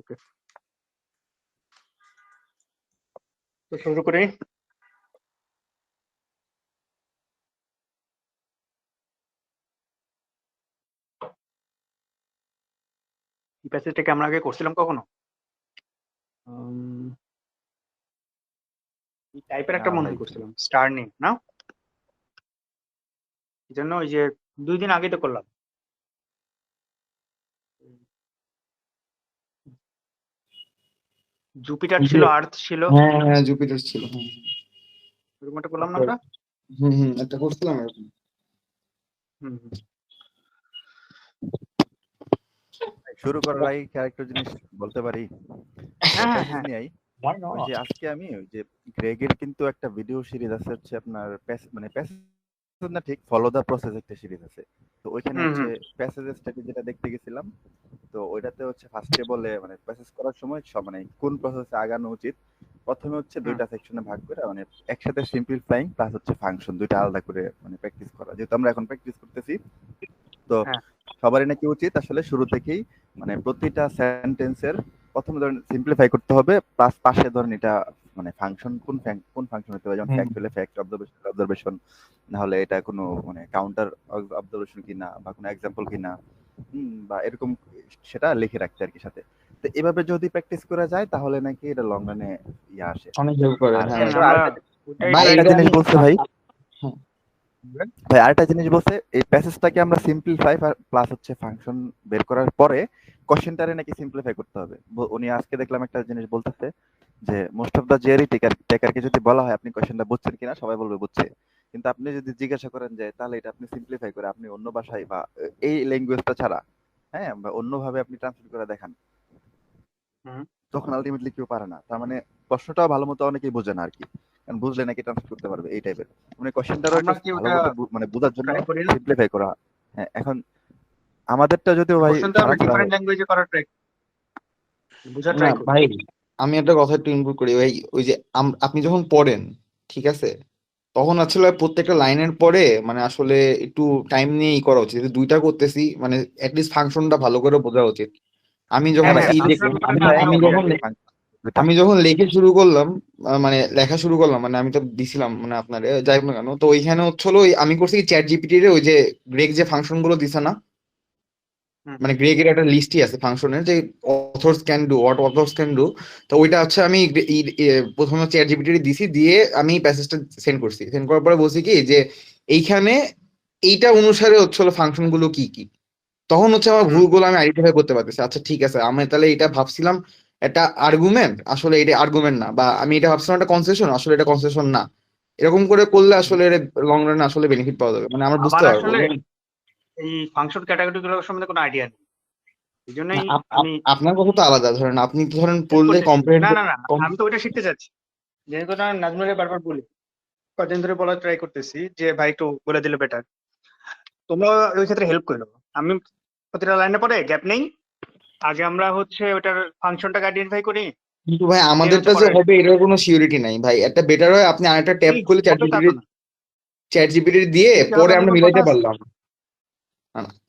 ওকে, তো শুরু করি। এই প্যাসেজটাকে আমরা আগে করছিলাম কখনো? এই টাইপের একটা মনে হয় করছিলাম, স্টার নেম না? এই জন্য ওই যে 2 দিন আগে তো করলাম। জুপিটার ছিল, আর্থ ছিল, হ্যাঁ জুপিটার ছিল। এরকম একটা করলাম না আমরা? একটা করছিলাম এরকম। শুরু করার আগে একটা জিনিস বলতে পারি? হ্যাঁ, ওই যে আজকে আমি ওই যে গ্রেগের কিন্তু একটা ভিডিও সিরিজ আছে, হচ্ছে আপনার মানে প্যাসেজ না, ঠিক ফলো দা প্রসেস একটা সিরিজ আছে। তো ওইখানে হচ্ছে প্যাসেজের স্টাডি যেটা দেখতে গেছিলাম, তো ওইটাতে হচ্ছে ফার্স্টে বলে মানে প্যাসেজ করার সময় সব মানে কোন প্রসেসে আগানো উচিত, প্রথমে হচ্ছে দুইটা সেকশনে ভাগ করে মানে একসাথে সিম্পলিফাইং প্লাস হচ্ছে ফাংশন দুইটা আলাদা করে মানে প্র্যাকটিস করা। যেহেতু আমরা এখন প্র্যাকটিস করতেছি, তো সবারই নাকি উচিত আসলে শুরু থেকেই মানে প্রতিটা সেন্টেন্সের প্রথমে ধরেন সিম্পলিফাই করতে হবে, প্লাস পাশে ধরেন এটা মানে ফাংশন কোন ফাংশন হতে পারে, যেমন ফ্যাক্ট হলে ফ্যাক্ট, অবজারভেশন না হলে এটা কোনো মানে কাউন্টার অবজারভেশন কিনা বা কোনো এক্সাম্পল কিনা, বা এরকম সেটা লিখে রাখতে আর কি সাথে। তো এভাবে যদি প্র্যাকটিস করা যায় তাহলে নাকি এটা লং রানে ইয়ে আসে। অনেক হেল্প করে। ভাই আরেকটা জিনিস বলছে ভাই, আরেকটা জিনিস বলছে এই প্যাসেজটাকে আমরা সিম্পলিফাই প্লাস হচ্ছে ফাংশন বের করার পরে কোশ্চেনটারে নাকি সিম্পলিফাই করতে হবে। উনি আজকে দেখলাম একটা জিনিস বলতেছে যে মোস্ট অফ দা জেরি টেকারকে যদি বলা হয় আপনি কোশ্চেনটা বুঝছেন কিনা, সবাই বলবে বুঝছে, কিন্তু আপনি যদি জিজ্ঞাসা করেন যে তাহলে এটা আপনি সিম্পলিফাই করে আপনি অন্য ভাষায় বা এই ল্যাঙ্গুয়েজটা ছাড়া হ্যাঁ বা অন্যভাবে আপনি ট্রান্সলেট করে দেখান, তখন আলটিমেটলি কেউ পারে না। তার মানে প্রশ্নটাও ভালো মতো অনেকেই বোঝে না আর কি, কারণ বুঝলে নাকি ট্রান্সলেট করতে পারবে এই টাইপের। মানে কোশ্চেনটারও একটু ভালো মতো মানে বোঝার জন্য সিম্পলিফাই করা। হ্যাঁ, এখন আমাদেরটা যদিও ভাই আমরা ডিফারেন্ট ল্যাঙ্গুয়েজে করার ট্রাই করি। ভাই আমি একটা কথা একটু ইনপুট করি ভাই, ওই যে আপনি যখন পড়েন ঠিক আছে, তখন আসলে প্রত্যেকটা লাইনের পরে মানে আসলে একটু টাইম নিয়ে করা উচিত। দুইটা করতেছি মানে অ্যাটলিস্ট ফাংশনটা ভালো করে বোঝা উচিত। আমি যখন আমি যখন লেখে শুরু করলাম মানে লেখা শুরু করলাম মানে আমি তো দিছিলাম মানে আপনার যাই হোক না কেন, তো ওইখানে হচ্ছিল আমি করছি চ্যাট জিপিটি রে ওই যে গ্রেগ যে ফাংশন গুলো দিছে না, মানে গ্রেগের একটা লিস্টই আছে ফাংশনের যে authors can do what authors can do, তো ওইটা হচ্ছে আমি প্রথমে চ্যাট জিপিটি দিছি, দিয়ে আমি প্যাসেজটা সেন্ড করছি। সেন্ড করার পরে বলছি কি যে এইখানে এইটা অনুসারে হচ্ছে ফাংশন গুলো কি কি, তখন হচ্ছে আমার ভুলগুলো আমি আইডেন্টিফাই করতে পারতেছি। আচ্ছা ঠিক আছে, আমি তাহলে এটা ভাবছিলাম একটা আর্গুমেন্ট, আসলে এটা আর্গুমেন্ট না, বা আমি এটা ভাবছিলাম একটা কনসেশন, আসলে এটা কনসেশন না। এরকম করে করলে আসলে লং রানে আসলে বেনিফিট পাওয়া যাবে, মানে আমরা বুঝতে পারবো। এই ফাংশন ক্যাটাগরিগুলোর সম্বন্ধে কোনো আইডিয়া নেই, এইজন্যই আমি আপনার কথা তো আলাদা, ধরেন আপনি তো ধরেন পড়লে কম্প্রিহেন্ড না আমি তো ওইটা শিখতে চাচ্ছি, যেহেতু নাজমুলের বারবার বলি, কদিন ধরে বলার ট্রাই করতেছি যে ভাই একটু বলে দিলে বেটার, তোমরা ওই ক্ষেত্রে হেল্প করো। আমি প্রতিটা লাইনে পরে গ্যাপ নেই, আগে আমরা হচ্ছে ওটার ফাংশনটাকে আইডেন্টিফাই করি। কিন্তু ভাই আমাদেরটা যে হবে এটার কোনো সিউরিটি নাই ভাই। একটা বেটার হয় আপনি আরেকটা ট্যাপ করলে চ্যাট জিপিটি দিয়ে পরে আমরা মিলাইতে পারলাম।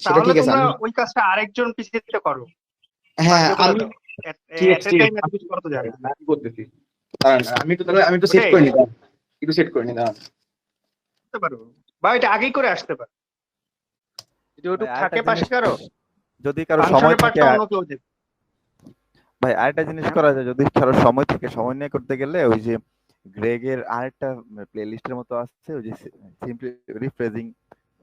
সেটা ঠিক আছে, তোমরা ওই কাজটা আরেকজন পিছিয়ে করো। হ্যাঁ আমি করতেছি, আমি তো সেট করে নিলাম, একটু সেট করে নিলাম পারবো বা এটা আগেই করে আসতে পারো যদি ওটুক থাকে পাশে কারো, যদি কারো সময় থাকে। ভাই আরেকটা জিনিস করা যায়, যদি কারো সময় থাকে, সময় নিয়ে করতে গেলে ওই যে গ্রেগের আরেকটা প্লেলিস্টের মতো আছে ওই যে সিম্পলি রিফ্রেজিং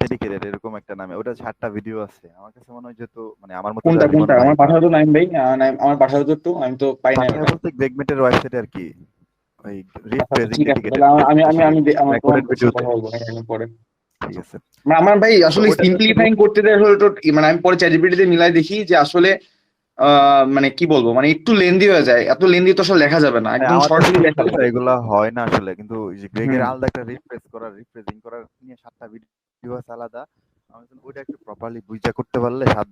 ডেডিকেটেড এরকম একটা নামে, ওটা 7টা ভিডিও আছে। আমার কাছে মনে হয় যেহেতু মানে আমার মতো কোনটা আমার পাঠাও তো নাইম ভাই, আমার পাঠাও তো একটু, আমি তো পাই না এটা বলতে গ্রেগমেটের ওয়েবসাইটে আর কি, ওই রিফ্রেজিং ডেডিকেটেড আমি আমার কথা বলবো পরে। ঠিক আছে, আমার ভাই আসলে সিম্পলিফাইং করতে দেয় হলো, মানে আমি পরে চ্যাট জিপিটি তে মিলাই দেখি যে আসলে মানে কি বলবো, মানে একটু লেন্দি হয়ে যায়, এত লেন্দি তো আসলে লেখা যাবে না, একদম শর্টলি লেখা যাবে, এগুলা হয় না আসলে। কিন্তু ওই যে গ্রেগের আলাদা একটা রিফ্রেজিং করার নিয়ে 7টা ভিডিও আছে আলাদা। আমি ওইটা একটু প্রপারলি বুঝা করতে পারলে 7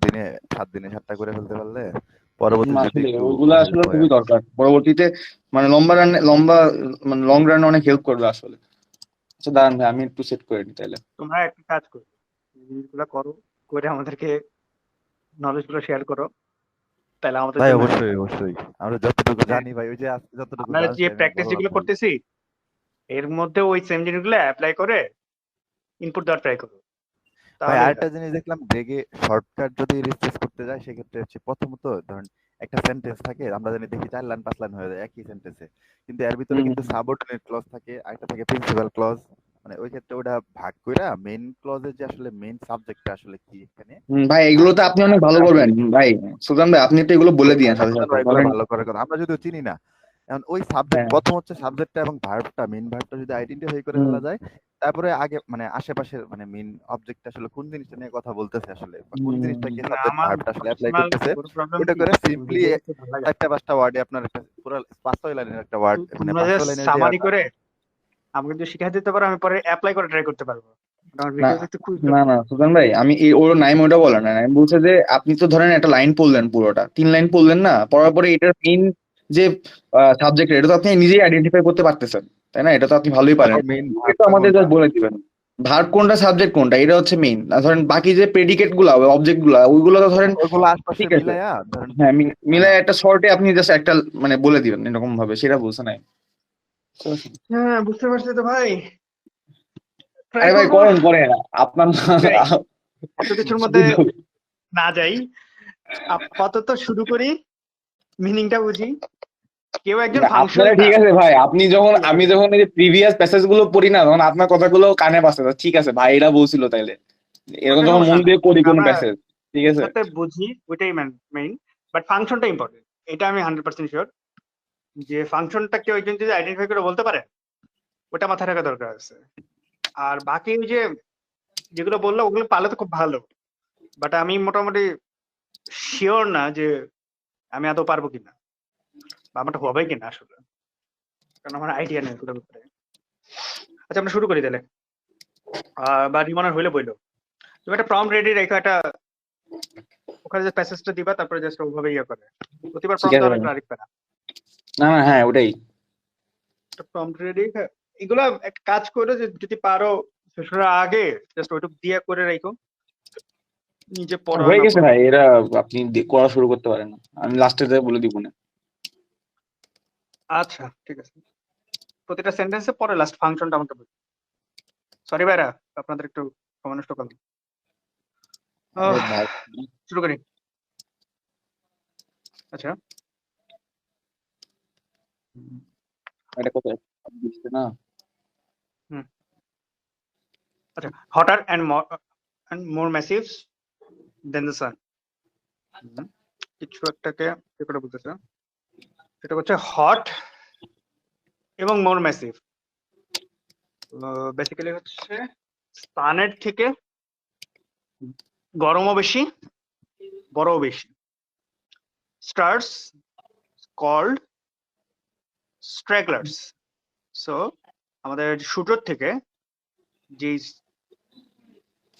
দিনে 7টা করে ফেলতে পারলে পরবর্তীতে ওইগুলো আসলে খুবই দরকার পরবর্তীতে, মানে লম্বা মানে লং রানে অনেক হেল্প করবে আসলে। আচ্ছা দাঁড়ান ভাই আমি একটু সেট করে নিই তাহলে। তোমরা একটা কাজ করো, জিনিসগুলো করো, করে আমাদেরকে নলেজ গুলো শেয়ার করো, তাহলে আমাদের ভাই জন্য অবশ্যই অবশ্যই আমরা যতটুকু হ্যাঁ, জানি ভাই, ওই যে আজকে যতটুকু আমরা জানছি যে আমি প্র্যাকটিস বললাম যেগুলো ভাই। করতেছি এর মধ্যে ওই সেম জিনিসগুলো অ্যাপ্লাই করে ইনপুট দেওয়ার ট্রাই করবো, ভাই তাহলেই আরেকটা হয়। জিনিস দেখলাম, ব্রেগে শর্টকাট যদি রিফ্রেশ করতে যায় সেক্ষেত্রে হচ্ছে প্রথমত ধরেন একটা সেন্টেন্স থাকে, আমরা জানি দেখি 4 লাইন 5 লাইন হয়ে যায় একই সেন্টেন্সে, কিন্তু এর ভিতরে কিন্তু সাবঅর্ডিনেট ক্লজ থাকে, আরেকটা থাকে প্রিন্সিপাল ক্লজ। মানে ওই ক্ষেত্রে ওটা ভাগ কইরা মেইন ক্লজের যে আসলে মেইন সাবজেক্টটা আসলে কি এখানে, ভাই এগুলো তো আপনি অনেক ভালো তারপরে আসলে করবেন ভাই। সুজান ভাই আপনি তো এগুলো বলে দিয়েন সাথে সুতরাং সাথে, এগুলো ধরেন। ভালো করার কথা আমরা যদিও চিনি না। এখন ওই সাবজেক্ট হ্যাঁ। প্রথম হচ্ছে সাবজেক্টটা এবং ভার্বটা, মেইন ভার্বটা যদি আইডেন্টিফাই করে হুম। ফেলা যায়, তারপরে আগে মানে আশেপাশের মানে মেইন অবজেক্টটা আসলে কোন জিনিসটা নিয়ে কথা বলতেছে আসলে, বা কোন জিনিসটাকে না, সাবজেক্ট আমার ভার্বটা আসলে অ্যাপ্লাই পার্সোনাল করতেছে, পুরো প্রবলেম ওটা কি করে সিম্পলি ভিডিও দেখতে ভালো লাগে না। 4টা 5টা ওয়ার্ডে আপনার একটা পুরো 5-6 লাইনের একটা ওয়ার্ড, মানে তোমরা যে 5-6 লাইনের যে সামারি করে আমাকে যদি শিখাই দিতে পারো আমি পরে অ্যাপ্লাই করে ট্রাই করতে পারবো। আমার না ভিডিও দেখতে খুবই না প্রবলেম। না সুজান ভাই, আমি ওর নাইম ওটা বলে না, নাইম বলছে যে আপনি তো ধরেন একটা লাইন পড়লেন, পুরোটা 3 লাইন পড়লেন না, পড়ার পরে এটার মেইন যে সাবজেক্ট, এটা তো আপনি নিজেই আইডেন্টিফাই করতে পারতেছেন, তাই না? এটা তো আপনি ভালোই পারেন। মেইন এটা ভার্বটা আমাদের কোনটা। just বলে দিবেন ভার্ব কোনটা সাবজেক্ট কোনটা, এটা হচ্ছে মেইন। ধরেন বাকি যে প্রেডিকেট গুলা অবজেক্ট গুলা ওইগুলো তো ধরেন ওগুলো আশপাশে ঠিক আছে, মিলায়া ধরেন। হ্যাঁ হ্যাঁ মিলাই একটা শর্টে আপনি জাস্ট একটা মানে বলে দিবেন এরকম ভাবে, সেটা বলছে নাই। হ্যাঁ, বুঝতে পারছি তো ভাই, ট্রাই আরে ভাই করবো। করেন করেন আপনার যাই, এত কিছুর মধ্যে সুবিধা হবে। না যাই, আপাতত শুরু করি, মিনিংটা বুঝি। কেউ একজন না, আপনারা ফাংশনটা ঠিক আছে ভাই, আপনি যখন আমি যখন এই যে প্রিভিয়াস প্যাসেজ গুলো পড়ি না, তখন আপনার কথাগুলো কানে বাজে, তো ঠিক আছে ভাই এরা বলছিল তাইলে, এরকম ওটা যখন সমস্যা মন না, দিয়ে পড়ি কোনো আমরা প্যাসেজ, ঠিক আছে। একসাথে বুঝি, ওইটাই মেইন। বাট ফাংশনটা ইম্পর্টেন্ট, এটা আমি 100% শিওর যে ফাংশনটা কেউ একজন যদি আইডেন্টিফাই করে বলতে পারে ওটা মাথায় রাখা দরকার আছে। আর বাকি ওই যে যেগুলো বললো ওগুলো পারলে তো খুব ভালো, বাট আমি মোটামুটি শিওর না যে আমি আদৌ পারবো কিনা বা আমারটা হবে কিনা আসলে, কারণ আমার আইডিয়া নেই পুরো ব্যাপারে। আচ্ছা আমরা শুরু করি তাহলে, বা রিমনার হইলে বইলো তুমি একটা প্রম্পট রেডি রেখো, একটা ওখানে যে প্যাসেজটা দিবা তারপরে জাস্ট ওভাবে ইয়ে করে প্রতিবার ঠিক প্রম্পট আছে দেওয়া ভাই। লাগলে আরেক প্যারা। না না, হ্যাঁ ওটাই। একটা প্রম্পট রেডি এগুলা একটা কাজ করে যে যদি পারো শেষের আগে জাস্ট ওইটুকু দিয়ে করে রাখো, নিজে পড়া হয়ে না গেছে পড়া। ভাই, এরা আপনি করা শুরু করতে পারেন, আমি লাস্টে বলে দিব না। আচ্ছা ঠিক আছে, প্রতিটা সেন্টেন্সে পরে লাস্ট ফাংশনটা আমাকে বলি। সরি ভাইরা, আপনাদের একটু সময় নষ্ট করলাম। আরে আহ, ভাই শুরু করি। আচ্ছা এটা কথা দিচ্ছে না। হুম আচ্ছা, hotter and more massive than the sun। কিছু একটাকে কি করে বলতেছে, সেটা হচ্ছে হট এবং মোর ম্যাসিভ। বেসিক্যালি হচ্ছে সানের থেকে গরমও বেশি, বড়ও বেশি। Stars called স্ট্র্যাগলার্স। সো আমাদের সূর্যের থেকে যে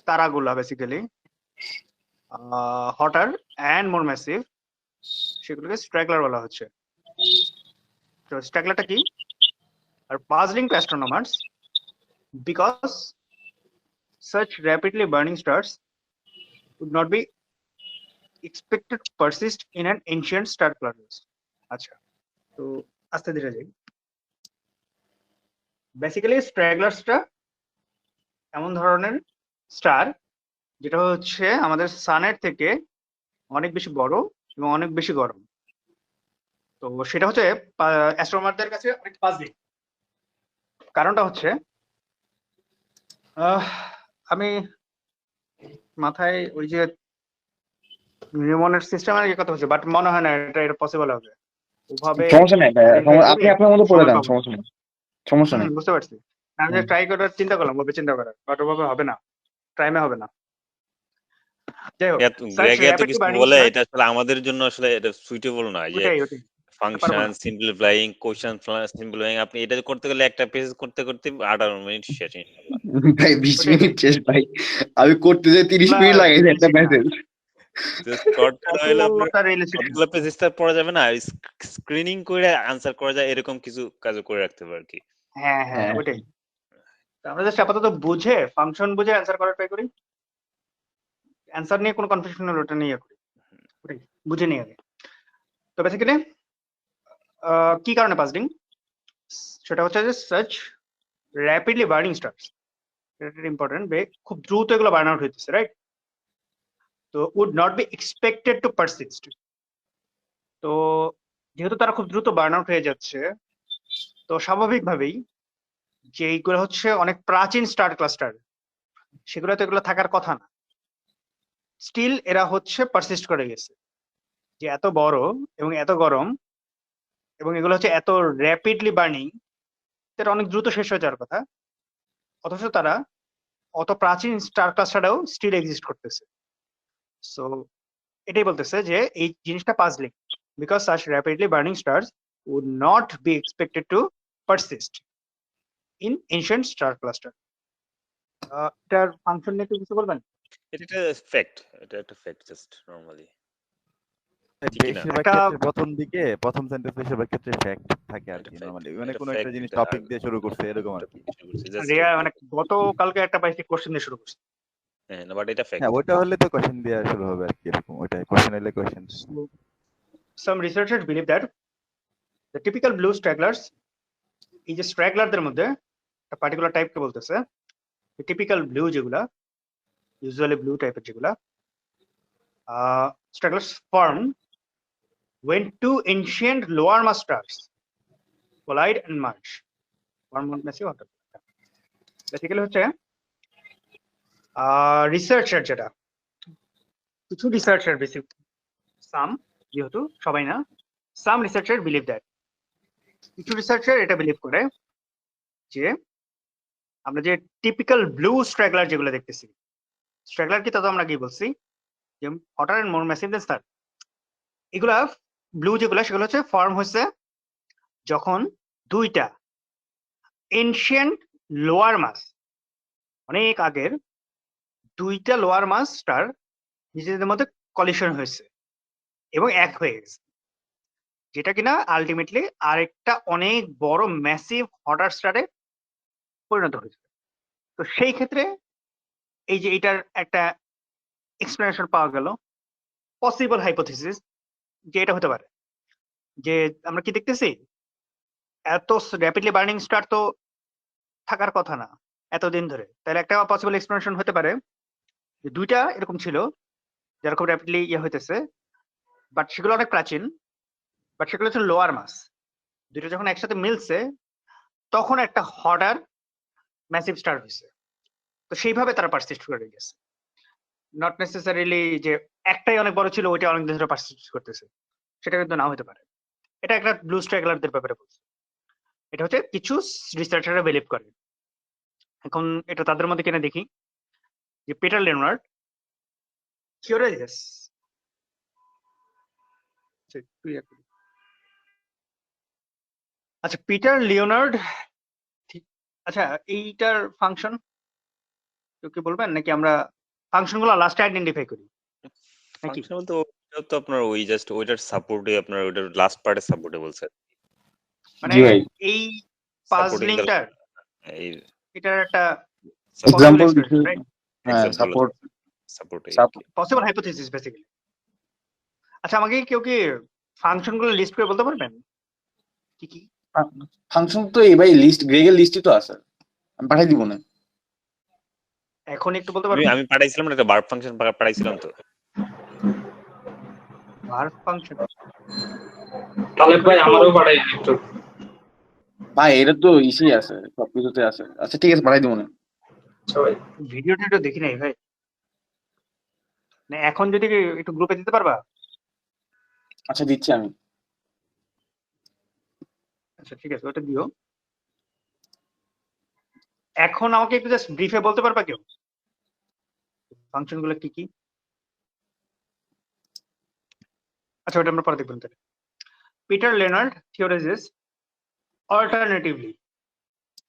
তারাগুলা বেসিক্যালি হটার অ্যান্ড মোর ম্যাসিভ, সেগুলোকে স্ট্র্যাগলার বলা হচ্ছে। তো স্ট্র্যাগলারটা কি? আর puzzling to astronomers because such rapidly burning stars would not be expected to persist in an ancient star clusters। আচ্ছা, তো আস্তে ধীরে যাই। বেসিক্যালি স্ট্র্যাগলার্সটা এমন ধরনের স্টার যেটা হচ্ছে আমাদের সানের থেকে অনেক বেশি বড় এবং অনেক বেশি গরম। তো সেটা হচ্ছে অ্যাস্ট্রোনমারদের কাছে অনেক পাজলিং। কারণটা হচ্ছে আমি মাথায় ওই যে নিউমনের সিস্টেমের কথা হচ্ছে, বাট মনে হয় না এটা পসিবল হবে ওভাবে সমস্যা নেই ভাই, আইডেন্টিফাই করে আপনি আপনার মতো পড়ে সময় দেন, পাবো। সমস্যা নেই, সমস্যা নেই। বুঝতে পারছি, আমি যে ট্রাই করার চিন্তা করলাম, ওভাবে চিন্তা করার, বাট ওভাবে হবে না, ট্রাইমে হবে না। যাই হোক, সার্চ গ্রেগ এত র্যাপিডলি কিছু বার্নিং বলে স্টার, এটা আসলে আমাদের জন্য আসলে এটা সুইটেবল নয়, যে ওটাই ওটাই পারবো ফাংশন না। সিম্পলিফাইং কোশ্চেন সিম্পলিফাইং, আপনি এটা করতে গেলে একটা পেজ করতে করতে 18 মিনিট শেষ ইনশাআল্লাহ। ভাই 20 ওটাই মিনিট শেষ ভাই, আমি করতে যাই 30 ওগুলা মিনিট লাগাইছে একটা রিয়েলিস্টিক না, মেসেজ। জাস্ট শর্টকাট হইলে আপনার অতটা রিয়েলিস্টিক না। সবগুলো পেজ স্টার পড়া যাবে না, স্ক্রিনিং করে আনসার করা যায়, এরকম কিছু কাজ করে রাখতে হবে আর কি। হ্যাঁ হ্যাঁ হ্যাঁ ওটাই, তো আমরা জাস্ট আপাতত বুঝে ফাংশন বুঝে অ্যান্সার করার ট্রাই করি, অ্যান্সার নিয়ে কোনো কনফিউশন হলে ওটা নিয়ে করি, ওটাই বুঝে নিই আগে। তো বেসিক্যালি কি কারণে পাজলিং, সেটা হচ্ছে যে সাচ র্যাপিডলি বার্নিং স্টার্স, এটা ইম্পর্টেন্ট, খুব দ্রুত এগুলো বার্ন আউট হইতেছে, রাইট? তো would not be expected to persist. তো যেহেতু তারা খুব দ্রুত বার্ন আউট হয়ে যাচ্ছে, তো স্বাভাবিকভাবেই যে এইগুলো হচ্ছে অনেক প্রাচীন স্টার ক্লাস্টার, সেগুলো তো এগুলো থাকার কথা না, স্টিল এরা হচ্ছে পারসিস্ট করে গেছে। যে এত বড় এবং এত গরম এবং এগুলো হচ্ছে এত র্যাপিডলি বার্নিং, এটা অনেক দ্রুত শেষ হয়ে যাওয়ার কথা, অথচ তারা অত প্রাচীন স্টার ক্লাস্টারটাও স্টিল এক্সিস্ট করতেছে। সো এটাই বলতেছে যে এই জিনিসটা puzzling, because such rapidly burning stars would not be expected to persist in ancient star cluster. এটার ফাংশন নিয়ে একটু কিছু বলবেন? এটা একটা ফ্যাক্ট, এটা একটা ফ্যাক্ট জাস্ট নরমালি, ঠিক কি না? বেশিরভাগ একটা ক্ষেত্রে প্রথম দিকে প্রথম সেন্টেন্স বেশিরভাগ ক্ষেত্রে ফ্যাক্ট থাকে আর এটা কি, ফ্যাক্ট, নরমালি মানে এটা কোনো একটা ফ্যাক্ট, জিনিস এটা টপিক দিয়ে শুরু করছে এরকম আর কি। জাস্ট রেয়ার, মানে গতকালকে একটা পাইছি কোশ্চেন দিয়ে শুরু করছে। হ্যাঁ না, বাট এটা হ্যাঁ, ফ্যাক্ট। ওইটা হলে তো কোশ্চেন দিয়ে শুরু হবে আর কি, এরকম ওইটা কোশ্চেন হলে question. So, some researchers believe that the typical blue stragglers, এই যে স্ট্র্যাগলারদের মধ্যে একটা পার্টিকুলার টাইপকে বলতেছে, টিপিক্যাল ব্লু যেগুলা, ইউজুয়ালি ব্লু টাইপের যেগুলা stragglers form when two ancient lower mass stars collide and merge. Basically হচ্ছে রিসার্চার, যেটা কিছু রিসার্চার, বেসিক সাম, যেহেতু সবাই না, সাম রিসার্চার বিলিভ দ্যাট, কিছু রিসার্চার এটা বিলিভ করে যে আমরা যে টিপিক্যাল ব্লু স্ট্র্যাগলার যেগুলো দেখতেছি, স্ট্র্যাগলার কি তা তো আমরা কি বলছি, যে hotter and more massive than star, এগুলা ব্লু যেগুলো সেগুলো হচ্ছে ফর্ম হয়েছে যখন দুইটা এনশিয়েন্ট লোয়ার মাস, অনেক আগের দুইটা লোয়ার মাস স্টার নিজেদের মধ্যে কলিশন হয়েছে এবং এক হয়ে গেছে, যেটা কিনা আলটিমেটলি আরেকটা অনেক বড় ম্যাসিভ হটার স্টারে পরিণত হয়েছে। তো সেই ক্ষেত্রে এই যে এটার একটা এক্সপ্লেনেশন পাওয়া গেল, পসিবল হাইপোথিসিস, যে এটা হতে পারে যে আমরা কি দেখতেছি, এত র্যাপিডলি বার্নিং স্টার তো থাকার কথা না এতদিন ধরে, তাহলে একটা পসিবল এক্সপ্লেনেশন হতে পারে যে দুইটা এরকম ছিল যারা খুব র্যাপিডলি ইয়ে হইতেছে, বাট সেগুলো অনেক প্রাচীন, বাট সেগুলো হচ্ছে লোয়ার মাস, দুইটা যখন একসাথে মিলছে তখন একটা হটার ম্যাসিভ স্টার হয়েছে। তো সেইভাবে তারা পারসিস্ট করে গেছে, নট নেসেসারিলি যে একটাই অনেক বড় ছিল ওইটা অনেক দিন ধরে পারসিস্ট করতেছে, সেটা কিন্তু না হতে পারে। এটা একটা ব্লু স্ট্রাগলারদের ব্যাপারে বলছে, এটা হচ্ছে কিছু রিসার্চাররা বিলিভ করে। এখন এটা তাদের মধ্যে কিনা দেখি, যে পিটার লেনার্ড থিওরেজিস, আচ্ছা পিটার লিওনার্ড, আচ্ছা এইটার ফাংশন কেউ কি বলবেন, নাকি আমরা ফাংশন গুলো লাস্টে আইডেন্টিফাই করি নাকি? ফাংশন বলতে ওটা তো আপনার ওই জাস্ট ওইটার সাপোর্টে, আপনার ওইটার লাস্ট পার্টের সাপোর্টে বলছে, মানে জি ভাই, এই সাপোর্টিং দ্য, পাজলিংটার এই এটার একটা পসিবল এক্সাম্পল দিচ্ছি। Explanation, right? হ্যাঁ, এক্সাম্পল সাপোর্টে। Possible hypothesis basically. আচ্ছা আমাকে কেউ কি ফাংশন গুলো লিস্ট করে বলতে পারবেন কি কি? ফাংশন তো এই ভাই লিস্ট, গ্রেগের লিস্টই তো আছে, আমি পাঠাই দিব না। এখন একটু বলতে পারবেন? আমি পাঠাইছিলাম না, একটা ভার্ব ফাংশন পাঠাইছিলাম তো। ভার্ব ফাংশন তাহলে ভাই আমারও পাঠাই একটু। ভাই এটা তো ইসি আছে, সবকিছুতে আছে। আচ্ছা ঠিক আছে, পাঠাই দিব না। সবাই ভিডিওটা একটু দেখি নাই ভাই, না এখন যদি একটু গ্রুপে দিতে পারবা? আচ্ছা দিচ্ছি আমি। আচ্ছা ঠিক আছে, ওটা দিও। এখন আমাকে একটু জাস্ট ব্রিফে বলতে পারবা কেউ ফাংশন গুলো কি কি? আচ্ছা ওটা আমরা পরে দেখবেন তাহলে। পিটার লেনার্ড থিওরেজিস অল্টারনেটিভলি,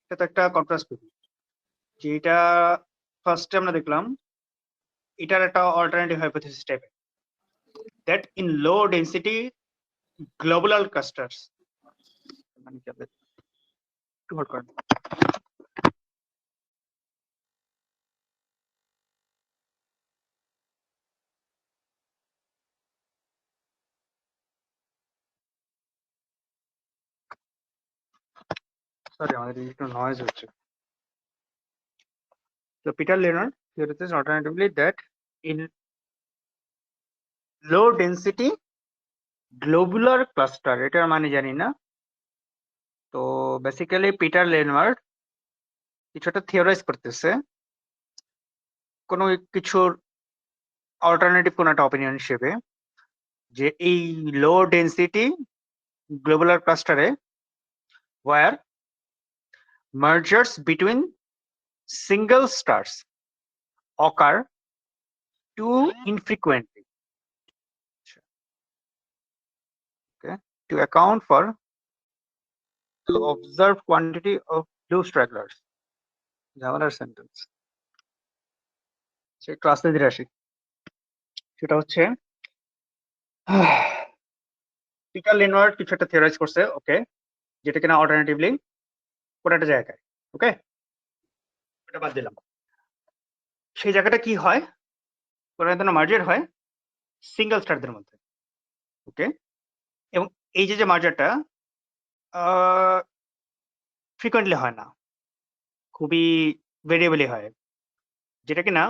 এটা তো একটা কন্ট্রাস্ট করি, যেটা ফার্স্টে আমরা দেখলাম, এটার একটা অল্টারনেটিভ হাইপোথিসিস টাইপের, that in low density global clusters, মানে কি আপনাদের একটু হোল্ড করেন। সরি আমাদের একটু নয়েজ হচ্ছে। So Peter Leonard theorizes alternatively that in low density globular cluster, এটার মানে জানি না। তো বেসিক্যালি পিটার লেনার্ড কিছুটা থিওরাইজ করতেছে কোনো কিছুর অল্টারনেটিভ কোনো একটা অপিনিয়ন হিসেবে, যে এই লো ডেন্সিটি গ্লোবুলার ক্লাস্টারে where mergers between single stars occur too infrequently, okay, to account for the observed quantity of blue stragglers. ঝামেলার সেন্টেন্স সে ক্লাসে ধীরে আসি। সেটা হচ্ছে পিটার লেনার্ড কিছু একটা থিওরাইজ করছে, ওকে, যেটা কিনা অল্টারনেটিভলি কোনো একটা জায়গায়, ওকে, এটা বাদ দিলাম। সেই জায়গাটা কি হয়, কোনো একটা মার্জার হয় সিঙ্গেল স্টারদের মধ্যে, ওকে, এবং এই যে মার্জারটা ফ্রিকোয়েন্টলি হয় না, খুবই ভেরিয়েবলি হয়, যেটা কিনা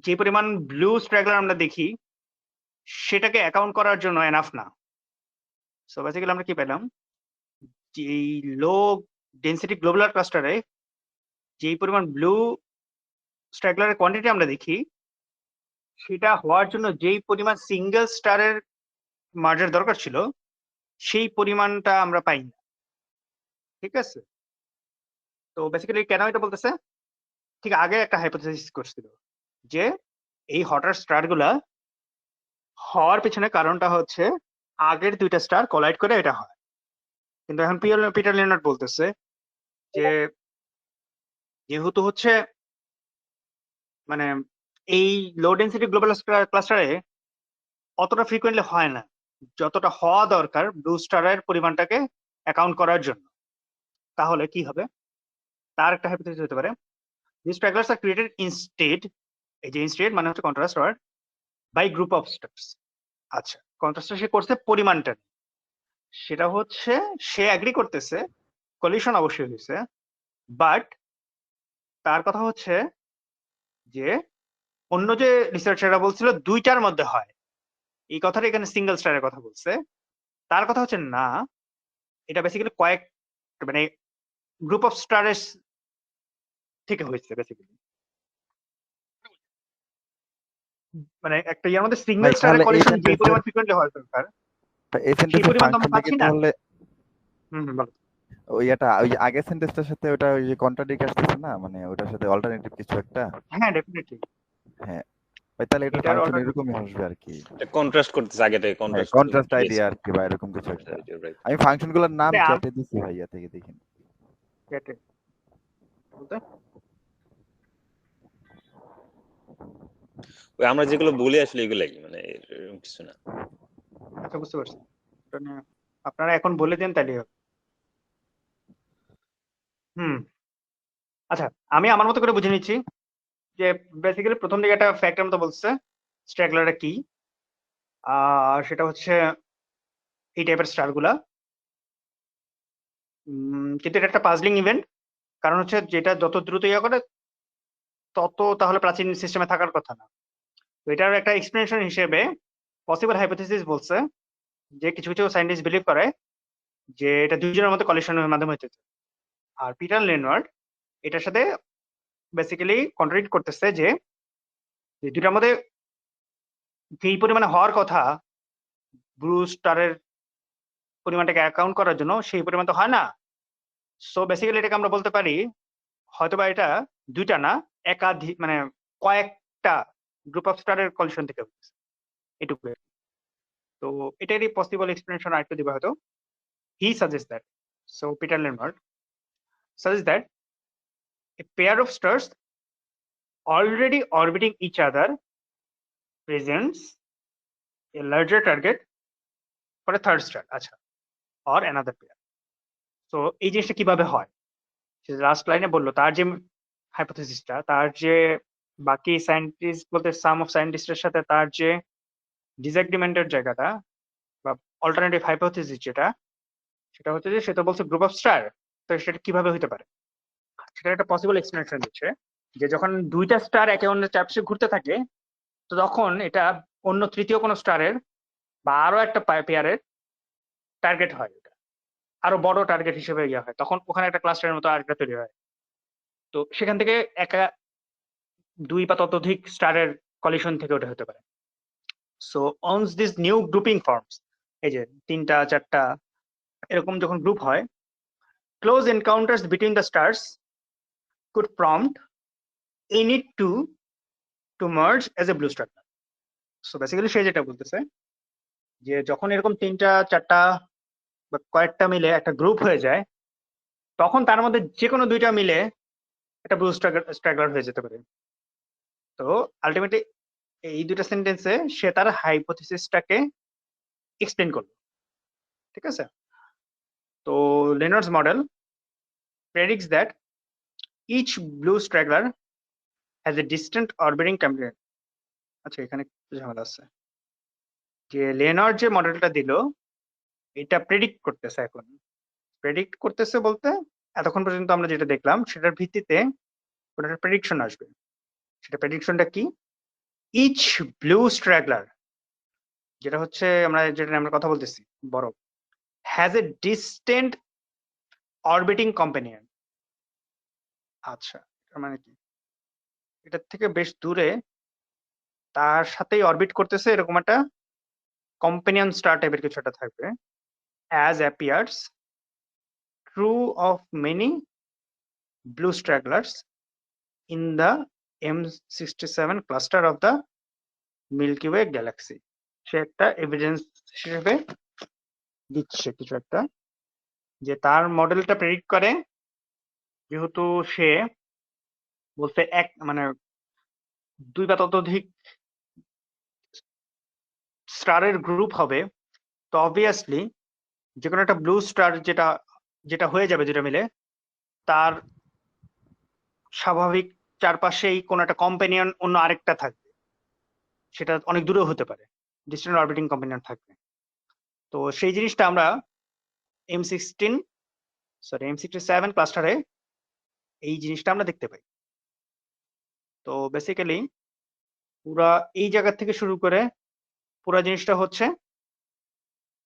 যে পরিমাণ ব্লু স্ট্রাগলার আমরা দেখি সেটাকে অ্যাকাউন্ট করার জন্য এনাফ না। সো বেসিক্যালি আমরা কি পেলাম, যে এই লো ডেন্সিটি গ্লোবুলার ক্লাস্টারে যেই পরিমাণ ব্লু স্ট্রাগলারের কোয়ান্টিটি আমরা দেখি, সেটা হওয়ার জন্য যেই পরিমাণ সিঙ্গেল স্টারের মার্জার দরকার ছিল সেই পরিমাণটা আমরা পাই না, ঠিক আছে। তো বেসিক্যালি কেন এটা বলতেছে, ঠিক আগে একটা হাইপোথেসিস করছিল যে এই হটার স্টারগুলা হওয়ার পিছনে কারণটা হচ্ছে আগের দুইটা স্টার কোলাইড করে এটা হয়। কিন্তু এখন পিটার লেনার্ড বলতেছে যে যেহেতু হচ্ছে মানে এই লো ডেন্সিটি গ্লোবাল ক্লাস্টারে অতটা ফ্রিকোয়েন্টলি হয় না যতটা হওয়া দরকার ব্লু স্টারের পরিমাণটাকে অ্যাকাউন্ট করার জন্য, তাহলে কি হবে, তার একটা হাইপোথেসিস হতে পারে these stragglers are created instead, এই যে instead মানে হচ্ছে contrast word, by group of stars. আচ্ছা, কন্ট্রাস্ট সে করছে পরিমাণটা নিয়ে। সেটা হচ্ছে সে অ্যাগ্রি করতেছে কলিশন অবশ্যই হয়েছে, বাট তার কথা হচ্ছে যে অন্য যে রিসার্চাররা বলছিল দুইটার মধ্যে হয়, এই কথাটা এখানে সিঙ্গেল স্টারের কথা বলছে। তার কথা হচ্ছে না, এটা বেসিক্যালি কয়েক মানে গ্রুপ অফ স্টারের থেকে হয়েছে বেসিক্যালি। মানে একটা ইয়ার মধ্যে সিঙ্গেল ভাই স্টারের তাহলে এই কলিশন যে সেন্টেন্সের পরিমাণ ফ্রিকোয়েন্টলি হওয়ার দরকার এই সেই সেন্টেন্সের পরিমাণ তো আমরা ফাংশনটা পাচ্ছি কি না। তাহলে বলো। ওই আগের সেন্টেন্সটার সাথে ওটা ওই যে কন্ট্রাডিক্ট আসতেছে না, মানে ওটার সাথে অল্টারনেটিভ কিছু একটা। হ্যাঁ ডেফিনেটলি হ্যাঁ ভাই, তাহলে এটার এটার ফাংশন অর্ডার এরকমই আসবে আর কি। কন্ট্রাস্ট করতেছে আগে থেকে, হ্যাঁ, কন্ট্রাস্ট কন্ট্রাস্ট আইডিয়া আর কি, বা এরকম কিছু একটা। আমি ফাংশনগুলোর নাম চ্যাটে দিছি ভাই, ইয়া থেকে দেখেন। বলতে ওই আমরা যেগুলো বলি আসলে এগুলাই, মানে এরকম কিছু না। আচ্ছা বুঝতে পারছি, ওটা নিয়ে আপনারা এখন বলে দেন তাহলে হবে। আচ্ছা আমি আমার মতো করে বুঝে নিচ্ছি যে বেসিক্যালি প্রথম দিকে একটা ফ্যাক্টের মতো বলছে স্ট্রাগলারটা কি, আর সেটা হচ্ছে এই টাইপের স্টারগুলা। কিন্তু এটা একটা পাজলিং ইভেন্ট, কারণ হচ্ছে যেটা যত দ্রুত ইয়ে করে তত তাহলে প্রাচীন সিস্টেমে থাকার কথা না। তো এটার একটা এক্সপ্লেনেশন হিসেবে পসিবল হাইপোথেসিস বলছে যে কিছু কিছু সায়েন্টিস্ট বিলিভ করে যে এটা দুইজনের মধ্যে কলিশনের মাধ্যমে হতে। আর পিটার লেনার্ড এটার সাথে বেসিক্যালি কন্ট্রাডিক্ট করতেছে যে দুইটার মধ্যে যেই পরিমাণে হওয়ার কথা ব্লু স্টারের পরিমাণটাকে অ্যাকাউন্ট করার জন্য সেই পরিমাণ তো হয় না। সো বেসিক্যালি এটাকে আমরা বলতে পারি হয়তোবা এটা দুইটা না একাধিক মানে কয়েকটা গ্রুপ অফ স্টারের কলিশন থেকে হচ্ছে এটুকু। তো এটারই পসিবল এক্সপ্লেনেশন আরেকটু দিবে হয়তো। He suggest that, so Peter Leonard suggest that a pair of stars already orbiting each other presents a larger target for a third star, আচ্ছা, or another pair. So এই জিনিসটা কিভাবে হয়, সে লাস্ট লাইনে বললো তার যে হাইপোথেসিসটা, তার যে বাকি সায়েন্টিস্ট বলতে সাম অফ সায়েন্টিস্টের সাথে তার যে ডিসএগ্রিমেন্টের জায়গাটা বা অল্টারনেটিভ হাইপোথেসিস যেটা, সেটা হচ্ছে যে সে তো বলছে গ্রুপ অফ স্টার, তো সেটা কিভাবে হতে পারে, সেটা একটা পসিবল এক্সপ্লেনেশন দিচ্ছে যে যখন দুইটা স্টার একে অন্যের চারপাশে ঘুরতে থাকে, তো তখন এটা অন্য তৃতীয় কোনো স্টারের বা আরো একটা পেয়ারের টার্গেট হয়, এটা আরো বড় টার্গেট হিসেবে ইয়ে হয়, তখন ওখানে একটা ক্লাস্টারের মতো আরেকটা তৈরি হয়। তো সেখান থেকে একা দুই বা ততোধিক স্টারের কলিশন থেকে ওটা হতে পারে। So once this new grouping forms, এই যে তিনটা চারটা এরকম যখন গ্রুপ হয়, close encounters between the stars could prompt any two to merge as a blue star. So basically সে যেটা বলতেছে যে যখন এরকম তিনটা চারটা বা কয়েকটা মিলে একটা গ্রুপ হয়ে যায়, তখন তার মধ্যে যে কোনো দুইটা মিলে একটা ব্লু স্ট্রাগলার হয়ে যেতে পারে। তো আলটিমেটলি এই দুইটা সেন্টেন্সে সে তার হাইপোথিসিসটাকে এক্সপ্লেন করলো, ঠিক আছে? তো লেনার্ডস model predicts that each blue straggler has a distant orbiting companion. আচ্ছা, এখানে একটু ঝামেলা আছে, যে লেনার্ড যে মডেলটা দিল এটা প্রেডিক্ট করতেছে। এখন প্রেডিক্ট করতেছে বলতে এতক্ষণ পর্যন্ত আমরা যেটা দেখলাম সেটার ভিত্তিতে ওটার প্রেডিকশন আসবে। সেটা প্রেডিকশনটা কি? ইচ ব্লু স্ট্রাগলার, যেটা হচ্ছে যেটা নিয়ে আমরা কথা বলতেছি বড়, has a distant orbiting companion. আচ্ছা, এটার মানে কি? এটার থেকে বেশ দূরে তার সাথেই অরবিট করতেছে এরকম একটা কম্পেনিয়ন স্টার টাইপের কিছু একটা থাকবে, as appears true of many blue stragglers in the M67 cluster of the Milky Way galaxy. সে একটা এভিডেন্স হিসেবে দিচ্ছে কিছু একটা, যে তার মডেলটা প্রেডিক্ট করে, যেহেতু সে বলতে দুই বা ততোধিক স্টারের গ্রুপ হবে, তো অবভিয়াসলি যে কোনো একটা ব্লু স্টার যেটা যেটা হয়ে যাবে যেটা মিলে, তার স্বাভাবিক চারপাশেই কোনো একটা কম্পেনিয়ন অন্য আরেকটা থাকবে, সেটা অনেক দূরেও হতে পারে, ডিস্টেন্ট অরবিটিং কম্পেনিয়ন থাকবে। তো সেই জিনিসটা আমরা M67 ক্লাস্টারে এই জিনিসটা আমরা দেখতে পাই। তো বেসিক্যালি পুরা এই জায়গা থেকে শুরু করে পুরা জিনিসটা হচ্ছে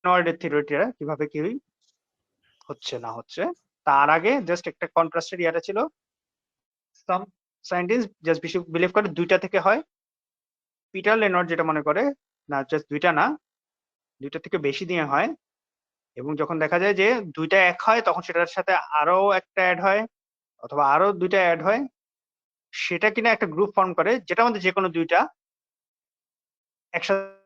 নয়েডের থিওরিটা কিভাবে কি হচ্ছে না হচ্ছে, তার আগে জাস্ট একটা কন্ট্রাস্টেড ইয়াটা ছিল। সাম সায়েন্টিস্ট জাস্ট বিলিভ করে দুইটা থেকে হয়, পিটার লেনার্ড যেটা মনে করে না, জাস্ট দুইটা না, দুইটা থেকে বেশি দিয়ে হয়, এবং যখন দেখা যায় যে দুইটা এক হয় তখন সেটার সাথে আরো একটা অ্যাড হয় অথবা আরো দুইটা অ্যাড হয়, সেটা কিনা একটা গ্রুপ ফর্ম করে যেটা মধ্যে যে কোনো দুইটা একসাথে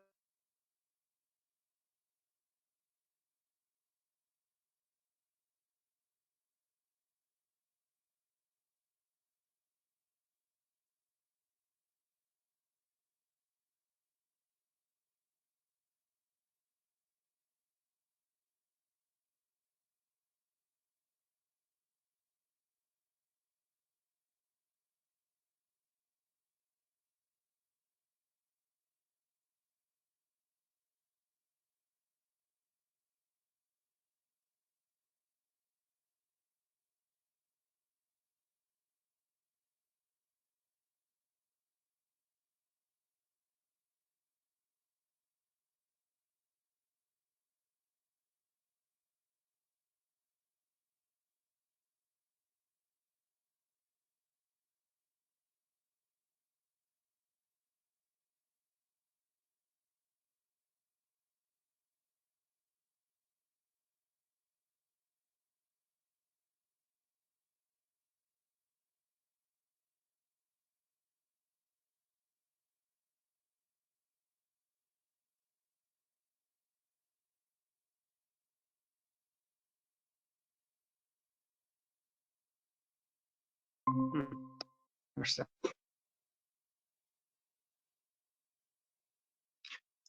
আসছে।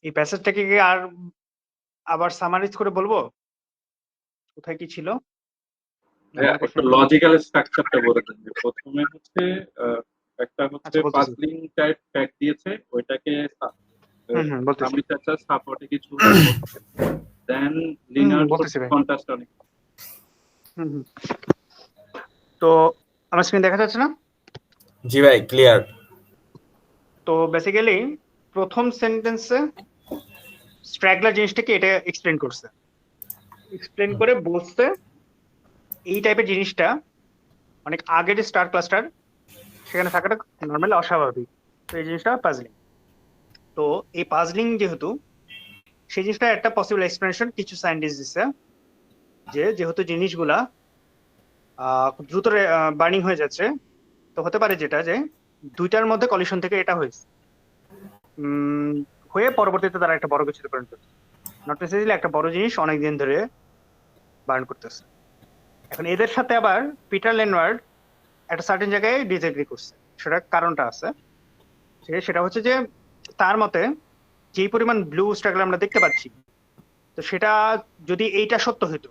এই প্যাসেজটাকে কি আর আবার সামারাইজ করে বলবো কোথায় কি ছিল? একটা লজিক্যাল স্ট্রাকচারটা বলে দেন। প্রথমে হচ্ছে একটা হচ্ছে আচ্ছা, বলতেছি। পাজলিং টাইপ ফ্যাক্ট দিয়েছে, ওইটাকে বলতেছি। সামিট আচ্ছা সাপোর্টে কিছু দেন লিনার আউট বলতেছি ভাই। কন্ট্রাস্ট অনেক। হুম হুম। তো আমার স্ক্রিন দেখা যাচ্ছে না? জি ভাই ক্লিয়ার। তো বেসিক্যালি প্রথম সেন্টেন্সে স্ট্র্যাগলার জিনিসটাকে এটা এক্সপ্লেন করছে, এক্সপ্লেন করে বলছে এই টাইপের জিনিসটা অনেক আগের স্টার ক্লাস্টার সেখানে থাকাটা নর্মালি অস্বাভাবিক। তো এই জিনিসটা পাজলিং। তো এই পাজলিং যেহেতু, সেই জিনিসটা একটা পসিবল এক্সপ্লেনেশন কিছু সায়েন্টিস্ট দিচ্ছে যে যেহেতু জিনিসগুলা খুব দ্রুত বার্নিং হয়ে যাচ্ছে, তো হতে পারে যেটা যে দুইটার মধ্যে কলিশন থেকে এটা হয়েছে, হয়ে পরবর্তীতে তারা একটা বড় কিছুতে পরিণত হচ্ছে। নট নেসেসারিলি একটা বড় জিনিস অনেকদিন ধরে বার্ন করতেছে। এখন এদের সাথে আবার পিটার লেনওয়ার্ড একটা সার্টেন জায়গায় ডিসএগ্রি করছে, সেটার কারণটা আছে। সেটা হচ্ছে যে তার মতে যেই পরিমাণ ব্লু স্ট্রাগল আমরা দেখতে পাচ্ছি, তো সেটা যদি এইটা সত্য হতো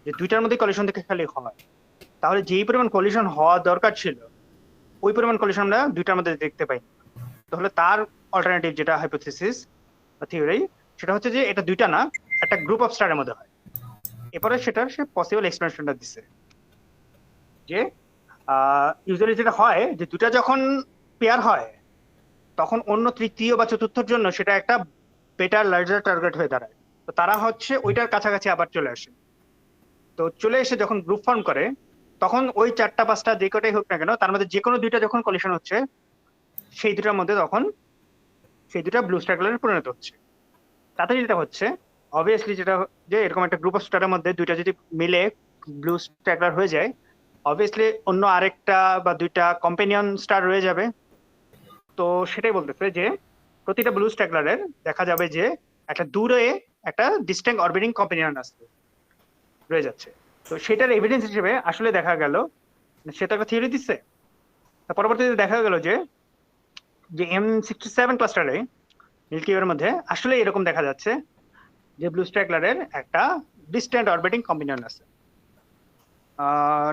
যে দুইটার মধ্যে কলিশন থেকে খালি হয়, তাহলে যেই পরিমাণ কলিশন হওয়া দরকার ছিল ওই পরিমাণ কলিশন আমরা দুইটার মধ্যে দেখতে পাই। তাহলে তার অল্টারনেটিভ যেটা হাইপোথিসিস বা থিওরি, সেটা হচ্ছে যে এটা দুইটা না, একটা গ্রুপ অফ স্টারের মধ্যে হয়। এরপরে সেটার সে পসিবল এক্সপ্লেনেশনটা দিছে যে ইউজুয়ালি যেটা হয় যে দুটা যখন পেয়ার হয় তখন অন্য তৃতীয় বা চতুর্থর জন্য সেটা একটা বেটার লার্জার টার্গেট হয়ে দাঁড়ায়। তো তারা হচ্ছে ওইটার কাছাকাছি আবার চলে আসে। তো চলে এসে যখন গ্রুপ ফর্ম করে তখন ওই চারটা পাঁচটা যে কটাই হোক না কেন তার মধ্যে যে কোনো দুইটা যখন কলিশন হচ্ছে সেই দুটার মধ্যে তখন সেই দুটা ব্লু স্ট্রাগলারে পরিণত হচ্ছে। তাতে যেটা হচ্ছে অবভিয়াসলি যেটা যে এরকম একটা গ্রুপ অফ স্টারের মধ্যে দুইটা যদি মিলে ব্লু স্ট্রাগলার হয়ে যায়, অবভিয়াসলি অন্য আরেকটা বা দুইটা কম্পেনিয়ন স্টার রয়ে যাবে। তো সেটাই বলতেছে যে প্রতিটা ব্লু স্ট্রাগলারের দেখা যাবে যে একটা দূরে একটা ডিস্টিংক্ট অরবিটিং কম্পেনিয়ন আছে রয়ে যাচ্ছে। তো সেটার এভিডেন্স হিসেবে আসলে দেখা গেল, সে তো একটা থিওরি দিচ্ছে, পরবর্তীতে দেখা গেল যে M67 ক্লাস্টারে মিল্কি ওয়ের মধ্যে আসলে এরকম দেখা যাচ্ছে যে ব্লু স্ট্রাগলারের একটা ডিস্ট্যান্ট অরবিটিং কম্পেনিয়ন আছে।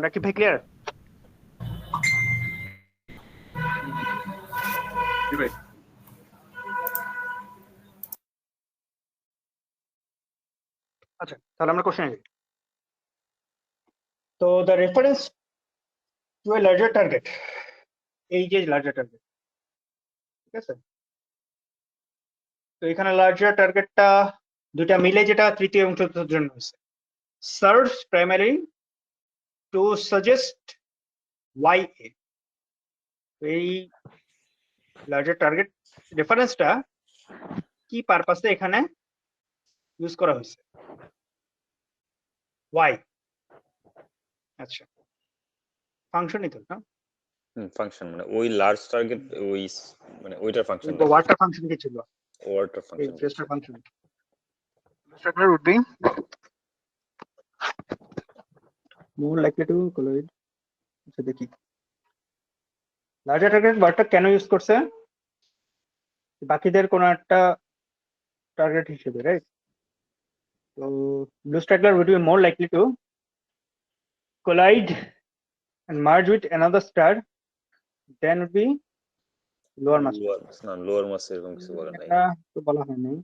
নাকি ভাই ক্লিয়ার? জি ভাই। আচ্ছা, তাহলে আমরা কোশ্চেনে যাই। তো the reference to A larger target, এই যে লার্জার টার্গেট, ঠিক আছে? তো এখানে লার্জার টার্গেটটা দুইটা মিলে যেটা তৃতীয় এবং চতুর্থ জন্য হয়েছে, serves primary to suggest why a. এই লার্জার টার্গেট রেফারেন্সটা কি পারপাসে এখানে ইউজ করা হয়েছে? ওয়াই। আচ্ছা, ফাংশনই তো না? ফাংশন মানে ওই লার্জ টার্গেট ওই মানে ওইটার ফাংশন ওয়াটার ফাংশন কি ছিল? ওয়াটার এই function tester function structure would be more likely to collide. আচ্ছা দেখি লার্জার টার্গেট ওয়ার্ডটা কেন ইউজ করছে, বাকিদের কোন একটা টার্গেট হিসেবে, রাইট? তো blue struggler would be more likely to collide and merge with another star than would be lower mass star. না লোয়ার মাস এরকম কিছু বলে নাই। এটা তো বলা হয় নাই,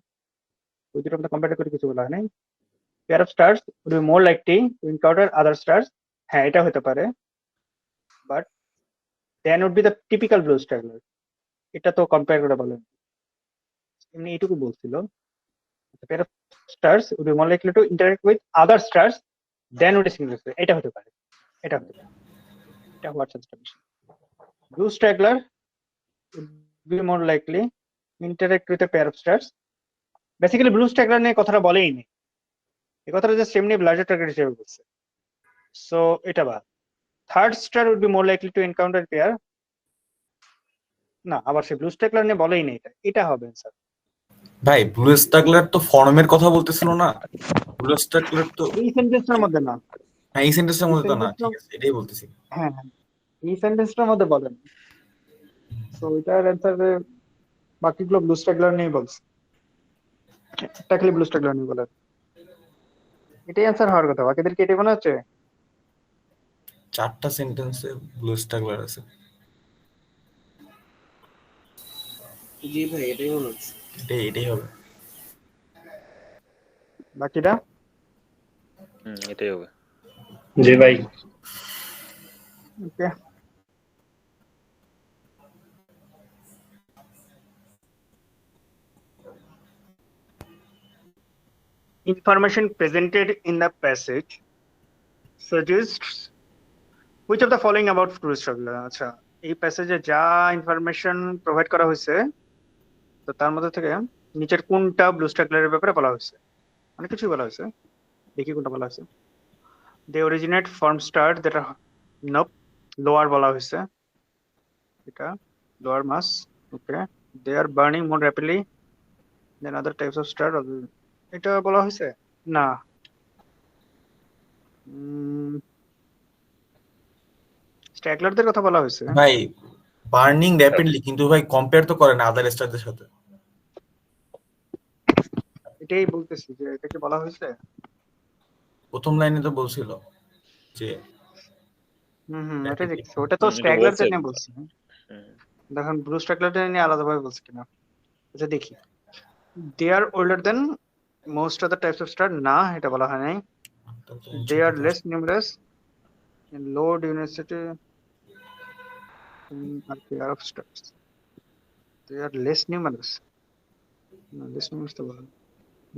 ওই দুটোর মধ্যে কম্পেয়ার করে কিছু বলা হয় নাই। Pair of stars would be more likely to encounter other stars, হ্যাঁ এটা হতে পারে, but then would be the typical blue straggler, এটা তো কম্পেয়ার করে বলেন, এমনি এইটুকু বলছিল। pair of stars would be more likely to interact with other stars than would a single star, এটা হতে পারে, এটা হতে পারে, এটা হওয়ার চান্সটা বেশি। blue straggler would be more likely interact with a pair of stars, basically blue struggler নিয়ে কথাটা বলেই নেই, এই কথাটা জাস্ট এমনি লার্জার টার্গেট হিসেবে বলছে। সো এটা বা third star would be more likely to encounter pair, না আবার সে ব্লু স্ট্রাগলার নিয়ে বলেই নেই, এটা হবে স্যার। ভাই ব্লু স্টাগলার তো ফর্মের কথা বলতেছিল না, ব্লু স্টাগলার তো এই সেন্টেন্সটার মধ্যে না, হ্যাঁ এই সেন্টেন্সের মধ্যে তো না, sentence-টা- ঠিক আছে এটাই বলতেছি। হ্যাঁ হ্যাঁ, এই সেন্টেন্সটার মধ্যে বলেন। সো এটার অ্যান্সার বাকিগুলো ব্লু স্ট্রাগলার নিয়ে বলছে, একটা খালি ব্লু স্ট্রাগলার নিয়ে বলে, এটাই অ্যান্সার হওয়ার কথা। বাকিদের কি এটাই মনে হচ্ছে? চারটা সেন্টেন্সে ব্লু স্টাগলার আছে। জি ভাই এটাই মনে হচ্ছে। এটাই হবে। বাকিটা এটাই হবে। জি ভাই। ওকে, information presented in the passage suggests which of the following about fluid structure? আচ্ছা, এই প্যাসেজে যা ইনফরমেশন প্রোভাইড করা হয়েছে তো তার মধ্যে থেকে নিচের কোনটা ব্লু স্ট্রাকচারের ব্যাপারে বলা হয়েছে? অনেক কিছুই বলা হয়েছে, দেখি কোনটা বলা হয়েছে। দে অরিজিনেট ফর্ম স্টার, যেটা নপ লোয়ার বলা হয়েছে, এটা lower mass. Okay, they are burning more rapidly than other types of star, এটা বলা হয়েছে না। স্ট্যাগলারদের কথা বলা হয়েছে। ভাই বার্নিং র্যাপিডলি, কিন্তু ভাই কম্পেয়ার তো করে না আদার স্টারদের সাথে। এটাই বলতেছি যে এটা কি বলা হয়েছে। প্রথম লাইনে তো বলছিল যে এটাই দেখছি, ওটা তো এটা স্ট্যাগলারদের বলছে। নিয়ে বলছি। দেখুন ব্লু স্ট্যাগলারদের নিয়ে আলাদাভাবে বলছি কিনা, আচ্ছা দেখি। They are older than most of the types of star, না এটা বলা হয় নাই। They are less numerous in low density are pair of stars. They are less numerous. No, less numerous तो बोला,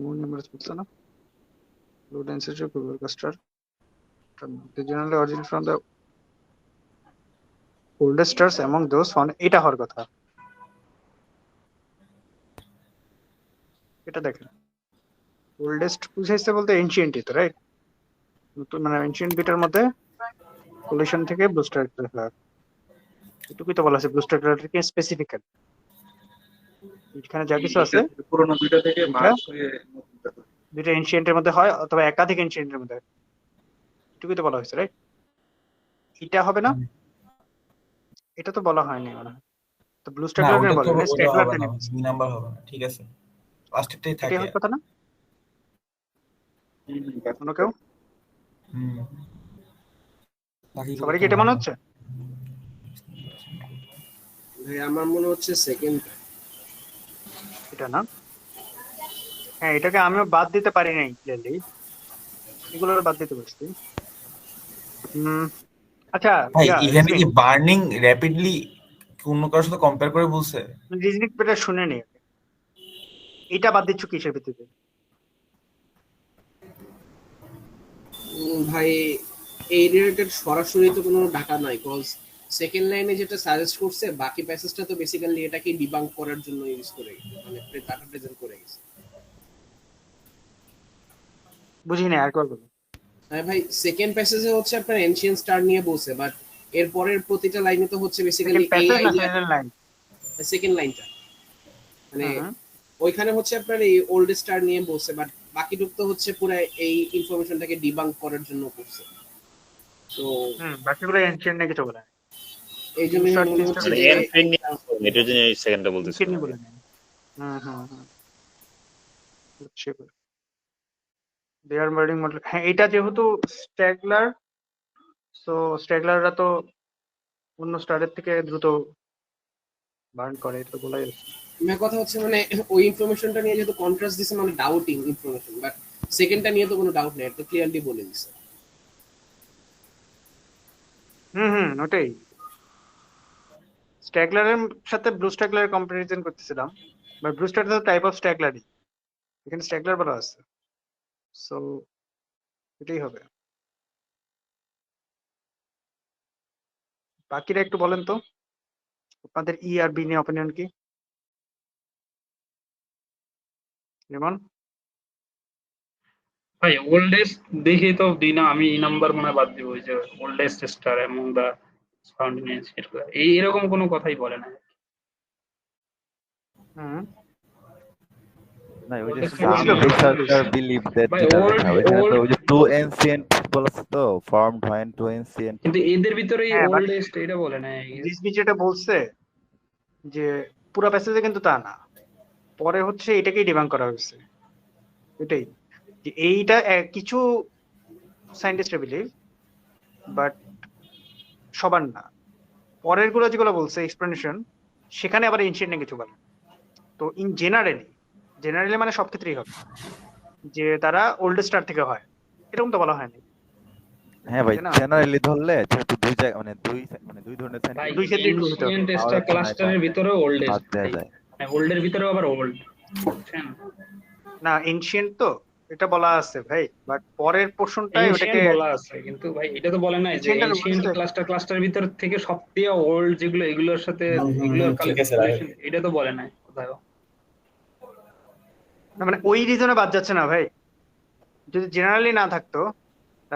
more numerous बोलता ना। Low density of star. They generally originate from the oldest stars among those found. এটা হওয়ার কথা। এটা দেখেন, oldest বুঝাইছে বলতে ancient তো, রাইট? মানে ancient বিটার মধ্যে পলিউশন থেকে ব্লু স্টার হয়, এটুকুই তো বলা আছে ব্লু স্টারকে স্পেসিফিক্যালি। এখানে যা কিছু আছে পুরোনো দুইটা থেকে এটা মার্চ হয়ে নতুনটা তৈরি। দুইটা এনশিয়েন্টের মধ্যে হয় অথবা একাধিক এনশিয়েন্টের মধ্যে হয়, এটুকুই তো বলা হয়েছে, রাইট? এটা হবে না, এটা তো বলা হয়নি মনে হয়। তো ব্লু না স্ট্যাগলার ওটা নিয়ে তো বলেন, ওটা স্ট্যাগলার হবে না, নিয়ে বলছি, দুই নাম্বার হবে না, ঠিক আছে লাস্টেরটাই এটাই থাকে। হওয়ার কথা না। বাকি অন্য কেউ, হুম বাকিগুলো সবারই তো কি এটা মনে ভালো। হচ্ছে? ভাই আমার মনে হচ্ছে সেকেন্ড। এটা না, হ্যাঁ এটাকে আমিও বাদ দিতে পারি নাই ক্লিয়ারলি, এগুলো বাদ দিতে বলছি। আচ্ছা, ভাই এখানে কি রিজনিক বার্নিং র্যাপিডলি অন্য কারোর সাথে কম্পেয়ার করে বলছে? রিজনিক বেটা শুনে নি, এটা বাদ দিচ্ছ কিসের ভিত্তিতে? ভাই এই রিলেটেড সরাসরি তো কোনো ডাটা নাই, কজ সেকেন্ড লাইনে যেটা সাজেস্ট করছে বাকি প্যাসেজটা তো বেসিক্যালি এটাকে ডিবাঙ্ক করার জন্য ইউজ করে, মানে ডাটা প্রেজেন্ট করে গেছে। বুঝিনি, আর একবার বলুন। হ্যাঁ ভাই, সেকেন্ড প্যাসেজে হচ্ছে আপনার এনশিয়েন্ট স্টার নিয়ে বলছে, বাট এর পরের প্রতিটা লাইনে তো হচ্ছে বেসিক্যালি এই প্যাসেজ না আইডিয়া। সেকেন্ড লাইন, সেকেন্ড লাইনটা মানে ওইখানে হচ্ছে আপনার এই ওল্ড স্টার নিয়ে বলছে, বাট বাকিটুক তো হচ্ছে পুরো এই ইনফরমেশনটাকে ডিবাঙ্ক করার জন্য করছে। তো বাকিগুলো এনশিয়েন্ট নিয়ে কিছু বলে এই জন্য মনে হচ্ছে মানে যে এনফিন নিয়ে এটার জন্য এই সেকেন্ডটা বলতেছি। কিডনি বলে নেন। বুঝছি। দে আর বার্নিং মডেল, হ্যাঁ এটা যেহেতু স্ট্যাগলার, সো স্ট্যাগলাররা তো অন্য স্টারের থেকে দ্রুত বার্ন করে, এটা তো বলাই আছে। আমার কথা হচ্ছে মানে ওই ইনফরমেশনটা নিয়ে যেহেতু কন্ট্রাস্ট দিছে, মানে ডাউটিং ইনফরমেশন, বাট সেকেন্ডটা নিয়ে তো কোনো ডাউট নেই, এটা ক্লিয়ারলি বলে দিছে। ওটাই স্ট্যাগলারের সাথে ব্লু স্ট্যাগলারের কম্পারিজন করতেছিলাম, বাট ব্লু স্ট্যাগলার তো টাইপ অফ স্ট্যাগলারই, এখানে স্ট্যাগলার বলা আছে, সো এটাই হবে। বাকিরা একটু বলেন তো আপনাদের ই আর বি নিয়ে অপিনিয়ন কি? যেমন ভাই ওল্ডেস্ট দেখে তো দিই না, আমি এই নাম্বার মনে হয় বাদ দিব, ওই যে ওল্ডেস্ট স্টার এমং দা ফাউন্ডেন্স, এই এরকম কোনো কথাই বলে না। না ওই যে Oldest some ছিল তো, researcher believe that ভাই যেটা ওল্ড লেখা ওইখানে তো ওল্ড ওই যে টু এনসিয়েন্ট বলেছে তো, formed when two ancient। কিন্তু এদের ভিতরে হ্যাঁ, but ওল্ডেস্ট এটা বলে না। রিজনি যেটা বলছে যে পুরো প্যাসেজে কিন্তু তা না, পরে হচ্ছে এটাকেই ডিবাঙ্ক করা হয়েছে, এটাই যে এইটা কিছু সায়েন্টিস্ট বিলিভ, বাট সবার না। পরের গুলো যেগুলো বলছে এক্সপ্লেনেশন, সেখানে আবার এনশিয়েন্ট কিছু বলে। তো ইন জেনারেলি মানে সব ক্ষেত্রেই হবে যে তারা ওল্ড স্টার থেকে হয়, এরকম তো বলা হয়নি। হ্যাঁ ভাই, তাই না? জেনারেলি ধরলে যেহেতু দুই জায়গা মানে দুই ধরনের ভাই দুই সেন্টিমেন্ট ক্ষেত্রেই হতে হবে। এনশিয়েন্ট পাওয়া স্টার যাচ্ছে না, এটা ক্লাস্টারের ভিতরেও ওল্ডেস্ট বাদ দেওয়া যায়। ওল্ডের ভিতরেও আবার ওল্ড, বুঝছেন? না এনশিয়েন্ট তো এটা বলা আছে ভাই, বাট পরের পোর্শনটাই ওটাকে এনশিয়েন্ট বলা আছে, কিন্তু ভাই এটা তো বলে নাই যে Ancient আর এনশিয়েন্ট oldest ক্লাস্টারের ভিতর থেকে সবথেকে ওল্ড যেগুলো এগুলোর সাথে এগুলোর ঠিক আছে কালেকশন, এটা তো বলে নাই কোথাও। না, মানে ওই রিজনে বাদ যাচ্ছে না ভাই। যদি জেনারেলি না থাকতো,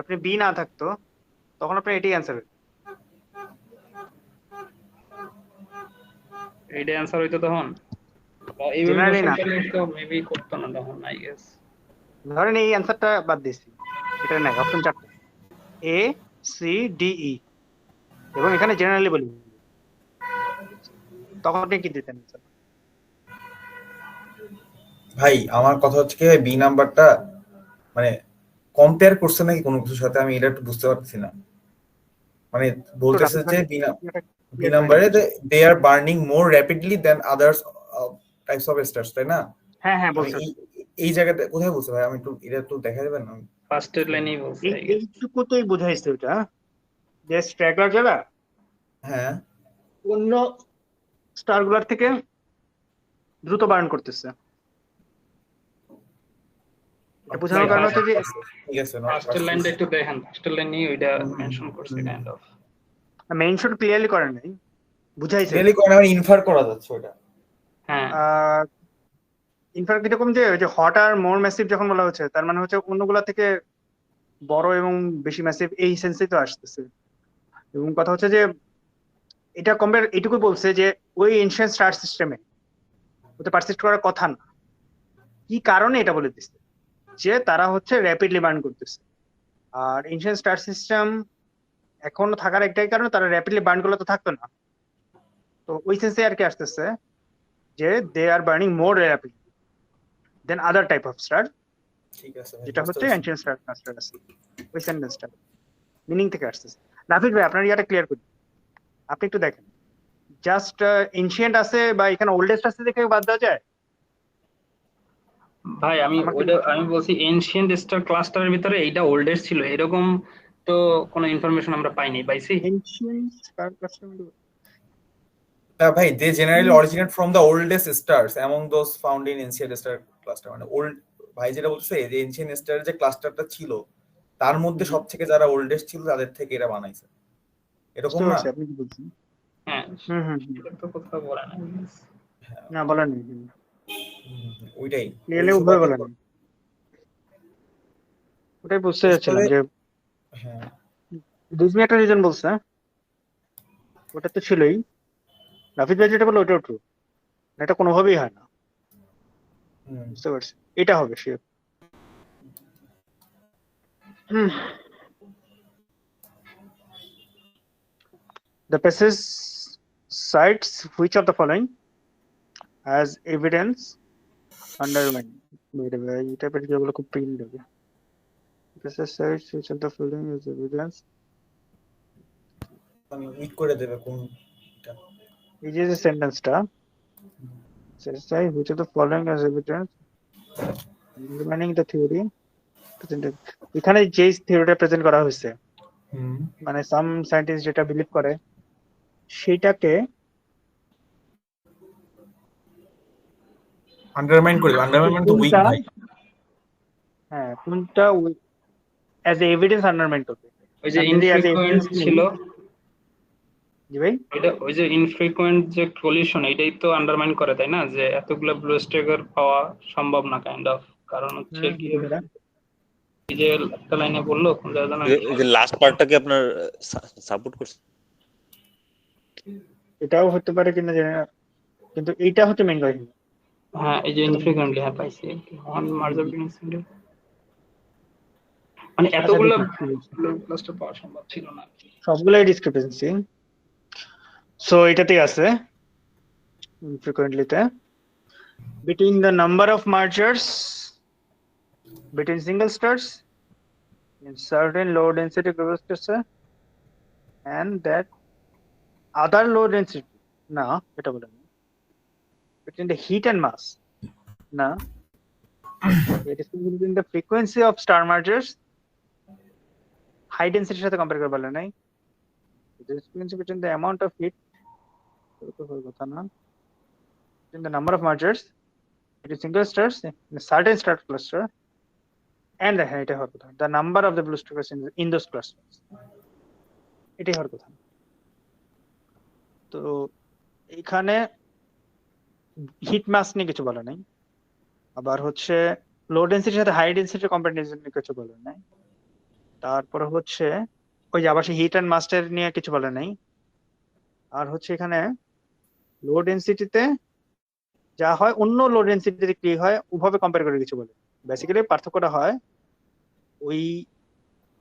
আপনি বি না থাকতো, তখন আপনি এটাই অ্যান্সার। এইটা অ্যান্সার হইতো তখন, বা এইভাবে Generally কোশ্চেন না। করলে তো মেবি করতো না তখন, আই গেস। ধরেন এই অ্যান্সারটা বাদ দিছি, এটা নাই, অপশন 4টা এ সি ডি ই, এবং এখানে জেনারেলি বলি, তখন আপনি কি দিতেন answer? ভাই আমার কথা হচ্ছে কি, বি নাম্বারটা মানে কম্পেয়ার করছে নাকি কোনো কিছুর সাথে, আমি এটা একটু বুঝতে পারছি না। মানে বলতেছে যে বি নাম্বারে they are burning more rapidly than others types of stars, তাই না? হ্যাঁ হ্যাঁ আমি বলছো। এই জায়গাটা কোথায় বলছে ভাই? আমি একটু এটা একটু দেখা যাবে না? ফার্স্টের লাইনেই বলছে, I guess। এইটুকু তোই বুঝাইছে ওটা, যে স্ট্র্যাগলার যারা হ্যাঁ, অন্য স্টার গুলার থেকে দ্রুত বার্ন করতেছে। এটা বোঝানোর কারণ হচ্ছে যে ঠিক আছে, ফার্স্টের লাইনটা একটু দেখেন, ফার্স্টের লাইনেই ওইটা মেনশন করছে কাইন্ড অফ। মেনশন ক্লিয়ারলি করেন নাই, বুঝাইছে। রিয়েলি কোন আমার ইনফার করা যাচ্ছে ওটা। হ্যাঁ, ইনফ্যাক্ট এরকম যে ওই যে হট আর মোর ম্যাসিভ যখন বলা হচ্ছে, তার মানে হচ্ছে অন্যগুলা থেকে বড় এবং বেশি ম্যাসিভ, এই সেন্সেই তো আসতেছে। এবং কথা হচ্ছে যে এটা কম্পেয়ার এইটুকু বলছে যে ওই এনশিয়েন্ট স্টার সিস্টেমে ওতে পারসিস্ট করার কথা না। কি কারণে এটা বলে দিচ্ছে, যে তারা হচ্ছে র্যাপিডলি বার্ন করতেছে। আর এনশিয়েন্ট স্টার সিস্টেম এখনো থাকার একটাই কারণ, তারা র্যাপিডলি বার্ন করলে তো থাকতো না। তো ওই সেন্সে আর কি আসতেছে যে they are burning more rapidly than other type of star, ঠিক আছে ভাই, যেটা বুঝতে হচ্ছে পারছি। এনশিয়েন্ট স্টার ক্লাস্টার আছে। ওই সেন্টেন্সটা মিনিং থেকে আসতেছে। নাফিদ ভাই আপনার ইয়াটা ক্লিয়ার করি, আপনি একটু দেখেন। জাস্ট এনশিয়েন্ট আছে বা এখানে ওল্ডেস্ট আছে দেখে বাদ দেওয়া যায়? ভাই আমি আমাকে ওইটা আমি বলছি এনশিয়েন্ট স্টার ক্লাস্টারের ভিতরে এইটা ওল্ডেস্ট ছিল, এরকম তো কোনো ইনফরমেশন আমরা পাইনি, পাইছি? এনশিয়েন্ট স্টার ক্লাস্টার ভাই they generally originate from the oldest stars among those found in ancient star cluster. মানে ওল্ড, ভাই যেটা বলছে যে এনশিয়েন্ট স্টার যে ক্লাস্টারটা ছিল তার মধ্যে সব থেকে যারা ওল্ডেস্ট ছিল তাদের থেকে এরা বানাইছে, এরকম বুঝতে না? পারছি আপনি কি বলছেন। হ্যাঁ, হুম। এটা তো কোথাও বলে না। না বলেন ওইটাই ক্লিয়ারলি উভয় বলেন, ওটাই বুঝতে যাচ্ছিলাম যে হ্যাঁ। দুজমি একটা রিজন বলছে, ওটা তো ছিলই। নাফিদ ভাই যেটা বললো ওটাও ট্রু, এটা কোনোভাবেই হয় না। বুঝতে পারছি, এটা হবে sure. The passage cites which of the following as evidence undermined? এই টাইপের যেগুলো খুব প্রিন্ট হবে। Passage cites which of the following as evidence? আমি হিট করে দেবে কোন এই যে সেন্টেন্সটা, passage cites which of the following as evidence undermining the theory presented. এখানে যে থিওরিটা প্রেজেন্ট করা হয়েছে, মানে সাম সায়েন্টিস্ট যেটা বিলিভ করে সেটাকে আন্ডারমাইন করে, আন্ডারমাইন তো উইক ভাই। হ্যাঁ কোনটা অ্যাজ এ এভিডেন্স আন্ডারমাইন করবে। ওই যে আমি যদি as a ইনফ্রিকোয়েন্ট evidence ছিল, জি ভাই, ওই যে ইনফ্রিকোয়েন্ট যে কলিশন, এটাই তো আন্ডারমাইন করে, তাই না? যে এতগুলো ব্লু স্ট্যাগার পাওয়া সম্ভব না কাইন্ড অফ। কারণ হচ্ছে কি, এই যে একটা লাইনে বললো কোন জায়গা না, এই যে লাস্ট পার্টটা কি আপনার সাপোর্ট করছে? এটাও হতে পারে কিনা জানি না, কিন্তু এইটা হচ্ছে মেইন কাহিনী। হ্যাঁ এই যে ইনফ্রিকোয়েন্টলি, হ্যাঁ পাইছি অন মার্জার বিনসেন্ট, মানে এতগুলো ক্লাস্টার পাওয়া সম্ভব ছিল না। সবগুলাই ডিসক্রিপেন্সি। সো এটাতেই আছে ফ্রিকোয়েন্টলিতে between the number of mergers between single stars in certain low density group structure and that other low density না এটা বলেন between the heat and mass না it is between the frequency of star mergers high ডেন্সিটির সাথে compare করে বলে নাই discrepancy between the amount of heat তো হওয়ার কথা না in the number of mergers between single stars in a certain star cluster and the number of the blue stars in those clusters এটাই হওয়ার কথা তো এখানে হিট মাস নিয়ে কিছু বলা নাই আবার হচ্ছে লো ডেন্সিটির সাথে হাই ডেন্সিটির কম্পারিজন নিয়ে কিছু বলা নাই তারপরে হচ্ছে ওই যে আবার সেই হিট অ্যান্ড মাস্টার নিয়ে কিছু বলা নাই আর হচ্ছে এখানে লো ডেন্সিটিতে যা হয় অন্য লো ডেন্সিটিতে কি হয় ওভাবে কম্পেয়ার করে কিছু বলে বেসিক্যালি পার্থক্যটা হয় ওই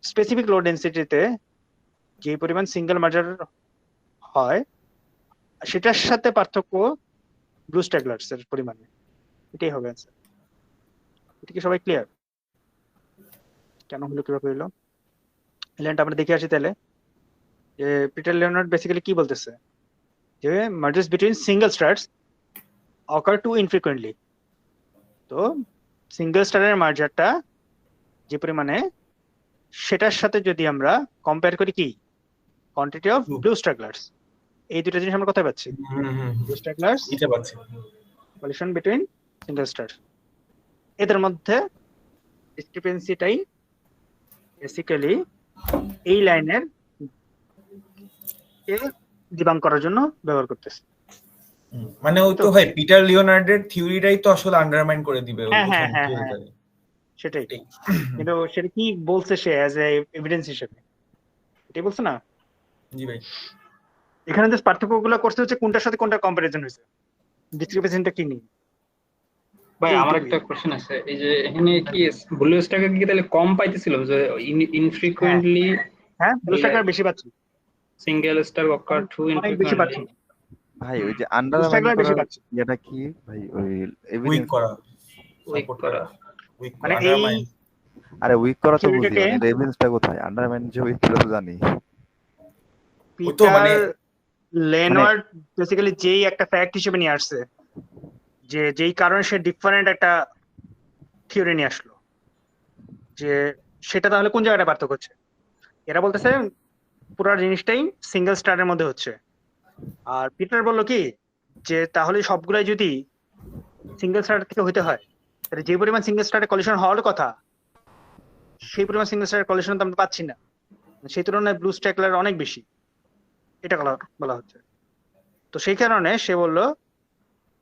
স্পেসিফিক লো ডেন্সিটিতে যে পরিমাণ সিঙ্গেল মার্জার হয় সেটার সাথে পার্থক্য ব্লু স্ট্যাগলার্স এর পরিমাণে এটাই হবে অ্যান্সার এটা কি সবাই ক্লিয়ার কেন হলো কিভাবে হলো এলিমেন্ট আমরা দেখে আসি তাহলে যে পিটার লিওনার্ড বেসিক্যালি কি বলতেছে যে mergers between single stars occur too infrequently তো সিঙ্গেল স্টারের মার্জারটা যে পরিমাণে সেটার সাথে যদি আমরা কম্পেয়ার করি কি কোয়ান্টিটি অফ ব্লু স্ট্রাগলার্স এই দুটো জিনিস আমরা কোথায় পাচ্ছি ব্লু স্ট্রাগলার্স এটা পাচ্ছি কলিশন বিটুইন সিঙ্গেল স্টার এদের মধ্যে ডিসক্রিপেন্সিটাই বেসিক্যালি এই লাইনের কে ডিবাঙ্ক করার জন্য ব্যবহার করতেছে মানে ওই তো ভাই পিটার লিওনার্ডের থিওরিটাই তো আসলে আন্ডারমাইন করে দিবে ওই হ্যাঁ, প্রথম হ্যাঁ, থিওরিটাকে সেটাই কিন্তু সেটা কি বলছে সে অ্যাজ এ এভিডেন্স হিসেবে এটাই বলছে না জি ভাই এখানে যে পার্থক্যগুলো করতে হচ্ছে কোনটার সাথে কোনটা কম্পারিজন হয়েছে ডিসক্রিপেন্সিটা কি নেই ভাই আমার এইটুকুই। একটা কোশ্চেন আছে এই যে এখানে কি ব্লু স্টারকে কি তাহলে কম পাইতেছিল যে ইনফ্রিকুয়েন্টলি হ্যাঁ ব্লু স্ট্রাগলার বেশি পাচ্ছি সিঙ্গেল স্টার অকার টু অনেক বেশি পাচ্ছি ইনফ্রিকুয়েন্টলি ভাই ওই যে ব্লু আন্ডারমাইন স্ট্রাগলার বেশি করার পাচ্ছি এটা কি ভাই ওই উইক এভিডেন্স করা উইক সাপোর্ট করা করা উইক মানে করা এই আন্ডারমাইন আরে উইক করা তো বুঝি থিওরিটাকে মানে এভিডেন্সটা কোথায় আন্ডারমাইন যে উইক করা তো জানি ওই তো মানে লেনার্ড বেসিক্যালি যেই একটা ফ্যাক্ট হিসেবে নিয়ে আসছে যে যেই কারণে সে ডিফারেন্ট একটা থিওরি নিয়ে আসলো যে সেটা তাহলে কোন জায়গাটা পার্থক্য হচ্ছে এরা বলতেছে পুরো জিনিসটাই সিঙ্গেল স্টারের মধ্যে হচ্ছে আর পিটার বললো কি যে তাহলে সবগুলাই যদি সিঙ্গেল স্টার থেকে হইতে হয় তাহলে যে পরিমাণ সিঙ্গেল স্টারের কলিশন হওয়ার কথা সেই পরিমাণ সিঙ্গেল স্টারের কলিশন তো আমরা পাচ্ছি না সেই তুলনায় ব্লু স্ট্রাগলার অনেক বেশি এটা বলা হচ্ছে তো সেই কারণে সে বললো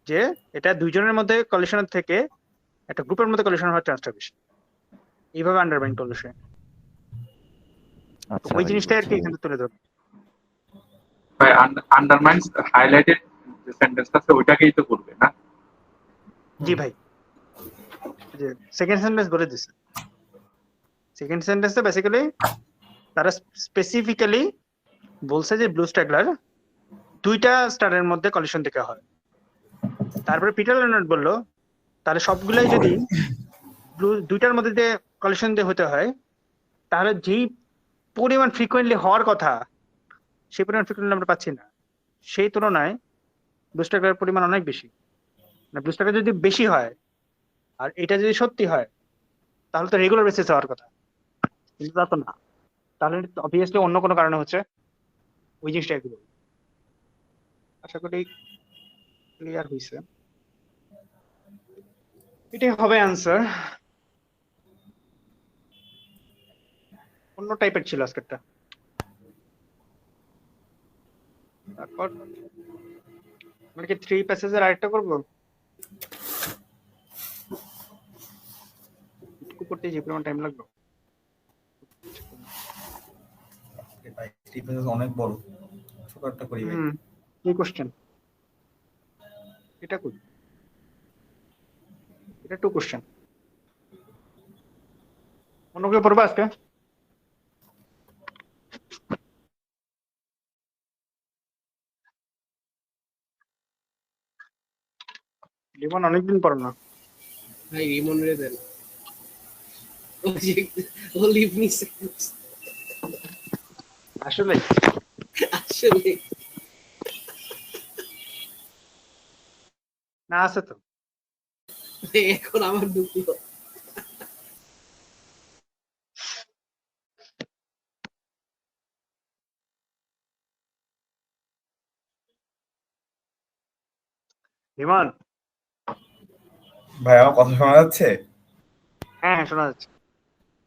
যে এটা দুইজনের মধ্যে কলিশনের থেকে একটা গ্রুপের মধ্যে কলিশন হওয়ার চান্সটা বেশি এইভাবে আন্ডারমাইন করলো সে আচ্ছা ওই ভাই, জিনিসটা আর কি বুঝছি। এখানে তুলে ধরবে ভাই আন্ডারমাইন্স হাইলাইটেড যে সেন্টেন্সটা আছে ওইটাকেই তো করবে না জি ভাই যে সেকেন্ড সেন্টেন্স বলে দিছে সেকেন্ড সেন্টেন্সে বেসিক্যালি তারা স্পেসিফিক্যালি বলছে যে ব্লু স্ট্রাগলার দুইটা স্টারের মধ্যে কলিশন থেকে হয় তারপরে পিটার লিওনার্ড বললো তাহলে সবগুলাই যদি ব্লু দুইটার মধ্যে যে কলিশন দিয়ে হতে হয় তাহলে যেই পরিমাণ ফ্রিকোয়েন্টলি হওয়ার কথা সেই পরিমাণ ফ্রিকোয়েন্টলি আমরা পাচ্ছি না সেই তুলনায় ব্লু স্ট্রাগলার পরিমাণ অনেক বেশি ব্লু স্ট্রাগলার যদি বেশি হয় আর এটা যদি সত্যি হয় তাহলে তো রেগুলার বেসিস হওয়ার কথা কিন্তু তা তো না তাহলে অবভিয়াসলি অন্য কোনো কারণে হচ্ছে ওই জিনিসটা একটু বলি। আশা করি ক্লিয়ার হয়েছে এটাই হবে আনসার অন্য টাইপের ছিল আজকেরটা তারপর মানে কি 3 প্যাসেজের আরেকটা করবো একটু করতে যে পরিমাণ টাইম লাগবে ভাই ডিফারেন্স অনেক বড় ছোট একটা করি ভাই কি কোশ্চেন এটা কই এটা টু কোশ্চেন অন্য কেউ পড়বা আজকে লিমন অনেকদিন পর না ভাই রিমন রে দেন ও যে ও লিভ মি আসলে আসলে না আছে তো এখন আমার দুঃখ বিমান। ভাই আমার কথা শোনা যাচ্ছে? হ্যাঁ হ্যাঁ শোনা যাচ্ছে।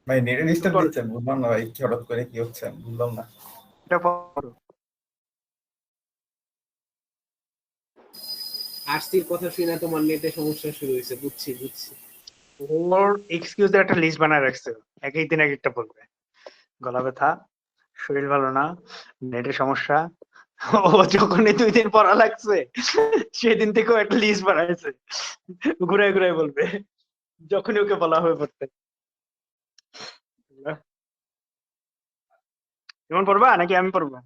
ভাই নেটে ডিস্টার্ব বল, দিচ্ছেন, বুঝলাম না ভাই কি হঠাৎ করে কি হচ্ছে, আমি বুঝলাম না। এটা পড়ো। আরসির কথা শুনে তোমার নেটে সমস্যা শুরু হয়েছে, বুঝছি বুঝছি। ওর এক্সকিউজের একটা লিস্ট বানায় রাখছে, এক এক দিন এক একটা বলবে। গলা ব্যথা, শরীর ভালো না, নেটের সমস্যা। ও যখনই 2 দিন পড়া লাগছে সেদিন থেকেও একটা লিস্ট বানাইছে, ঘুরায় ঘুরায় বলবে যখনই ওকে বলা হবে পড়তে। কেমন পড়বা নাকি আমি পড়বো?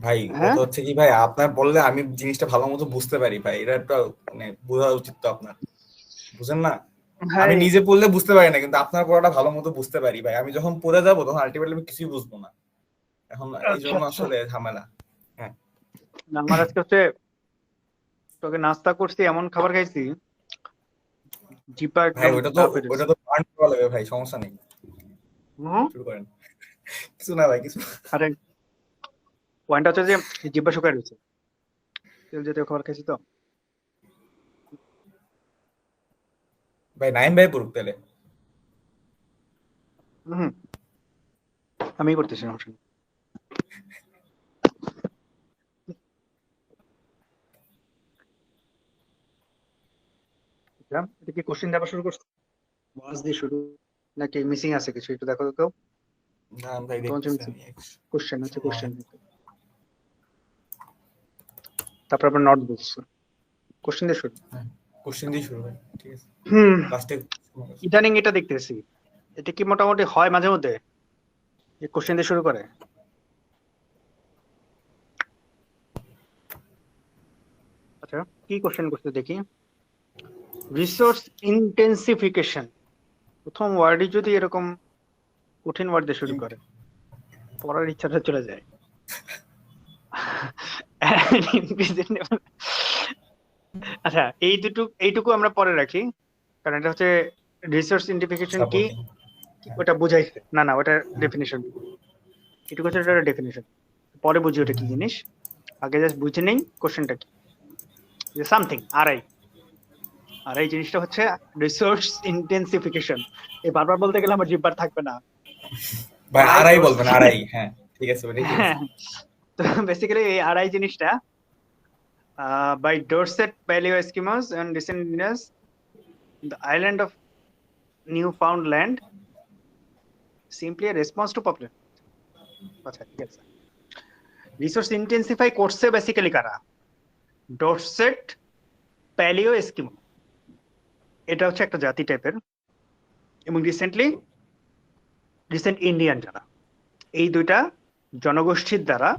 ভাই হ্যাঁ কথা হচ্ছে কি ভাই, আপনার বললে আমি জিনিসটা ভালো মতো বুঝতে পারি ভাই, এটা একটা মানে বোঝা উচিত তো আপনার, বুঝেন না? আমি ভাই, নিজে পড়লে বুঝতে পারি না, কিন্তু আপনার পড়াটা ভালো মতো বুঝতে পারি ভাই। আমি যখন পড়ে যাবো তখন আলটিমেটলি আমি কিছুই বুঝবো না, এখন এই আচ্ছা জন্য আচ্ছা। আসলে ঝামেলা। হ্যাঁ না, আমার আজকে হচ্ছে তোকে নাস্তা করছি, এমন খাবার খাইছি জিপা ভাই, একদম ওটা তো কাঁপে গেছে। বার্ন করা লাগবে ভাই, সমস্যা নেই, হুম। শুরু করেন। কিছু না ভাই, কিছু না। আরে পয়েন্ট হচ্ছে যে জিব্বা শুকায় রয়েছে, তেল জাতীয় খাবার খাইছি তো। ভাই নাইম ভাই পড়ুক তাহলে। হুম, আমি করতেছি, সমস্যা নেই। আচ্ছা, এটা কি কোশ্চেন দেওয়া শুরু করছো? ওয়াজ দিয়ে শুরু নাকি মিসিং আছে কিছু? একটু দেখো তো কেউ। না ভাই তোমার দেখতেছি মিসিং আমি কোশ্চেন আছে, সময়। কোশ্চেন তারপর আবার নট বলছো, কোশ্চেন দিয়ে শুরু। হ্যাঁ, কোশ্চেন দিয়ে শুরু ভাই, ঠিক আছে, হুম। লাস্টে। ইদানিং এটা দেখতেছি, এটা কি মোটামুটি হয় মাঝে মধ্যে যে কোশ্চেন দিয়ে শুরু করে। আচ্ছা, কি কোশ্চেন করতে দেখি। রিসোর্স ইন্টেন্সিফিকেশন, প্রথম ওয়ার্ডই যদি এরকম কঠিন ওয়ার্ড দিয়ে শুরু করে, পড়ার ইচ্ছাটা চলে যায়। আচ্ছা, এইটুকু আমরা পরে রাখি, কারণ এটা হচ্ছে রিসোর্স ইন্টিফিকেশন কি সাপোর্টিং। ওটা বুঝাইছে না, না ওটা ডেফিনেশন, এটুকু হচ্ছে ওটা ডেফিনেশন, পরে বুঝি ওটা কি জিনিস। আগে জাস্ট বুঝে নেই কোশ্চেনটা কি, যে সামথিং আর এই জিনিসটা হচ্ছে রিসোর্স ইন্টেন্সিফিকেশন। এই বারবার বলতে গেলে আমার জিহ্বার থাকবে না। ভাই বাই আড়াই ডোরস। বলবেন, আড়াই, হ্যাঁ ঠিক আছে, ওটাই ঠিক আছে। হ্যাঁ, তো বেসিক্যালি এই আড়াই জিনিসটা by Dorset Paleo Eskimos and descendants in the island of Newfoundland, simply a response to population. আচ্ছা ঠিক আছে, রিসোর্স ইন্টেন্সিফাই করছে বেসিক্যালি কারা? ডরসেট প্যালিও এস্কিমো, এটা হচ্ছে একটা জাতি টাইপের, এবং রিসেন্ট ইন্ডিয়ান যারা, এই দুইটা জনগোষ্ঠীর দ্বারা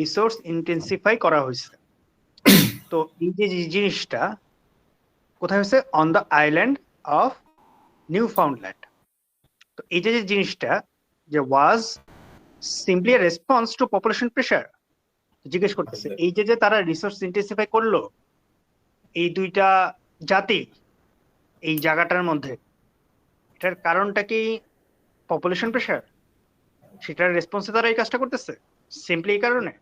রিসোর্স ইন্টেন্সিফাই করা হয়েছে। তো এই যে জিনিসটা কোথায় হয়েছে? On the island of Newfoundland. তো এই যে জিনিসটা যে ওয়াজ simply response to population pressure, জিজ্ঞেস করতেছে এই যে তারা রিসোর্স ইন্টেন্সিফাই করলো এই দুইটা জাতি এই জায়গাটার মধ্যে, এটার কারণটা কি পপুলেশন প্রেশার? সেটার রেসপন্সে তারা এই কাজটা করতেছে সিম্পলি এই কারণে?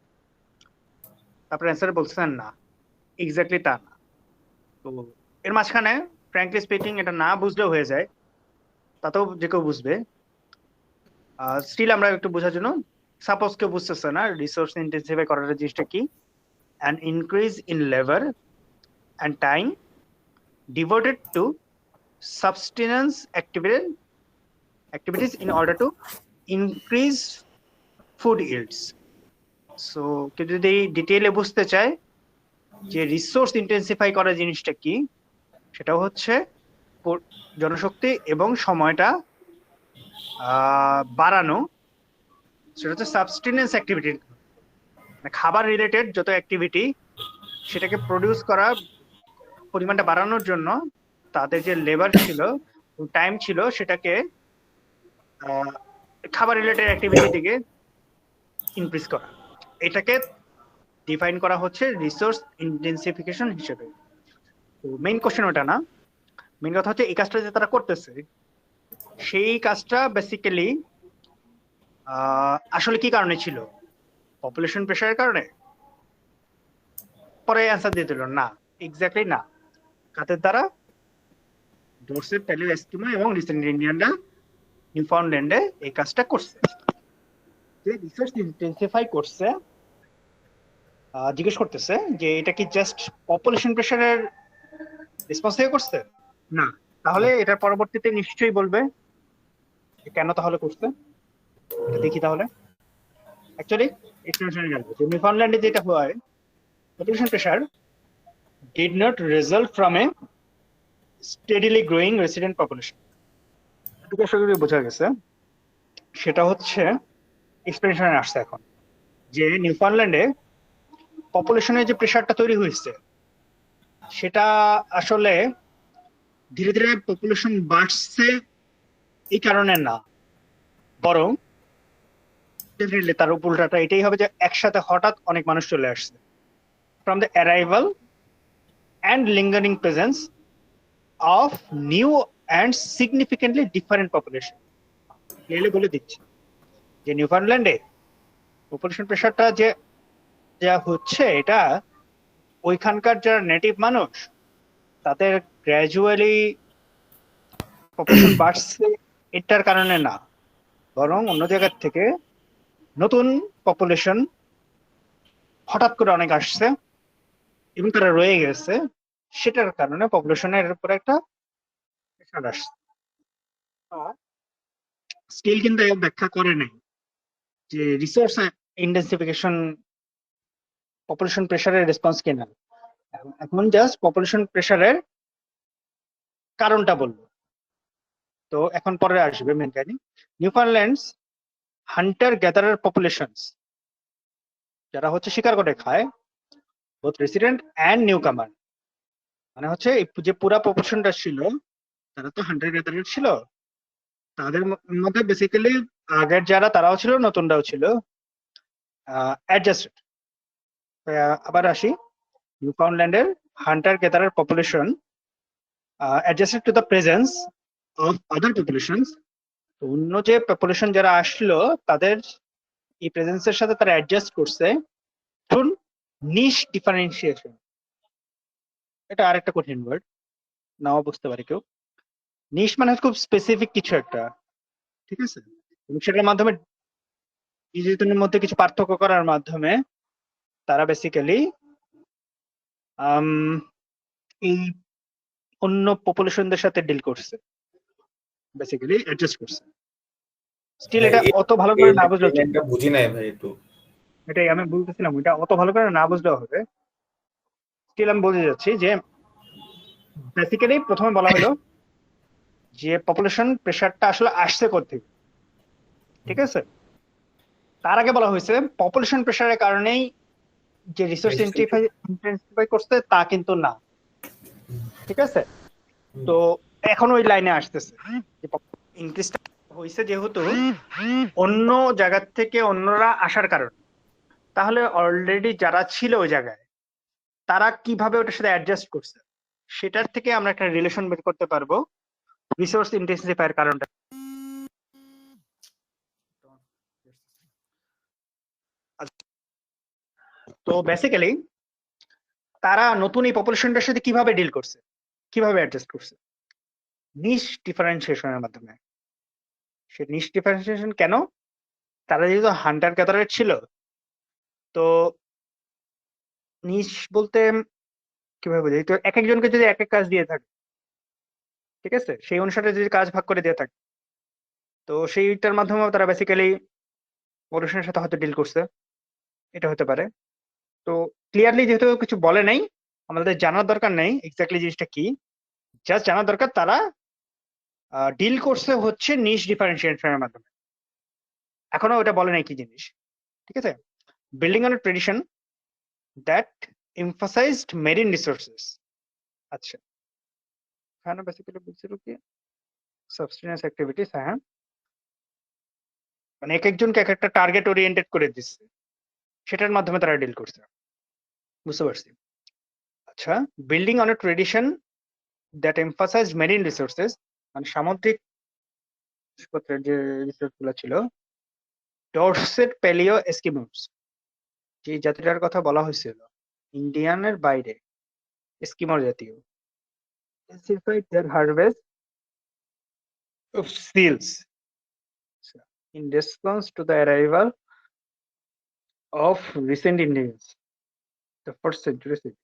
তারপর অ্যান্সার বলছেন না, এক্স্যাক্টলি তা না। তো এর মাঝখানে ফ্র্যাঙ্কলি স্পিকিং এটা না বুঝলেও হয়ে যায়, তাতেও যে কেউ বুঝবে। স্টিল আমরা একটু বোঝার জন্য, সাপোজ কেউ বুঝতেছে না রিসোর্স ইন্টেন্সিফাই করার জিনিসটা কি, an increase in labor and time devoted to subsistence activities in order to increase food yields. So কেউ যদি ডিটেইলে বুঝতে চায় যে রিসোর্স ইন্টেন্সিফাই করা জিনিসটা কি, সেটা হচ্ছে জনশক্তি এবং সময়টা বাড়ানো, সেটা হচ্ছে সাবস্টেন্স অ্যাক্টিভিটি, খাবার রিলেটেড যত অ্যাক্টিভিটি সেটাকে প্রডিউস করা, পরিমাণটা বাড়ানোর জন্য তাদের যে লেবার ছিল, টাইম ছিল, সেটাকে খাবার রিলেটেড অ্যাক্টিভিটি থেকে ইনক্রিজ করা, এটাকে ডিফাইন করা হচ্ছে রিসোর্স ইন্টেন্সিফিকেশন হিসেবে। তো মেইন কোশ্চেন ওটা না, মেইন কথা হচ্ছে এই কাজটা যে তারা করতেছে সেই কাজটা বেসিক্যালি আসলে কি কারণে ছিল? পপুলেশন প্রেশারের কারণে, পরে অ্যান্সার দিয়ে দিল না, এক্স্যাক্টলি না। কাদের দ্বারা? ডরসেট, প্যালিও, এস্কিমো এবং রিসেন্ট ইন্ডিয়ানরা নিউফাউন্ডল্যান্ডে এই কাজটা করছে। যে রিসার্চ ইন্টেন্সিফাই করছে, জিজ্ঞেস করতেছে যে এটা কি জাস্ট পপুলেশন প্রেসারের রেসপন্স থেকে করছে? না। তাহলে এটার পরবর্তীতে নিশ্চয়ই বলবে যে কেন তাহলে করছে। এটা দেখি তাহলে। অ্যাকচুয়ালি এক্সপ্লেনেশনে গেল যে নিউফাউন্ডল্যান্ডে যেটা হয়, population pressure did not result from a steadily growing resident population. এটুকু আশা করি বোঝা গেছে। সেটা হচ্ছে এক্সপ্লেনেশনে আসছে এখন, যে নিউফাউন্ডল্যান্ডে পপুলেশনের যে প্রেশারটা তৈরি হয়েছে সেটা আসলে ধীরে ধীরে পপুলেশন বাড়ছে এই কারণে না, বরং ডেফিনেটলি তার উল্টাটা এটাই হবে যে একসাথে হঠাৎ অনেক মানুষ চলে আসছে, from the arrival and lingering presence of new and significantly different population. Clearly বলে দিচ্ছি যে নিউফাউন্ডল্যান্ডে পপুলেশন প্রেশারটা যে যা হচ্ছে, এটা ওইখানকার যারা নেটিভ মানুষ তাদের গ্র্যাজুয়ালি পপুলেশন বাড়ছে এটার কারণে না, বরং অন্য জায়গার থেকে নতুন পপুলেশন হঠাৎ করে অনেক আসছে এবং তারা রয়ে গেছে, সেটার কারণে পপুলেশনের উপর একটা প্রেশার আসছে। স্টিল কিন্তু ব্যাখ্যা করে নাই যে রিসোর্স ইন্টেন্সিফিকেশন পপুলেশন প্রেশারের রেসপন্স কিনা। এখন জাস্ট পপুলেশন প্রেশারের কারণটা বলবো। তো এখন পরে আসবে মেন কাহিনী। নিউফাউন্ডল্যান্ডস হান্টার গ্যাদারার পপুলেশনস, যারা হচ্ছে শিকার করে খায়, বোথ রেসিডেন্ট অ্যান্ড নিউ কামার, মানে হচ্ছে যে পুরা পপুলেশনটা ছিল তারা তো হান্টার গ্যাদারার ছিল, তাদের মধ্যে বেসিক্যালি আগের যারা তারাও ছিল, নতুনরাও ছিল, অ্যাডজাস্টেড। আবার আসি, নিউফাউন্ডল্যান্ডের hunter gatherer population adjusted to the presence of other populations. অন্য যে পপুলেশন যারা আসলো তাদের এই প্রেজেন্সের সাথে তারা অ্যাডজাস্ট করছে থ্রু নিশ ডিফারেন্সিয়েশন। এটা আরেকটা কঠিন ওয়ার্ড, নাও বুঝতে পারে কেউ। নিশ মানে খুব স্পেসিফিক কিছু একটা, ঠিক আছে, এবং সেটার মাধ্যমে নিজেদের মধ্যে কিছু পার্থক্য করার মাধ্যমে তারা বেসিক্যালি এই অন্য পপুলেশনদের সাথে ডিল করছে, বেসিক্যালি অ্যাডজাস্ট করছে। স্টিল এটা অত ভালো করে না বুঝলেও এটা বুঝি নাই ভাই একটু। এটাই আমি বলতেছিলাম, এটা অত ভালো করে না বুঝলেও হবে। স্টিল আমি বলতে যাচ্ছি যে বেসিক্যালি প্রথমে বলা হলো যে পপুলেশন প্রেশারটা আসলে আসছে কোত্থেকে, ঠিক আছে। তার আগে বলা হয়েছে পপুলেশন প্রেশারের কারণেই যে রিসোর্স ইন্টেন্সিফাই করছে তা কিন্তু না, ঠিক আছে। তো এখন ওই লাইনে আসতেছে যে ইনক্রিজটা হয়েছে যেহেতু অন্য জায়গা থেকে অন্যরা আসার কারণ, তাহলে অলরেডি যারা ছিল ওই জায়গায় তারা কিভাবে ওটার সাথে অ্যাডজাস্ট করছে সেটার থেকে আমরা একটা রিলেশন বের করতে পারবো রিসোর্স ইন্টেন্সিফায়ার কারণটা। তো বেসিক্যালি তারা নতুন এই পপুলেশনটার সাথে কিভাবে ডিল করছে, কিভাবে অ্যাডজাস্ট করছে? নিশ ডিফারেন্সিয়েশনের মাধ্যমে। সে নিশ ডিফারেন্সিয়েশন কেন? তারা যেহেতু হান্টার গ্যাদারার ছিল, তো নিশ বলতে কিভাবে বোঝাই, তো এক একজনকে যদি এক এক কাজ দিয়ে থাকে, ঠিক আছে, সেই অনুসারে যদি কাজ ভাগ করে দিয়ে থাকে, তো সেইটার মাধ্যমে তারা বেসিক্যালি পপুলেশনের সাথে হয়তো ডিল করছে, এটা হতে পারে। তো ক্লিয়ারলি যেহেতু কিছু বলে নাই, আমাদের জানার দরকার নেই এক্স্যাক্টলি জিনিসটা কি, জাস্ট জানার দরকার তারা ডিল করছে হচ্ছে নিশ ডিফারেন্সিয়েশনের মাধ্যমে। এখনো ওটা বলে নাই কি জিনিস, ঠিক আছে। Building on a tradition that emphasized marine resources. আচ্ছা, এখানে বেসিক্যালি বলছিল কি সাবস্টেন্স অ্যাক্টিভিটিস, হ্যাঁ, মানে এক একজনকে এক একটা টার্গেট ওরিয়েন্টেড করে দিচ্ছে, সেটার মাধ্যমে তারা ডিল করছে, বুঝতে পারছি। আচ্ছা, building on a tradition that emphasize marine resources, মানে সামুদ্রিক জিনিসপত্রের যে রিসোর্স গুলো ছিল, ডরসেট প্যালিও এস্কিমোস যে জাতিটার কথা বলা হয়েছিল, ইন্ডিয়ানের বাইরে এস্কিমো জাতীয় intensified their harvest of seals in response to the arrival of recent Indians, the first century city.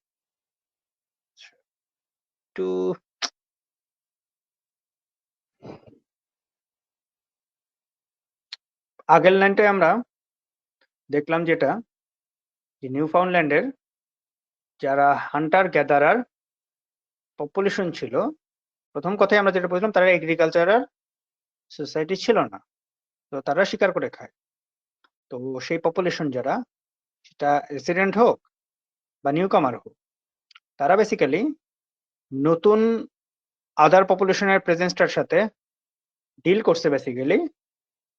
To আগের লাইনটায় আমরা দেখলাম যেটা যে নিউ ফাউন্ডল্যান্ডের যারা হান্টার গ্যাদারার পপুলেশন ছিল, প্রথম কথায় আমরা যেটা বুঝলাম তারা এগ্রিকালচারাল সোসাইটি ছিল না, তো তারা শিকার করে খায়। তো সেই পপুলেশন যারা, সেটা রেসিডেন্ট হোক বা নিউ কামার হোক, তারা বেসিক্যালি নতুন আদার পপুলেশনের প্রেজেন্সটার সাথে ডিল করছে বেসিক্যালি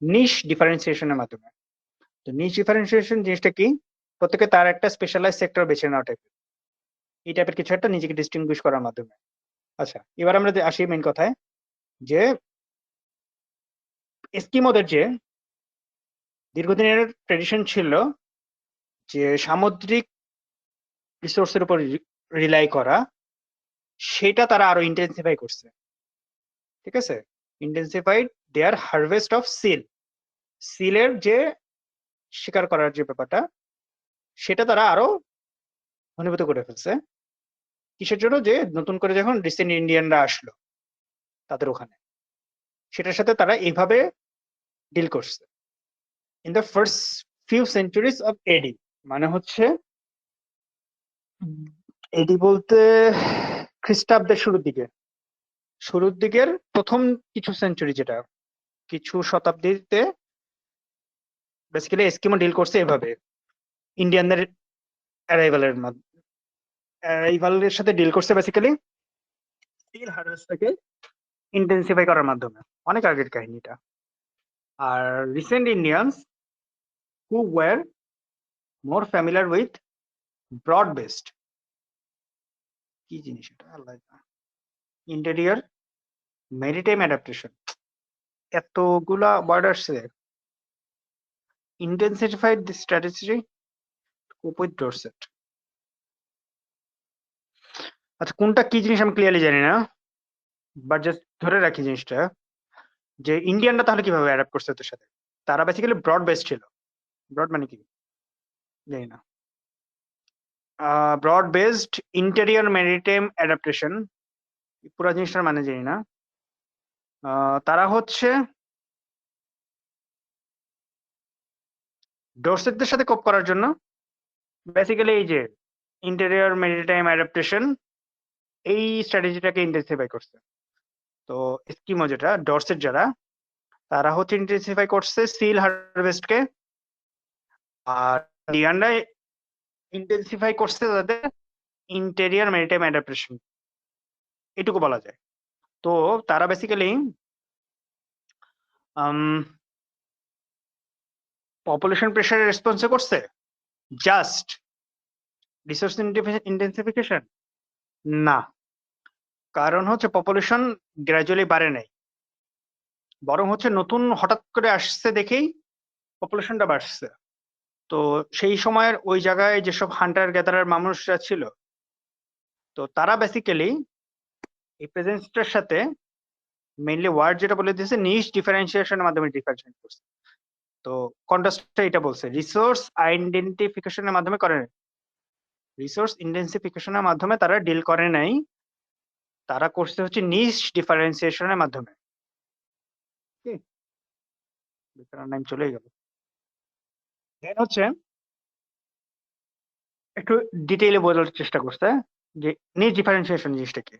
নিশ ডিফারেন্সিয়েশনের মাধ্যমে। তো নিশ ডিফারেন্সিয়েশন জিনিসটা কি, প্রত্যেকে তার একটা স্পেশালাইজ সেক্টর বেছে নেওয়া টাইপের, এই টাইপের কিছু একটা নিজেকে ডিস্টিংগুইশ করার মাধ্যমে। আচ্ছা, এবার আমরা আসি মেইন কথায়, যে এস্কিমোদের যে দীর্ঘদিনের ট্রেডিশন ছিল যে সামুদ্রিক রিসোর্সের উপর রিলাই করা, সেটা তারা আরো ইন্টেন্সিফাই করছে। ঠিক আছে, intensified their harvest of seal, সিলের যে শিকার করার যে ব্যাপারটা, সেটা তারা আরো ঘনীভূত করে ফেলছে। কিসের জন্য, যে নতুন করে যখন রিসেন্ট ইন্ডিয়ানরা আসলো তাদের ওখানে, সেটার সাথে তারা এইভাবে ডিল করছে। In the first few centuries of AD, মানে হচ্ছে এডি বলতে খ্রিস্টাব্দের শুরুর দিকের প্রথম কিছু সেঞ্চুরি, যেটা কিছু শতাব্দীতে বেসিক্যালি এস্কিমো ডিল করছে এভাবে ইন্ডিয়ানদের অ্যারাইভালের সাথে ডিল করছে বেসিক্যালি সিল হারভেস্টটাকে ইন্টেন্সিফাই করার মাধ্যমে। অনেক আগের কাহিনীটা। আর recent Indians who were more familiar with broad based, কি জিনিস এটা আল্লাহ, ইন্টেরিয়র মেরিটাইম অ্যাডাপ্টেশন, এতগুলা ওয়ার্ড আসছে। Intensified the strategy cope with Dorset. আচ্ছা, কোনটা কি জিনিস আমি ক্লিয়ারলি জানি না, বাট জাস্ট ধরে রাখি জিনিসটা, যে ইন্ডিয়ানরা তাহলে কিভাবে অ্যাডাপ্ট করছে ওদের সাথে। তারা বেসিক্যালি ব্রড বেসড ছিল। ব্রড মানে কি জানি না। Broad based interior maritime adaptation, পুরো জিনিসটার মানে জানি না। তারা হচ্ছে ডরসেটদের সাথে কোপ করার জন্য বেসিক্যালি এই যে ইন্টেরিয়র মেরিটাইম অ্যাডাপ্টেশন, এই স্ট্র্যাটেজিটাকে ইন্টেন্সিফাই করছে। তো এস্কিমো যেটা, ডরসেট যারা, তারা হচ্ছে ইন্টেন্সিফাই করছে সিল হারভেস্টকে, আর ইন্ডিয়ানরা ইন্টেন্সিফাই করছে তাদের ইন্টেরিয়র মেরিটাইম অ্যাডাপ্টেশন, এটুকু বলা যায়। তো তারা বেসিক্যালি পপুলেশন প্রেসারের রেসপন্সে করছে জাস্ট রিসোর্স ইন্টেন্সিফিকেশন না, কারণ হচ্ছে পপুলেশন গ্র্যাজুয়ালি বাড়ে নাই, বরং হচ্ছে নতুন হঠাৎ করে আসছে দেখেই পপুলেশনটা বাড়ছে। তো সেই সময়ের ওই জায়গায় যেসব হান্টার গ্যাদারার মানুষরা ছিল, তো তারা বেসিক্যালি এই প্রেজেন্সটার সাথে মেইনলি ওয়ার্ড যেটা বলে দিয়েছে নিশ ডিফারেন্সিয়েশনের মাধ্যমে ডিফারেন্সিয়েট করছে। তো কন্ট্রাস্টটা এটা বলছে রিসোর্স আইডেন্টিফিকেশনের মাধ্যমে করে নাই, রিসোর্স ইন্টেন্সিফিকেশনের মাধ্যমে তারা ডিল করে নাই, তারা করছে হচ্ছে নিশ ডিফারেন্সিয়েশনের মাধ্যমে। নাম চলে গেল। দেন হচ্ছে একটু ডিটেইলে বোঝার চেষ্টা করছে যে নিশ ডিফারেন্সিয়েশন জিনিসটা কি,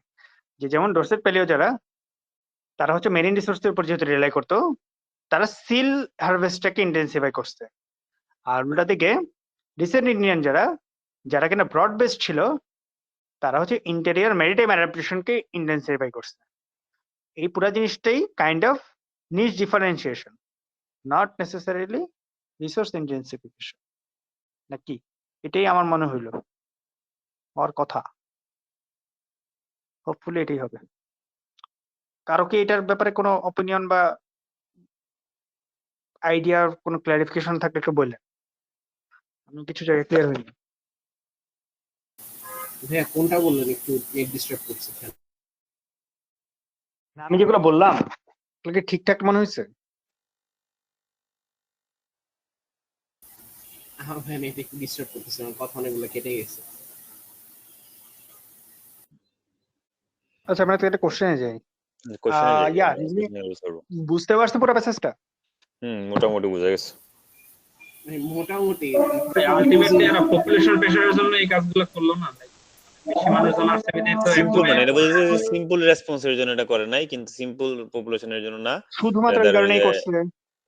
যে যেমন ডরসেট প্যালিও যারা, তারা হচ্ছে মেরিন রিসোর্সের উপর যেহেতু রিলাই করতো, তারা সিল হারভেস্টটাকে ইন্টেন্সিফাই করছে। আর উল্টা দিকে রিসেন্ট ইন্ডিয়ান যারা, যারা কিনা ব্রড বেসড ছিল, তারা হচ্ছে ইন্টেরিয়র মেরিটাইম অ্যাডাপ্টেশনকে ইন্টেন্সিফাই করছে। এই পুরো জিনিসটাই kind of niche differentiation, not necessarily resource ইন্টেন্সিফিকেশন, নাকি? এটাই আমার মনে হইলো আমার কথা, হোপফুলি এটাই হবে। কারো কি এটার ব্যাপারে কোনো অপিনিয়ন বা আইডিয়ার কোনো ক্লারিফিকেশন থাকলে একটু বললেন, আমি কিছু জায়গায় ক্লিয়ার হইনি। ভাইয়া কোনটা বললেন, একটু নেট ডিস্টার্ব করছে। না, আমি যেগুলো বললাম ওগুলো কি ঠিকঠাক মনে হয়েছে? ভাইয়া নেট একটু ডিস্টার্ব করতেছে, আমার কথা অনেকগুলো কেটে গেছে। আচ্ছা, আমরা তো একটা কোশ্চেনে যাই। কোশ্চেনে যাই ইয়া, আমরা রিজনি কোশ্চেনে করবো। বুঝতে পারছো পুরো প্যাসেজটা? মোটামুটি বুঝা গেছে। মোটামুটি আলটিমেটলি এরা পপুলেশন প্রেসারের জন্য এই কাজগুলো করলো না, বেশি মানুষজন আসছে বিধায় তো সিম্পল একদমই মানে এটা বলছে যে সিম্পল রেসপন্সের জন্য এটা করে নাই, কিন্তু সিম্পল পপুলেশনের জন্য না, শুধুমাত্র এই রাদার ওই কারণেই যে করছে,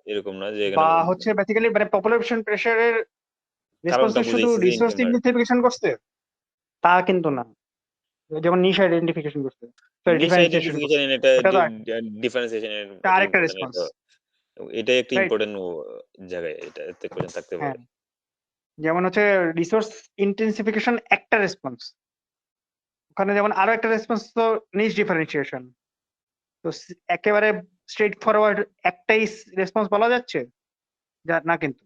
এরকম না যে বা এখানে হচ্ছে বেসিক্যালি মানে পপুলেশন প্রেসারের কারণটা রেসপন্সে শুধু বুঝাইছে যে রিসোর্স ইনভেস্টিগেশন করছে তা কিন্তু না, যেমন নিশ আইডেন্টিফিকেশন করছে, সরি নিশ ডিফারেন্সিয়েশন করছে, আইডেন্টিফিকেশন এটা ওটা তো ডিফারেন্সিয়েশনের আরেকটা মানে রেসপন্স, এটা একটা রাইট? ইম্পর্টেন্ট জায়গায় এটা এতে কোশ্চেন থাকতে হ্যাঁ, পারে। যেমন হচ্ছে রিসোর্স ইন্টেন্সিফিকেশন একটা রেসপন্স, ওখানে যেমন আরো একটা রেসপন্স তো নিশ ডিফারেন্সিয়েশন। তো একেবারে স্ট্রেট ফরওয়ার্ড একটাই রেসপন্স বলা যাচ্ছে না কিন্তু।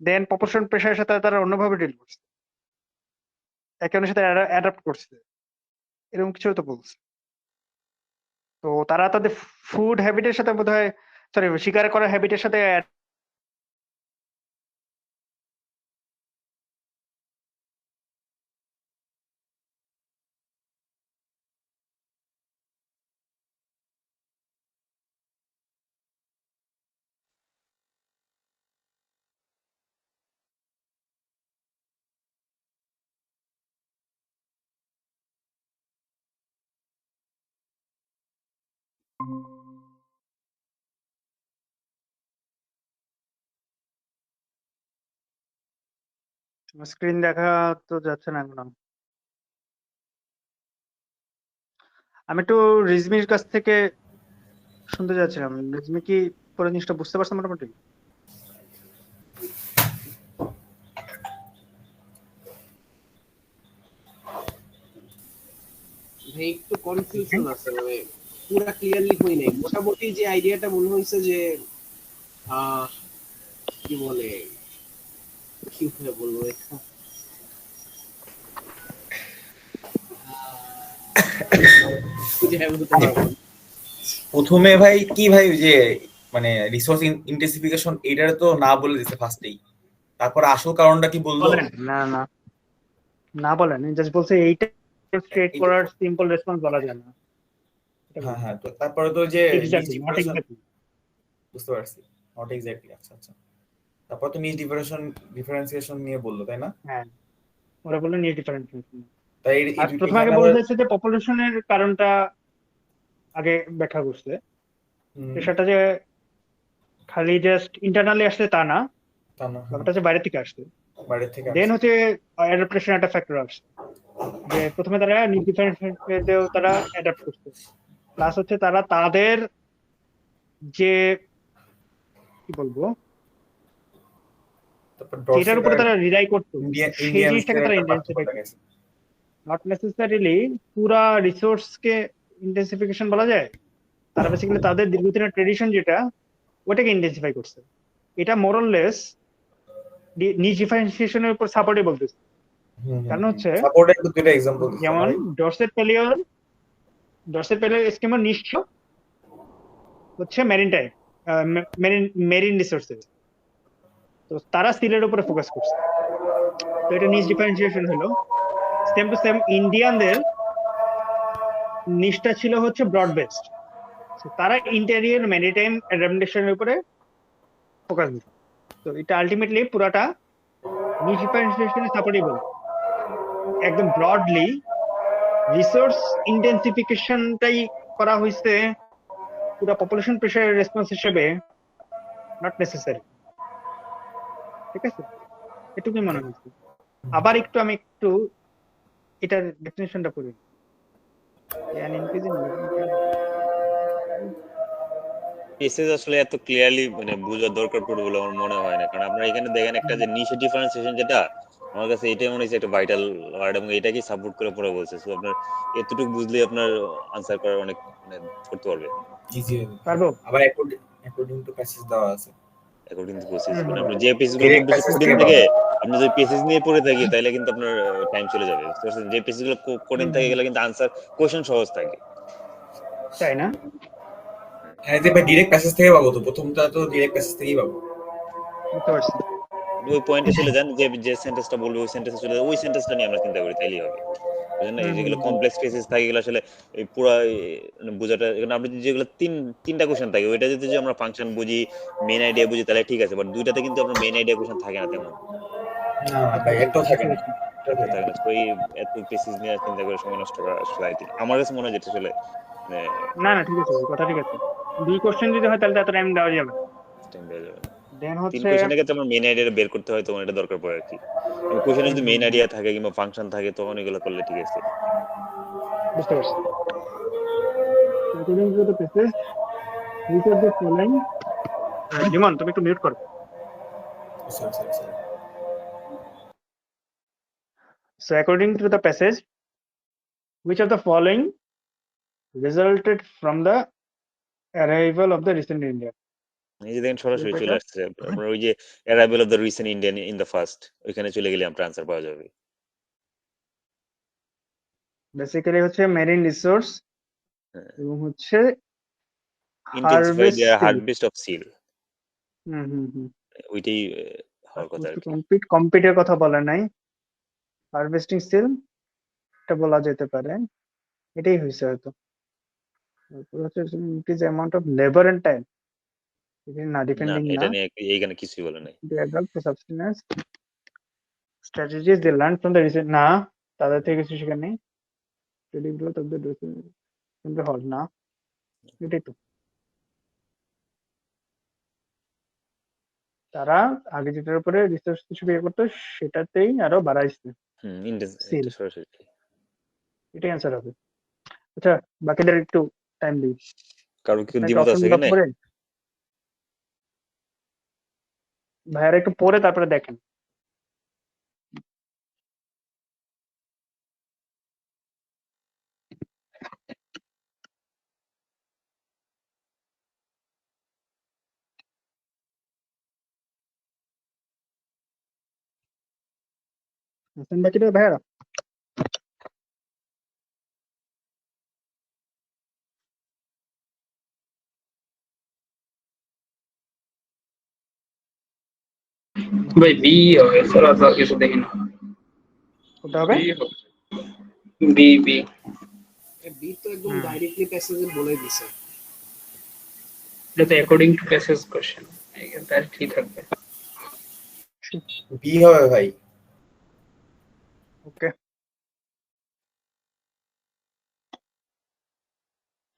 দেন প্রপোর্শন প্রেসারের সাথে তারা অন্যভাবে ডিল করছে, একে অন্যের সাথে অ্যাডাপ্ট করছে, এরকম কিছু তো বলছে। তো তারা তাদের ফুড হ্যাবিটের সাথে বোধহয়, সরি, শিকার করার হ্যাবিটের সাথে স্ক্রিন দেখা তো যাচ্ছে না এখন। আমি একটু রিজমির কাছ থেকে শুনতে যাচ্ছিলাম, রিজমি কি পুরো জিনিসটা বুঝতে পারছে মোটামুটি? ভাই একটু কনফিউশন আছে, মানে পুরা ক্লিয়ারলি হই নাই। মোটামুটি যে আইডিয়াটা মনে হয়েছে যে কি বলে, কি করে বলবো এটা, প্রথমে ভাই কি ভাই ওই যে মানে রিসোর্স ইন্টেন্সিফিকেশন এটার তো না বলে দিছে ফার্স্টেই, তারপর আসল কারণটা কি বললো? বলেন না, না, না বলেন, জাস্ট বলছে এইটা স্ট্রেট ফরওয়ার্ড সিম্পল রেসপন্স বলা যায় না। হ্যাঁ হ্যাঁ, তো তারপরে তো যে এক্স্যাক্টলি, নট এক্স্যাক্টলি। বুঝতে পারছি, নট এক্স্যাক্টলি। আচ্ছা আচ্ছা, তারপর তো নিজ ডিফারেন্সিয়েশন নিয়ে বললো তাই না? হ্যাঁ, ওরা বললো নিয়ে ডিফারেন্সিয়েশন। তাই আর প্রথমে আগে বলা যাচ্ছে যে পপুলেশনের কারণটা আগে ব্যাখ্যা করছে, সেটা যে খালি জাস্ট ইন্টারনালি আসছে তা না, ব্যাপারটা হচ্ছে বাইরে থেকে আসছে। দেন হচ্ছে অ্যাডাপ্টেশন একটা ফ্যাক্টর আসছে, যে প্রথমে তারা নিজ ডিফারেন্সিয়েশনেও তারা অ্যাডাপ্ট করছে, প্লাস হচ্ছে তারা তাদের যে কি বলবো যেটার উপরে তারা রিলাই করতো সেই জিনিসটাকে তারা ইন্টেন্সিফাই করছে। নট নেসেসারিলি পুরা রিসোর্সকে ইন্টেন্সিফিকেশন বলা যায়, তারা বেসিক্যালি তাদের দীর্ঘদিনের ট্রেডিশন যেটা ওটাকে ইন্টেন্সিফাই করছে। এটা মোরলেস নিজ ডিফারেন্সিয়েশনের উপর সাপোর্টে বলতেছে। কারণ হচ্ছে যেমন ডরসেট পেলিওর স্কিমার নিশ্চয় হচ্ছে মেরিন রিসোর্সেস, তো তারা স্টিলের উপরে ফোকাস করছে, তো এটা নিজ ডিফারেন্সিয়েশন হলো। সেম টু সেম ইন্ডিয়ানদের নিচটা ছিল হচ্ছে ব্রড বেসড, তারা ইন্টেরিয়র ম্যারিটাইম অ্যাডাপ্টেশনের উপরে ফোকাস দিত। তো এটা আলটিমেটলি পুরাটা নিজ ডিফারেন্সিয়েশনের সাপোর্টেবল। একদম ব্রডলি রিসোর্স ইন্টেন্সিফিকেশনটাই করা হয়েছে পুরো পপুলেশন প্রেসারের রেসপন্স হিসেবে, নট নেসেসারি। ঠিক আছে, এটুকুই মনে হচ্ছে। আবার একটু আমি এটার ডেফিনেশনটা পড়ি। পেসেজ আসলে এত ক্লিয়ারলি মানে বোঝার দরকার পড়বে বলে আমার মনে হয় না, কারণ আপনারা এখানে দেখেন একটা যে নিশে ডিফারেন্সিয়েশন, যেটা আমার কাছে এটাই মনে হচ্ছে একটা ভাইটাল ওয়ার্ড, এবং এটাকেই সাপোর্ট করে পড়ে বলছে। সো আপনার এতটুকু বুঝলে আপনার আনসার করার অনেক মানে করতে পারবে, ইজি পারবো। আবার অ্যাকর্ডিং টু প্যাসেজ দেওয়া আছে, অ্যাকর্ডিং টু প্রসেস হুম, মানে হুম। আপনার যে পেজ গুলো খুব ডিরেক্ট বেশি প্যাসেজ কঠিন থেকে থাকে, পাবো। আপনি যদি পেসেজ নিয়ে পড়ে থাকি তাহলে কিন্তু আপনার টাইম চলে যাবে, বুঝতে পারছেন? যে পেসেজ গুলো কঠিন হুম, থাকে হুম। গেলে কিন্তু আনসার কোশ্চেন সহজ থাকে। তাই না? হ্যাঁ এতে ভাই ডিরেক্ট প্যাসেজ থেকে পাবো, তো প্রথমটা তো ডিরেক্ট প্যাসেজ থেকেই পাবো। বুঝতে পারছি। ওই পয়েন্টে চলে যান, যে যে সেন্টেন্সটা বলবে ওই সেন্টেন্সে চলে যান, ওই সেন্টেন্সটা নিয়ে আমরা চিন্তা করি তাইলেই হবে, বুঝলেন না? হুম, এই হুম, যেগুলো হুম। কমপ্লেক্স পেসেজ থাকে এগুলো আসলে এই পুরা মানে বোঝাটা, এখানে আপনি যেগুলো তিনটা কোশ্চেন থাকে ওইটা যদি আমরা ফাংশন বুঝি, মেইন আইডিয়া বুঝি তাহলে ঠিক আছে, বাট দুইটাতে কিন্তু আপনার মেইন আইডিয়া কোশ্চেন থাকে না তেমন, না না বুঝতে ভাই পারছি, একটাও থাকে বুঝতে না, পারছি। একটাও থাকে থাকে না। না। তো এই এত পেসেজ নিয়ে চিন্তা করে সময় নষ্ট করা আসলে I think আমার কাছে মনে হয় যেটা আসলে মানে না, না, ঠিক আছে, কথা ঠিক আছে। 2 কোশ্চেন যদি হয় তাহলে তো এত টাইম দেওয়া যাবে না। টাইম দেওয়া যাবে না। দেন তিন হচ্ছে কোশ্চেনের ক্ষেত্রে আমার মেইন আইডিয়াটা বের করতে হয়, তখন এটা দরকার পড়ে আর কি। কোশ্চেনে হুম, যদি হুম, মেইন হুম। আইডিয়া থাকে কিংবা ফাংশন থাকে তখন এগুলো করলে ঠিক আছে। বুঝতে পারছি। According to the passage, which of the following Limon তুমি একটু মিউট করো। Sorry sorry sorry. So according to the passage, which of the following resulted from the arrival of the recent India? এই যে দেখেন সরাসরি এটা চলে আসছে আপনার ওই যে arrival of the recent Indian in the first, ওইখানে চলে গেলে আপনার আনসার পাওয়া যাবে। বেসিক্যালি হচ্ছে মেরিন রিসোর্স হ্যাঁ, এবং হচ্ছে intensify the harvesting. Harvest of seal, হুম, হুম, হুম। ওইটাই হওয়ার কথা আর কি। কম্পিটের কথা বলা নাই, হারভেস্টিং সিল এটা বলা যেতে পারে, এটাই হয়েছে হয়তো। তারপর হচ্ছে increase amount of labour and time, এটা না না ডিপেন্ডিং না। এটা নিয়ে এইখানে কিছুই বলে নাই। The adult subsistence strategies they learned from the recent না তাদের থেকে কিছু শেখার নেই। Steady growth of the from the hall না, এটাই তো। তারা আগে যেটার উপরে রিসার্চ কিছু বের করতো সেটাতেই আরো বাড়াইছে সেল, এটা সরাসরি এটাই অ্যান্সার হবে। আচ্ছা, বাকিদের একটু টাইম দিই। কারো কি আপনাকে দ্বিমত আছে অপশনগুলো এখানে? পড়ে ভাইয়ারা একটু পড়ে তারপরে দেখেন। আছেন বাকিরা ভাইয়ারা? ভাই বি হবে, এছাড়া তো আর কিছু দেখি না। কোনটা হবে? বি বি বি তো একদম হুম। ডাইরেক্টলি প্যাসেজে বলে দিছে। এটা তো according to passage question, directly থাকবে। বি হবে ভাই। ওকে।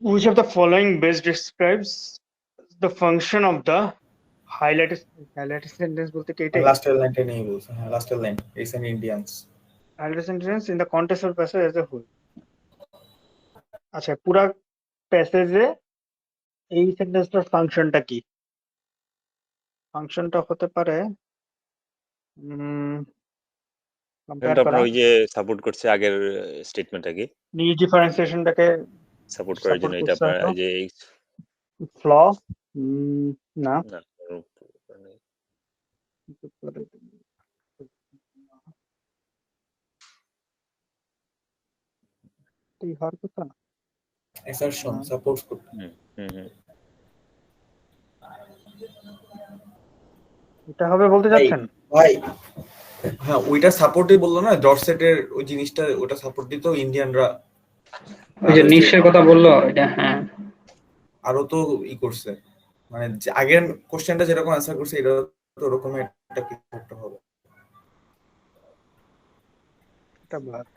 Which of the following best describes the function of the highlighted sentence বলতে কি এটাই? লাস্টের লাইনটা নিয়ে বলছে, হ্যাঁ লাস্টের line recent Indians. highlighted sentence in the context of passage as a whole. আচ্ছা, পুরা প্যাসেজে এই সেন্টেন্সটার ফাংশনটা কি? ফাংশনটা হতে পারে কম্পেয়ার এটা করা, আপনার ওই যে সাপোর্ট করছে আগের স্টেটমেন্টটাকে নিউজ ডিফারেন্সিয়েশনটাকে সাপোর্ট করার সাপোর্ট জন্য, এটা করছে আপনার হয়তো। এই যে ফ্ল না, না এই হওয়ার কথা না। অ্যাসারশন সাপোর্ট করতে। হুম এটা হবে বলতে ভাই চাচ্ছেন? ভাই হ্যাঁ ওইটা সাপোর্টই বললো না, জর্সেটের ওই জিনিসটা, ওটা সাপোর্ট দিত ইন্ডিয়ানরা। ওই যে নিশ্চয় কথা বললো এটা, হ্যাঁ। আরো তো ই করছে, মানে যে আগের কোশ্চেনটা যেরকম অ্যান্সার করছে এটা তো ওরকম একটা কিছু একটা হবে। এটা ভালো।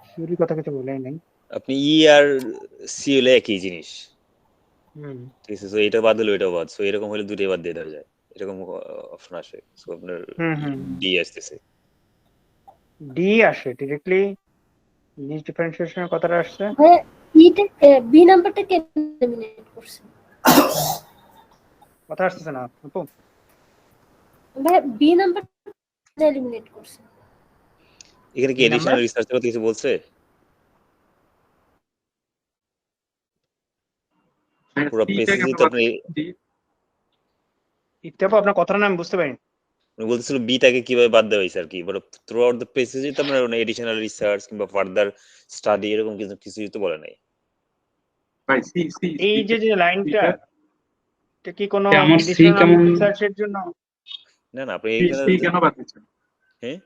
থিওরির কথা কিছু বলেই নাই। আপনি ই আর সি হলে একই জিনিস, ঠিক আছে? সো এটা বাদ হলো এটাও বাদ, সো এরকম হলে দুটোই বাদ দিয়ে দেওয়া যায়, এরকম অপশন আসে। সো আপনার ডি আসতেছে, ডি আসে ডিরেক্টলি, নিউজ ডিফারেন্সিয়েশনের কথাটা আসছে। বি নাম্বারটা কে এলিমিনেট করছে? কথা আসছে না আপু? ভাই বি নাম্বার এলিমিনেট করছে। এখানে কি কি এডিশনাল নাম্বার? রিসার্চ করতে কিছু বলছে? পুরো সিটা পেসিজি কেন তো বাদ আপনি ইত্তেফা আপনার কথাটা না আমি বুঝতে পারিনি। উনি বলতেছিল বিটাকে কিভাবে বাদ দেওয়া হয়েছে আর কি, বাট থ্রু আউট দ্য পেসিজি তো আপনার এডিশনাল রিসার্চ কিংবা ফার্দার স্টাডি এরকম কিছু কিছুই তো বলে নাই। ভাই সি সি এই যে যে লাইনটা সিটা এটা কি কোনো আমার সি এডিশনাল কেমন রিসার্চের জন্য? না না, আপনি সি এইখানে সি কেন বাদ দিচ্ছেন? হ্যাঁ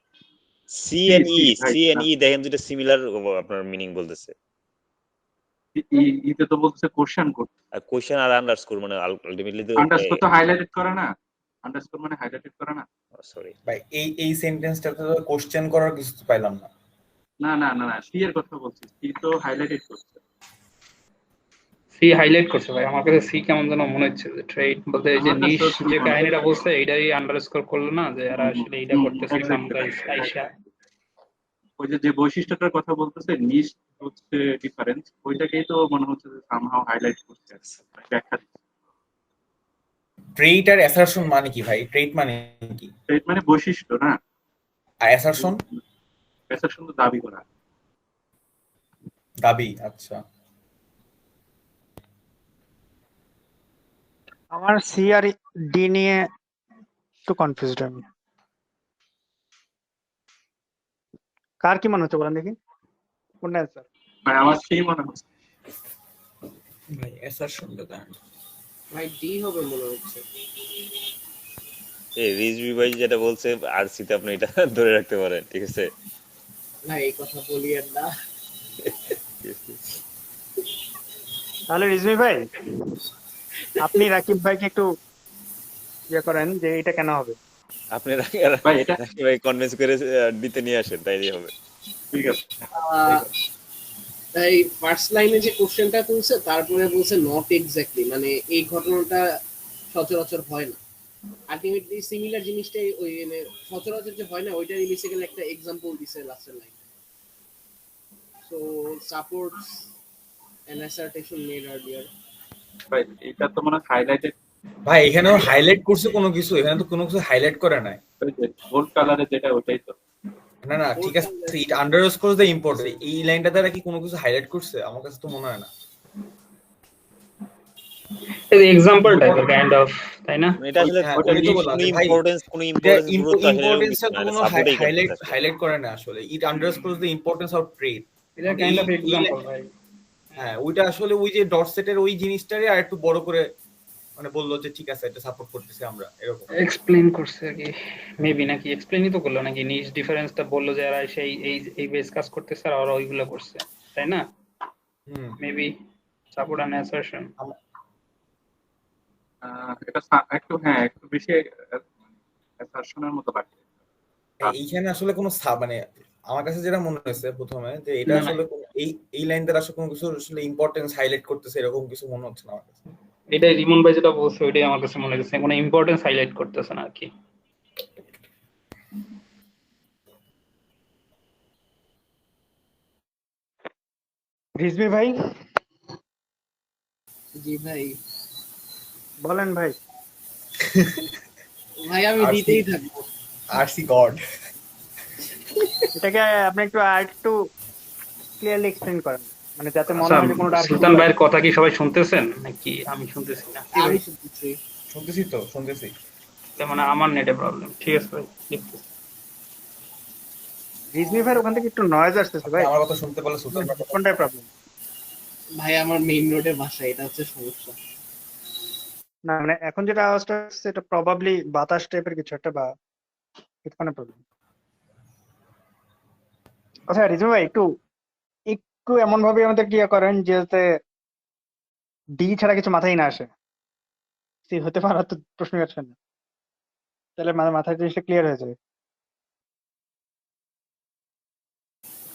C C and E, C ভাই সি এন্ড ই দেখেন দুটো সিমিলার আপনার মিনিং বলতেছে। ইতে তো বলছে কোশ্চেন করতে, আর কোশ্চেন আর আন্ডারস্কোর মানে আলটিমেটলি তো আন্ডারস্কোর তো হাইলাইটেড করে না, আন্ডারস্কোর মানে হাইলাইটেড করে না। সরি ভাই এই সেন্টেন্সটাতে তো কোশ্চেন করার কিছু তো পাইলাম না। না না না না, সি এর কথা বলছি, সি তো হাইলাইটেড করছে। সি হাইলাইট করছে ভাই, আমার কাছে সি কেমন যেন মনে হচ্ছে যে ট্রেড বলতে এই যে আমার নিশ কাছেও যে মনে কাহিনীটা হচ্ছে। বলছে এইটাই আন্ডারস্কোর করলো না যে এরা আসলে এইটা করতেছে সাম গাইস আইসা। ওই যে বৈশিষ্ট্যটার কথা বলতেছে নিশ হচ্ছে ডিফারেন্স, ওইটাকেই তো মনে হচ্ছে যে সামহাও হাইলাইট করছে আর কি, ব্যাখ্যা দিচ্ছে। ট্রেট আর অ্যাসারশন মানে কি ভাই? ট্রেট মানে কি ট্রেড মানে বৈশিষ্ট্য না, আর অ্যাসারশন অ্যাসারশন তো দাবি করা। দাবি? আচ্ছা, আমার সি আর ডি নিয়ে একটু কনফিউজড আমি। কার কি মনে হচ্ছে বলেন দেখি কোনটা অ্যান্সার? মানে আমার সেই মনে হচ্ছে। ভাই অ্যাসারশনটা দেন। ভাই ডি হবে মনে হচ্ছে। এই রিজভি ভাই যেটা বলছে আর সিতে আপনি এটা ধরে রাখতে পারেন, ঠিক আছে? ভাই এই কথা বলি আর না। তাহলে রিজভি ভাই আপনি রাকিব ভাইকে একটু ইয়ে করেন যে এটা কেন হবে। আপনি ভাই এটা রাকিব ভাই কনভিন্স করে দিতে নিয়ে আসেন, তাইলেই হবে। ঠিক আছে। তাই ফার্স্ট লাইনে যে কোশ্চেনটা তুলছে তারপরে বলছে নট এক্স্যাক্টলি, মানে এই ঘটনাটা সচরাচর হয় না। আলটিমেটলি সিমিলার জিনিসটাই ওই মানে সচরাচর যে হয় না ওইটারই বেসিক্যালি একটা এক্সাম্পল দিছে লাস্টের line. So supports an assertion made earlier. ভাই এটা তো মনে হাইলাইটেড, ভাই এখানেও হাইলাইট করছে কোনো কিছু? এখানে তো কোনো কিছু হাইলাইট করে নাই। ওই যে গোল্ড কালারে যেটা ওটাই তো। না না ঠিক আছে, ইট আন্ডারস্কোর দ্য ইম্পর্টেন্ট, এই লাইনটা দ্বারা কি কোনো কিছু হাইলাইট করছে? আমার কাছে তো মনে হয় না। এই এক্সাম্পল টাইপের কাইন্ড অফ, তাই না? মানে এটা আসলে হ্যাঁ, কোনো ওটাই তো বললাম যে ভাই, ইম্পর্টেন্স গুরুত্ব আসলে এরকম ইম্পর্টেন্সটা কিছু তো না, কোনো সাপোর্টেই হাইলাইট করতেছে আসলে। হাইলাইট করে না আসলে। It underscore the importance of trade. এটা কাইন্ড অফ এক্সাম্পল ভাই। হ্যাঁ ওইটা আসলে ওই যে ডট সেটের ওই জিনিসটারে আর একটু বড় করে মানে বললো যে ঠিক আছে এটা সাপোর্ট করতেছি আমরা, এরকম। এক্সপ্লেইন করছে কি মেবি, নাকি এক্সপ্লেইনই তো করলো নাকি, নিশ ডিফারেন্সটা বললো যে এরা সেই এই বেস কাজ করতেছে আর ওরা ওইগুলো করছে, তাই না? Maybe support and assertion. এটা একটু হ্যাঁ একটু বেশি অ্যাসারশনের মতো লাগে। এইখানে আসলে কোনো মানে আমার কাছে যেটা মনে হয়েছে প্রথমে যে এটা না, না। আসলে এই লাইন দ্বারা আসলে কোনো কিছু আসলে ইম্পর্টেন্স হাইলাইট করতেছে এরকম কিছু মনে হচ্ছে না আমার কাছে। এটাই রিমন ভাই যেটা বলছে ওইটাই আমার কাছে মনে হচ্ছে, কোনো ইম্পর্টেন্স হাইলাইট করতেছে না আর কি। রিজভি ভাই জি ভাই। বলেন ভাই। ভাই আমি দিতেই থাকবো। RC god. এটাকে আপনি একটু আর একটু ক্লিয়ারলি এক্সপ্লেইন করেন, মানে যাতে মনে হয় যে কোনো ডার্ক সুলতান ভাইয়ের কথা কি সবাই শুনতেছেন নাকি আমি শুনতেছি না? আমি শুনতেছি। শুনতেছি। মানে আমার নেটে প্রবলেম। ঠিক আছে ভাই, দেখতেছি। রিজভি ভাই ওখান থেকে একটু নয়েজ আসতেছে ভাই, আমার কথা শুনতে পারলে সুলতান কোনটায় প্রবলেম? ভাই আমার মেইন রোডে বাসা, এটা হচ্ছে সমস্যা। না মানে এখন যেটা আওয়াজটা আসছে এটা প্রবাবলি বাতাস টাইপের কিছু একটা বা হেডফোনের প্রবলেম। আচ্ছা রিজভি ভাই একটু একটু এমন ভাবে আমাদের কি করেন যাতে ডি ছাড়া কিছু মাথায় না আসে। সি হতে পারার তো প্রশ্নই আসবে না, তাহলে মাথায় জিনিসটা ক্লিয়ার হয়ে যাবে,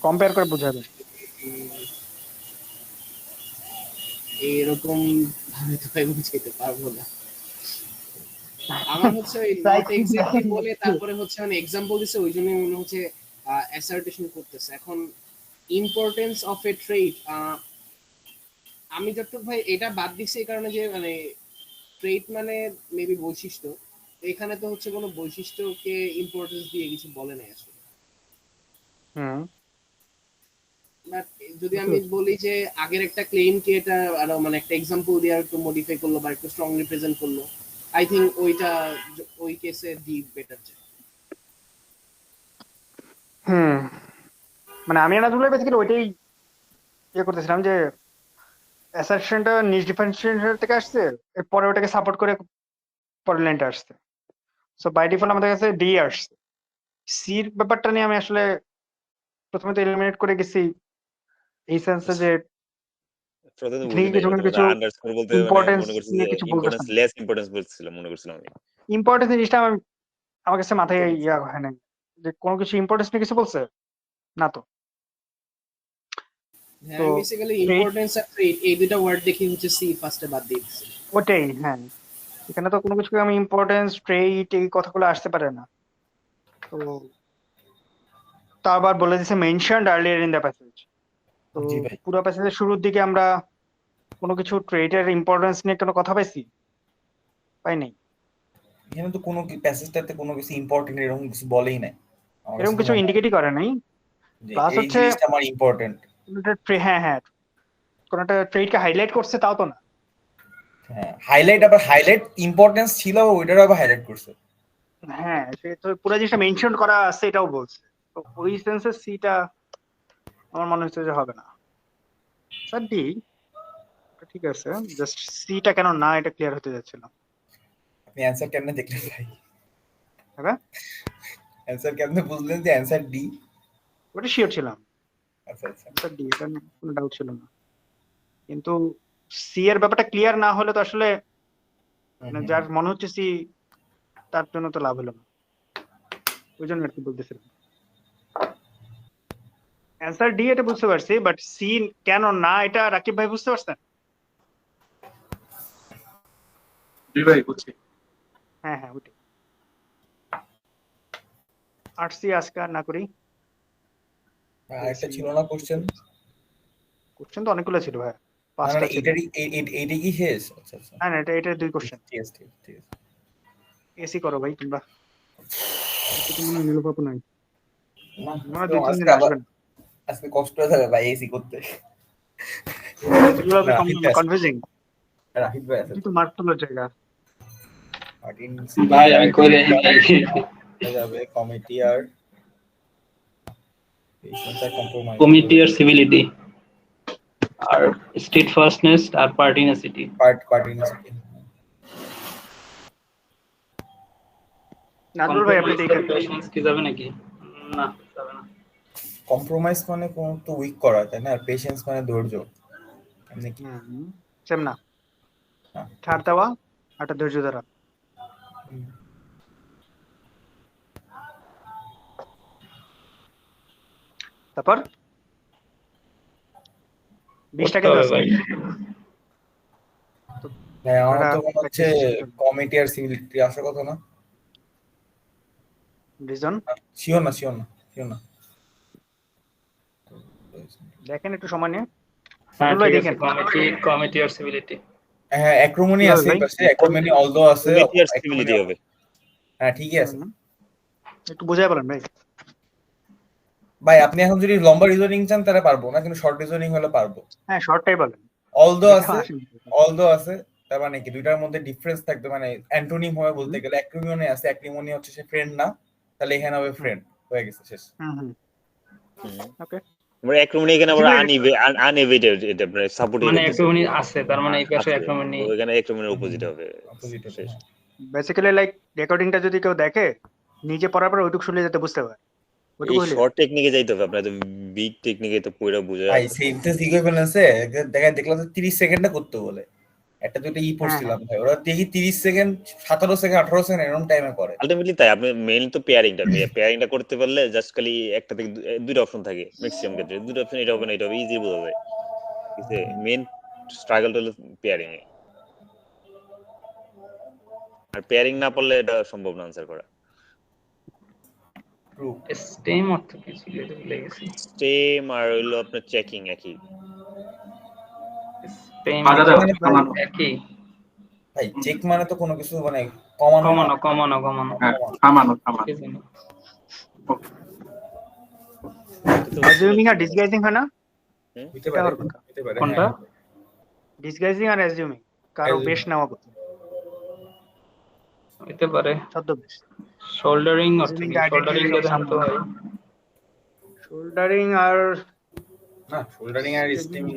কম্পেয়ার করে বুঝাবেন। এরকম ভাবে তো আমি বুঝাইতে পারবো না। আমার হচ্ছে ওই নট এক্স্যাক্টলি বলে তারপরে হচ্ছে মানে এক্সাম্পল দিছে, ওই জন্য মনে হচ্ছে অ্যাসার্টেশন করতেছে। এখন ইম্পর্টেন্স অফ এ ট্রেড, আমি যতটুকু ভাই এটা বাদ দিছি এই কারণে যে মানে ট্রেড মানে মেবি বৈশিষ্ট্য, এখানে তো হচ্ছে কোনো বৈশিষ্ট্যকে ইম্পর্টেন্স দিয়ে কিছু বলে নাই আসলে। হুম বাট যদি আমি বলি যে আগের একটা ক্লেমকে এটা আরো মানে একটা এক্সাম্পল দিয়ে একটু মডিফাই করলো বা একটু স্ট্রংলি প্রেজেন্ট করলো, আই থিঙ্ক ওইটা ওই কেসে দি বেটার যায়। হুম মানে আমি নাজমুলের বেসিক্যালি ওইটাই ইয়ে করতেছিলাম যে অ্যাসারশনটা নিজ ডিফারেন্সিয়েশন থেকে আসছে, এরপরে ওটাকে সাপোর্ট করে পরের লাইনটা আসছে। সো বাই ডিফল্ট আমাদের কাছে ডি আসছে। সির ব্যাপারটা নিয়ে আমি আসলে প্রথমে তো এলিমিনেট করে গেছি এই সেন্সে যে প্রথমে তো এখানে বুঝি নাই, কিছু না প্রথমে কিছু আন্ডারস্কোর বলতে মানে ইম্পর্টেন্স মনে করছি যে নিয়ে কিছু বলতেছে ইম্পর্টেন্স না। লেস ইম্পর্টেন্স বলছিলাম মনে করছিলাম আমি। ইম্পর্টেন্স জিনিসটা আমার কাছে মাথায় ইয়া হয় নাই যে কোনো কিছু ইম্পর্টেন্স নিয়ে কিছু বলছে না তো। হ্যাঁ, তো আমি বেসিক্যালি ট্রেড ইম্পর্টেন্স আর ট্রেড এই দুটো ওয়ার্ড দেখি হচ্ছে সি ফার্স্টে বাদ দিয়ে দিচ্ছি। ওটাই, হ্যাঁ এখানে তো কোনো কিছু আমি ইম্পর্টেন্স ট্রেড এই কথাগুলো আসতে পারে না। তো তা আবার বলে দিছে mentioned earlier in the passage. তো জি ভাই। পুরো প্যাসেজের শুরুর দিকে আমরা কোনো কিছু ট্রেডের ইম্পর্টেন্স নিয়ে কোনো কথা পাইছি? পাই নাই। এখানে তো কোনো প্যাসেজটাতে কোনো কিছু ইম্পর্টেন্ট এরকম কিছু বলেই নাই আমার এরকম কাছে কিছু মনে হয় ইন্ডিকেটই করে নাই। যে প্লাস এই হচ্ছে জিনিসটা আমার ইম্পর্টেন্ট। হ্যাঁ হ্যাঁ কোন একটা ট্রেডকে হাইলাইট করছে তাও তো না। হ্যাঁ, হাইলাইট আবার হাইলাইট ইম্পর্টেন্স ছিল ওইটারও আবার হাইলাইট করছে। হ্যাঁ সে তো পুরো জিনিসটা মেনশন করা আছে এটাও বলছে। তো ওই সেন্সে সিটা আমার মনে হচ্ছে যে হবে না। স্যার ডি ঠিক আছে, জাস্ট সিটা কেন না এটা ক্লিয়ার হতে যাচ্ছিল। আপনি অ্যানসার কেমনে দেখলেন ভাই? হ্যাঁ অ্যানসার কেমনে বুঝলেন যে অ্যানসার ডি? ওটা শিওর ছিলাম আচ্ছা আচ্ছা। স্যার ডি, এটা নিয়ে কোনো ডাউট ছিল না। কিন্তু সি এর ব্যাপারটা ক্লিয়ার না হলে তো আসলে মানে যার মনে হচ্ছে সি তার জন্য তো লাভ হলো না, ওই জন্য আর কি বলতেছিলাম। অ্যান্সার ডি এটা বুঝতে পারছি, বাট সি কেন না এটা রাকিব ভাই বুঝতে পারছেন? জি ভাই বুঝছি। হ্যাঁ হ্যাঁ ওটাই। আর সি আজকে আর না করি। আরেকটা ছিল না কোশ্চেন? কোশ্চেন তো অনেকগুলো ছিল ভাই, না পাঁচটা না ছিল। এইটাই কি শেষ? আচ্ছা আচ্ছা হ্যাঁ না এটা দুই কোশ্চেন। ঠিক আছে ঠিক আছে। এসি করো ভাই তোমরা, আজকে তো মনে হয় নিরুপাপ নাই, না মনে হয় দুই তিন আজকে দিন আবার আসবেন। আজকে কষ্ট হয়ে যাবে ভাই এসি করতে। রাফিদ ভাই আছে, কনফিউজিং, রাফিদ ভাই আছে কিন্তু মার্ক তোলার জায়গা। ভাই আমি করে হয়ে যাবে কমিটি আর পেশেন্স আর কম্প্রোমাইজ। কমিটি আর সিভিলিটি আর স্টেট ফার্স্টনেস আর পার্টিনেসিটি। পার্টিনেসিটি। নাজমুল ভাই আপনি দেখেন পেশেন্স কি যাবে নাকি? না যাবে না। কম্প্রোমাইজ মানে কোন তো উইক করা, তাই না? আর পেশেন্স মানে ধৈর্য। এমনি কি সেম না? না। ছাড় দেওয়া আর ধৈর্য ধরা। তারপর 20টা কিন্তু আছে। ভাই আমার তো মনে হচ্ছে কমিটি আর সিভিলিটি আসার কথা না। রিজন শিওর না দেখেন একটু সময় নিয়ে। হ্যাঁ ঠিক আছে, কমিটি আর সিভিলিটি। হ্যাঁ অ্যাক্রোমনি আছে এই পাশে, অ্যাক্রোমনি অলদো আছে, কমিটি আর সিভিলিটি হবে। হ্যাঁ ঠিকই আছে। একটু বুঝাই বলেন ভাই। ভাই আপনি এখন যদি লম্বা রিজনিং চান তাহলে পারবো না, কিন্তু শর্ট রিজনিং হলে পারবো। হ্যাঁ শর্টটাই বলেন। অলদো আছে তার মানে কি দুইটার মধ্যে ডিফারেন্স থাকবে, মানে অ্যান্টোনিম হবে বলতে গেলে। অ্যাক্রিমনি আছে, অ্যাক্রিমনি হচ্ছে সে ফ্রেন্ড না, তাহলে এখানে হবে ফ্রেন্ড, হয়ে গেছে শেষ। ওকে আমরা অ্যাক্রোমনি এখানে আবার আনএভিটেড এটা মানে সাপোর্টিভ মানে অ্যাক্রোমনি আছে, তার মানে এই পাশে অ্যাক্রোমনি, ওখানে অ্যাক্রোমনির অপোজিট হবে। শেষ। বেসিক্যালি লাইক রেকর্ডিংটা যদি কেউ দেখে নিজে পড়ার পর ওইটুকু শুনলে যাতে বুঝতে পারে। এই শর্ট টেকনিকে যাইতে হবে, আপনার তো বিগ টেকনিকে তো পুরো বুঝা ভাই সিনথেস ইকুইভ্যালেন্সে দেখলাম 30 সেকেন্ডে করতে বলে। একটা দুটো পড়ছিলাম ভাই, ওরা দেখি 30 সেকেন্ড 17 সেকেন্ড 18 সেকেন্ড এরকম টাইমে করে। আলটিমেটলি তাই আপনি মেইন তো পেয়ারিংটা করতে পারলে জাস্ট খালি একটা থেকে দুইটা অপশন থাকে ম্যাক্সিমাম ক্ষেত্রে, দুটো অপশন এটা হবে না এটা হবে, ইজি বোঝা যায়। ঠিক আছে, মেইন স্ট্রাগলটা হলো পেয়ারিং এ, আর পেয়ারিং না পড়লে এটা সম্ভব না আনসার করা। স্টেম অর্থ কি ছিল এটা ভুলে গেছি। স্টেম আর হলো আপনার চেকিং একই। স্টেম একই ভাই চেক মানে তো কোনো কিছু মানে কমানো না। কমানো হ্যাঁ, থামানো। কিছু না। অ্যাজিউমিং আর ডিসগাইজিং হয় না? হইতে এটা পারে, হওয়ার কথা। হইতে পারে। কোনটা? হ্যাঁ, ডিসগাইজিং আর অ্যাজিউমিং কারো বেশ নেওয়া কথা, হইতে পারে। ছদ্মবেশ। শোল্ডারিং অর্থ অ্যাজিউমিং কি? দ্য শোল্ডারিং আইডেন্টিটি অফ যদি তো হয়। শোল্ডারিং আর না শোল্ডারিং আর স্টিমিং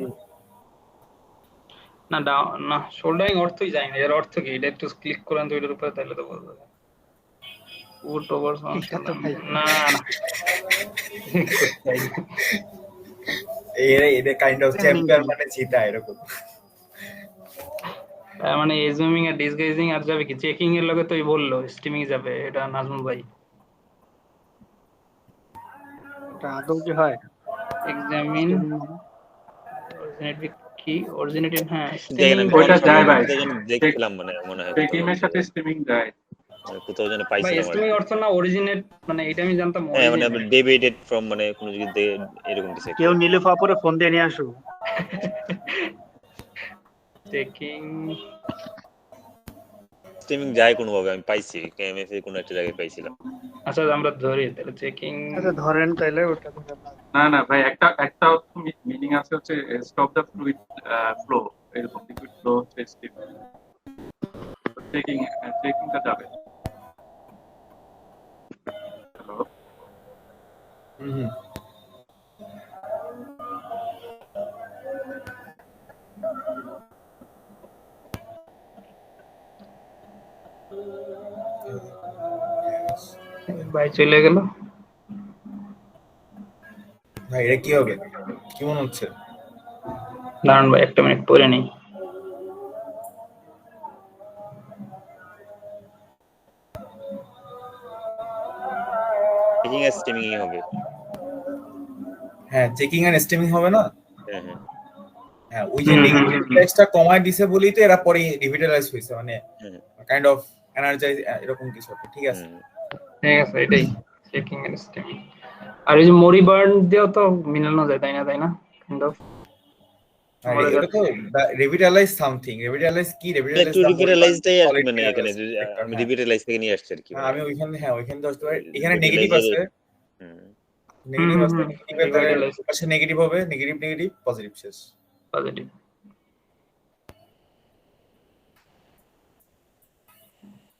না শোল্ডারিং অর্থই যায় না। এর অর্থ কি? এটা একটু ক্লিক করেন তো এটার উপরে, তাহলে তো বলবো। পুট ওভার এটা তো ভাই না এটা কাইন্ড অফ চ্যাম্পিয়ন মানে জিতা এরকম। তার মানে এজুমিং আর ডিসগাইজিং আর যাবে কি? চেকিং এর লগে তোই বললো স্টিমিং যাবে, এটা নাজমুল ভাই। এটা আদৌ কি হয়? এক্সামিন অরিজিনেটিভ কি? অরিজিনেটিভ, হ্যাঁ দেখেন স্টিমিং। আমি ওইটা যায় ভাই। কোথাও যেন দেখছিলাম মনে হয় চেকিংয়ের সাথে স্ট্রিমিং যায়। কোথাও যেন ভাই পাইছিলাম আর স্টিমিং কি। অর্থ না অরিজিনেট, মানে এটা আমি জানতাম হ্যাঁ মানে অরিজিনেট। ডেবিটেড ফ্রম মানে কোনো কিছু এরকম কিছু একটা। কেউ নীলুফা পরে ফোন দিয়ে নিয়ে আসো। চেকিং স্ট্রিমিং যায় কোনোভাবে, আমি পাইছি কেএমএফ এর কোনো একটা জায়গায় পাইছিলাম। আচ্ছা আমরা ধরি তাহলে চেকিং। আচ্ছা ধরেন তাইলে ওটা ধরে না ভাই, একটা মিনিং আছে হচ্ছে স্টপ দ্য ফ্লুইড ফ্লো, এরকম লিকুইড ফ্লো হচ্ছে স্টিমিং। চেকিংটা যাবে। হ্যালো, ভাই চলে গেল। ভাই এটা কি হবে, কি মনে হচ্ছে? দাঁড়ান ভাই একটা মিনিট পরে নেই। চেকিং আর স্ট্রিমিং হবে। হ্যাঁ চেকিং আর স্টিমিং হবে না। হ্যাঁ হ্যাঁ হ্যাঁ ওই যে রিভিটালাইজটা কমায় দিছে বলেই তো এরা পরে রিভিটালাইজ হইছে, মানে কাইন্ড অফ এনার্জাইজ এরকম কিছু একটা। ঠিক আছে, ঠিক আছে, এটাই চেকিং এন্ড স্টিমিং। আর এই যে মরিবার্ন দিয়েও তো মিলানো যায়, তাই না কাইন্ড অফ। এটা তো রিভিটালাইজ সামথিং। রিভিটালাইজ কি? রিভিটালাইজ একটু রিপিটালাইজটাই আর মানে এখানে আমি রিপিটালাইজ থেকে নিয়ে আসছি আর কি। আমি ওইখানে দশ এখানে নেগেটিভ আছে, নেগেটিভ আছে, নেগেটিভ তাহলে পাশে নেগেটিভ হবে, নেগেটিভ পজিটিভ শেষ। পজিটিভ।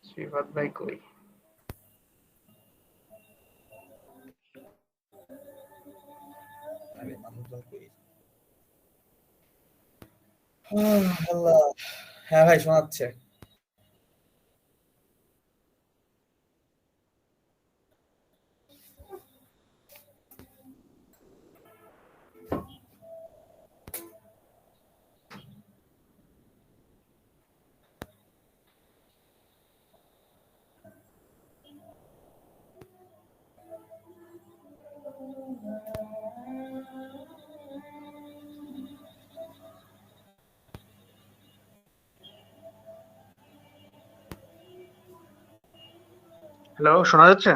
শ্রীপাদ ভাই কই? আরে মানুষজন কই? আল্লাহ। হ্যাঁ ভাই শোনাচ্ছে। হ্যালো, শোনা যাচ্ছে?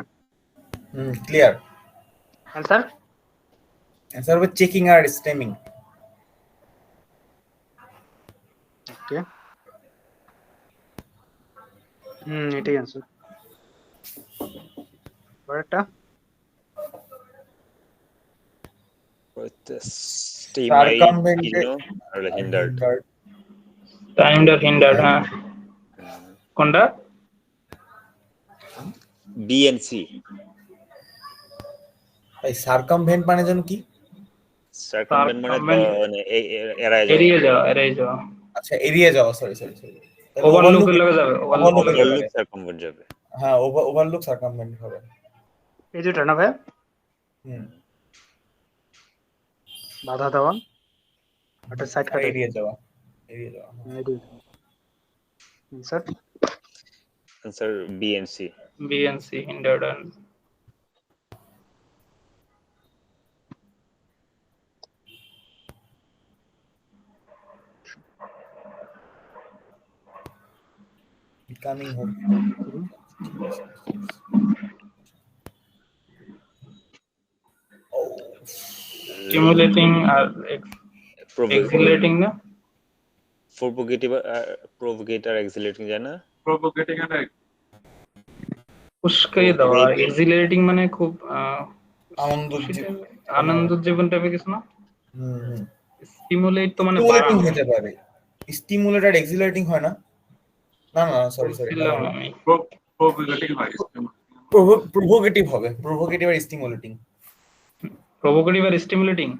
ক্লিয়ার। অ্যান্সার অ্যান্সার হবে চেকিং আর স্টেমিং। ওকে, এটাই অ্যান্সার। পরেরটা টাইমড আর হিন্ডার্ড। হ্যাঁ কোনটা? বিএনসি। ভাই সার্কামভেন্ট মানে জানো কি? সার্কামভেন্ট মানে এড়িয়ে যাওয়া। আচ্ছা এড়িয়ে যাওয়া, সরি। ওভারলুকের লগে যাবে, ওভারলুক সার্কামভেন্ট যাবে। হ্যাঁ ওভারলুক সার্কামভেন্ট হবে। এই দুটো না ভাই? বাধা দেওয়া, একটা সাইড কাটা, এড়িয়ে যাওয়া। Answer BNC. হিন্ডার্ড আর কামিং হোম। স্টিমুলেটিং আর এক্সিলারেটিং না? প্রভোকেটর এক্সিলারেটিং যায় না? প্রভোকেটিং এর উস্কাই দেওয়া আর এক্সিলারেটিং মানে খুব আনন্দোজ্জীবন টাইপের কিছু না? স্টিমুলেট তো মানে স্টিমুলেটিং বাড়ানো। হতে পারে, স্টিমুলেট আর এক্সিলারেটিং হয় না? না না সরি বলছিলাম আমি। প্রভোকেটিং হয়। প্রভোকেটিভ হবে, প্রভোকেটিভ আর স্টিমুলেটিং। প্রভোকেটিভ আর স্টিমুলেটিং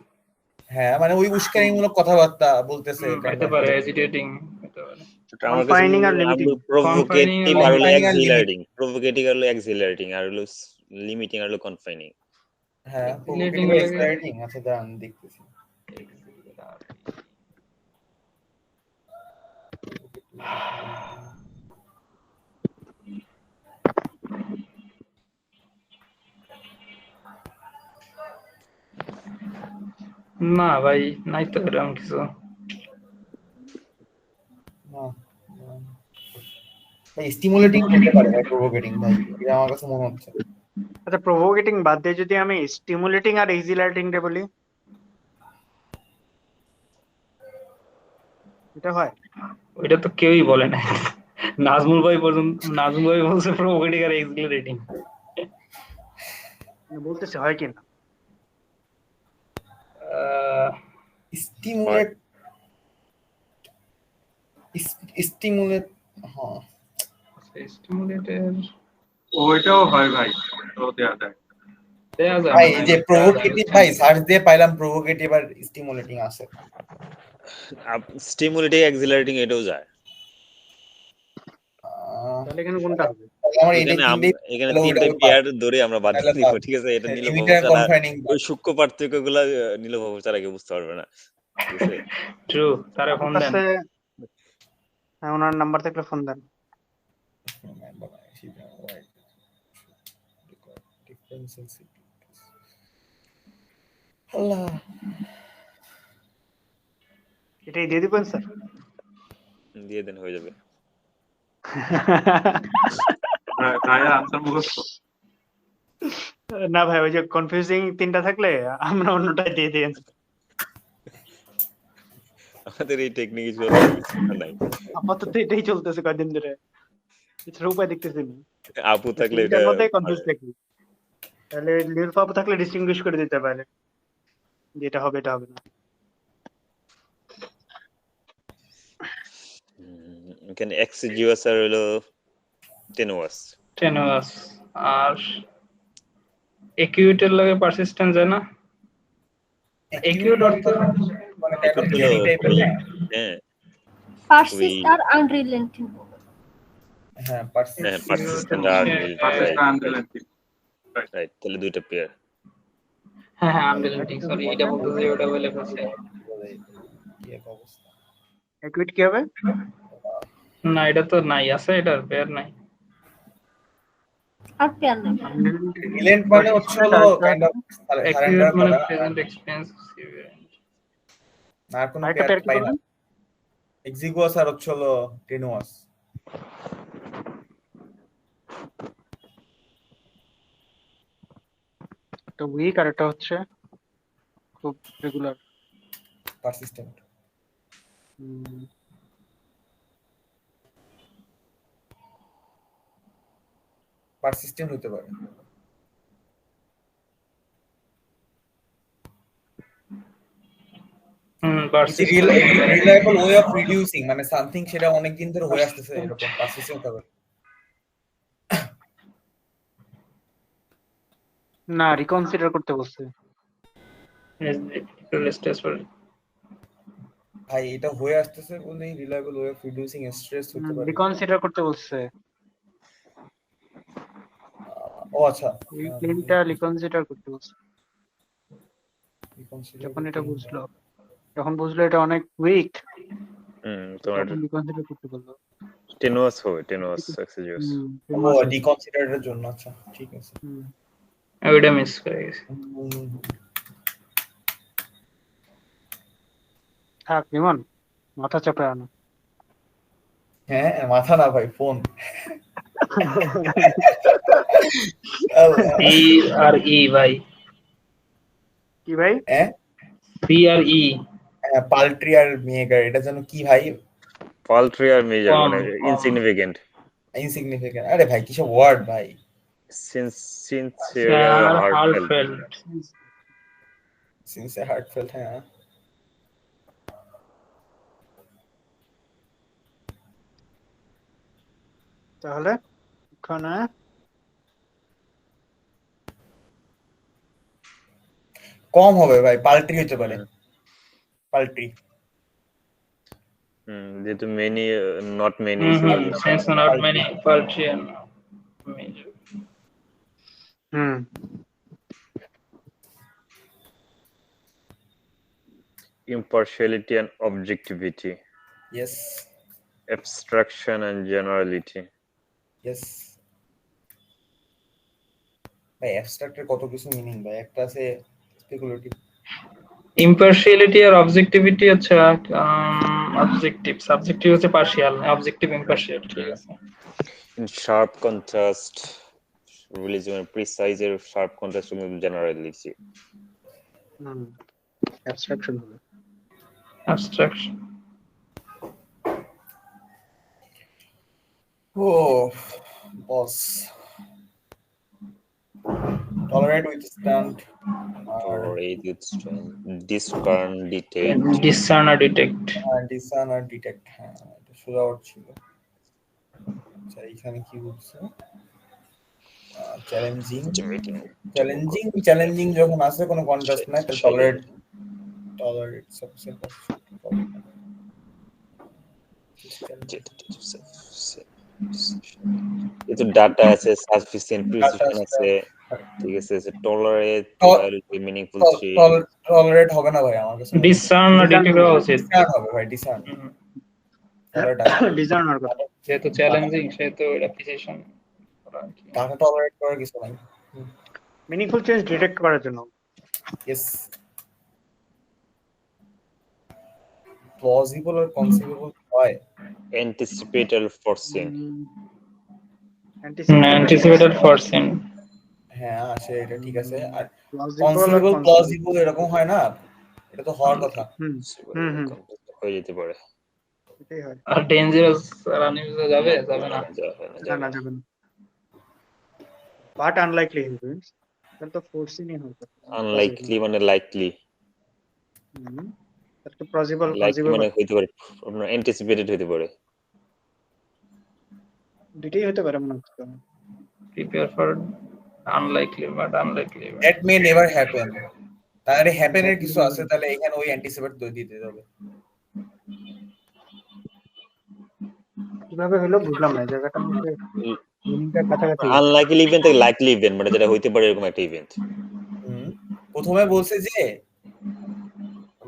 হ্যাঁ মানে ওই উস্কানিমূলক কথাবার্তা বলতেছে হতে পারে, এজিটেটিং হতে পারে। আমার কাছে Confining আর limiting. প্রভোকেটিভ আর হলো Confining আর এক্সিলারেটিং, প্রভোকেটিভ আর হলো এক্সিলারেটিং আর হলো লিমিটিং আর হলো কনফাইনিং। হ্যাঁ Exhilarating প্রভোকেটিভ আর লাগে। এক্সিলারেটিং। আচ্ছা দাঁড়ান দেখতেছি। না ভাই, নাই তো এরকম কিছু। না ভাই স্টিমুলেটিং হতে পারে ভাই, প্রভোকেটিং ভাই এটা আমার কাছে মনে হচ্ছে। আচ্ছা প্রভোকেটিং বাদ দিয়ে যদি আমি স্টিমুলেটিং আর এক্সিলারেটিং রে বলি, এটা হয়? ওইটা তো কেউই বলে না। নাজমুল ভাই বলছে প্রভোকেটিং আর এক্সিলারেটিং। বলতেছে হয় কিনা? স্টিমুলেট স্টিমুলেট হ্যাঁ স্টিমুলেটের ওইটাও হয় ভাই, তো দেয়া যায়। দেয়া যায় ভাই মনে এই হয়। যে প্রভোকেটিভ ভাই সার্চ দিয়ে পাইলাম প্রভোকেটিভ আর স্টিমুলেটিং আছে। স্টিমুলেটিং এক্সিলারেটিং এটাও যায়। তাহলে এখানে কোনটা হবে? আমার এটা এখানে তিনটে পেয়ার ধরে আমরা বাদ দিয়ে দিব, ঠিক আছে? এটা নিলে ওই সূক্ষ্ম পার্থক্যগুলো নিলে ছাড়া কেউ বুঝতে পারবে না, ঠিক আছে? ট্রু, তারে ফোন দেন। হ্যাঁ ওনার নাম্বার থাকলে ফোন দেন। আল্লাহ এটাই দিয়ে দিবেন স্যার? দিয়ে দেন, হয়ে যাবে। ভাইয়া আনসার মুখস্থ? না ভাই ওই যে কনফিউজিং তিনটা থাকলে আমরা অন্যটাই দিয়ে দিই। আমাদের এই টেকনিক নাই, আপাতত এটাই চলতেছে কয়েকদিন ধরে, এছাড়া উপায় দেখতেছি না। আপু থাকলে এটা এটার মধ্যে কনফিউজ থাকি, তাহলে লিরফ আপু থাকলে ডিস্টিংগুইশ করে দিতে পারে যে এটা হবে এটা হবে না। এখানে এক্সিজিউয়াস আর হলো টেনুয়াস আর একিউটের লাগে পারসিস্টেন্স যায় না? একিউট অর্থ মানে একটা থিওরি টাইপের। হ্যাঁ পারসিস্ট আর আনরিলেন্টিং। হ্যাঁ পারসিস্টেন্ট আর রাইট, তাহলে দুইটা পেয়ার। হ্যাঁ আনরিলেন্টিং, সরি এটা বলতে যে ওটা বলে ফেলছে। কি এক অবস্থা। একুইট কি হবে? না এটা তো নাই, আছে এটার পেয়ার নাই। আর পেয়ার নাই। রিলেন্ট মানে হচ্ছে হলো কাইন্ড অফ সারেন্ডার একিউট মানে করা। Present experience. আর কোনো আরেকটা পেয়ার পেয়ার কি পাই না। বললেন? এক্সিগুয়াস আর হচ্ছে হলো টেনুয়াস। একটা উইক আর একটা হচ্ছে খুব রেগুলার পারসিস্টেন্ট। পারসিস্টেন্ট হতে পারে। রিলায়েবল ওয়ে অফ রিডিউসিং মানে সামথিং সেটা অনেক দিন ধরে হয়ে আসতেছে, এরকম পারসিস্টেন্ট হতে পারে। না রিকনসিডার করতে বলছে ভাই, এটা হয়ে আসতেছে বলেই reliable way of reducing stress হতে পারে। রিকনসিডার করতে বলছে। ও আচ্ছা, এই প্লেনটা রিকনসিডার করতে বলছে। যখন এটা বুঝলো এটা অনেক উইক, তোমার রিকনসিডার করতে বললো। টেনুয়াস হবে, টেনুয়াস এক্সিজিউয়াস। ও রিকনসিডারের জন্য, আচ্ছা ঠিক আছে। ওইটা মিস করে গেছি। থাক বিমান, মাথা চাপে আনো। হ্যাঁ মাথা না ভাই, ফোন। সি আর ই ভাই। কি ভাই? হ্যাঁ সি আর ই। পাল্ট্রি আর মেগার, এটা যেন কি ভাই? পাল্ট্রি আর মেজর কম মানে কম ইনসিগনিফিকেন্ট ইনসিগনিফিকেন্ট, আরে ভাই কিসব ওয়ার্ড ভাই। সিনসিয়ার আর আর হার্টফেল্ট হার্টফেল্ট সিনসিয়ার হার্টফেল্ট, হ্যাঁ। তাহলে ওখানে কম হবে ভাই, পাল্ট্রি হতে পারে, পাল্ট্রি। যেহেতু many not many since not many paltry and major. impartiality and objectivity, yes abstraction and generality. Yes ভাই, অ্যাবস্ট্রাক্টের কত কিছু মিনিং ভাই, একটা আছে স্পেকুলেটিভ। Impartiality আর objectivity হচ্ছে objective, subjective হচ্ছে partial, objective impartial, ঠিক আছে। In sharp contrast, religion precise এর sharp contrast with generality. Abstraction হলো Abstraction. Oh, boss. Tolerate, withstand, or Tolerate, withstand, discern, detect. Discern or detect. discern or detect, হ্যাঁ এটা সোজা word ছিল। আচ্ছা এখানে কি বলছে, চ্যালেঞ্জিং, চ্যালেঞ্জিং যখন আসে কোনো কন্ট্রাস্ট নাই, তাহলে tolerate sufficient এটা ডাটা আছে, সাফিসিয়েন্ট প্রিসিশন আছে, ঠিক আছে। টলারেট মিনিংফুল চেঞ্জ, টলারেট হবে না ভাই আমার কাছে। Discern or detect হওয়া উচিত। ডিসার্ন হবে ভাই, ডিসার্ন। ডিজার্নার কথা, যেহেতু চ্যালেঞ্জিং সেহেতু এটা প্রিসিশন করা আর কি। ডাটা টলারেট করার কিছু নাই। মিনিংফুল চেঞ্জ ডিটেক্ট করার জন্য। ইয়েস। প্লজিবল আর কনসিভেবল হয়। anticipate or foreseen. Anticipated foreseen. হ্যাঁ আসে, এটা ঠিক আছে। আর Plausible প্লজিবল এরকম হয় না, এটা তো হওয়ার কথা। হয়ে যেতে পারে। এটাই হয়। আর ডেঞ্জারাস আর আনইউজ যাবে না। না যাবে না। বাট আনলাইকলি ইভেন্টস, তাহলে তো ফোর্সিনই হবে। আনলাইকলি মানে লাইকলি, তাহলে তো প্লজিবল লাইকলি মানে হইতে পারে, আপনার অ্যান্টিসিপেটেড হইতে পারে, দুটেই হতে পারে মনে হচ্ছে। Prepare for unlikely but unlikely, that may never happen, তাহলে হ্যাপেন এর কিছু আছে, তাহলে এখানে ওই অ্যান্টিসিপেট দিতে হবে। কিভাবে হলো বুঝলাম না জায়গাটা, মধ্যে মিনিংটা কাছাকাছি। আনলাইকলি ইভেন্ট থেকে লাইকলি ইভেন্ট মানে যেটা হইতে পারে এরকম একটা ইভেন্ট। প্রথমে বলছে যে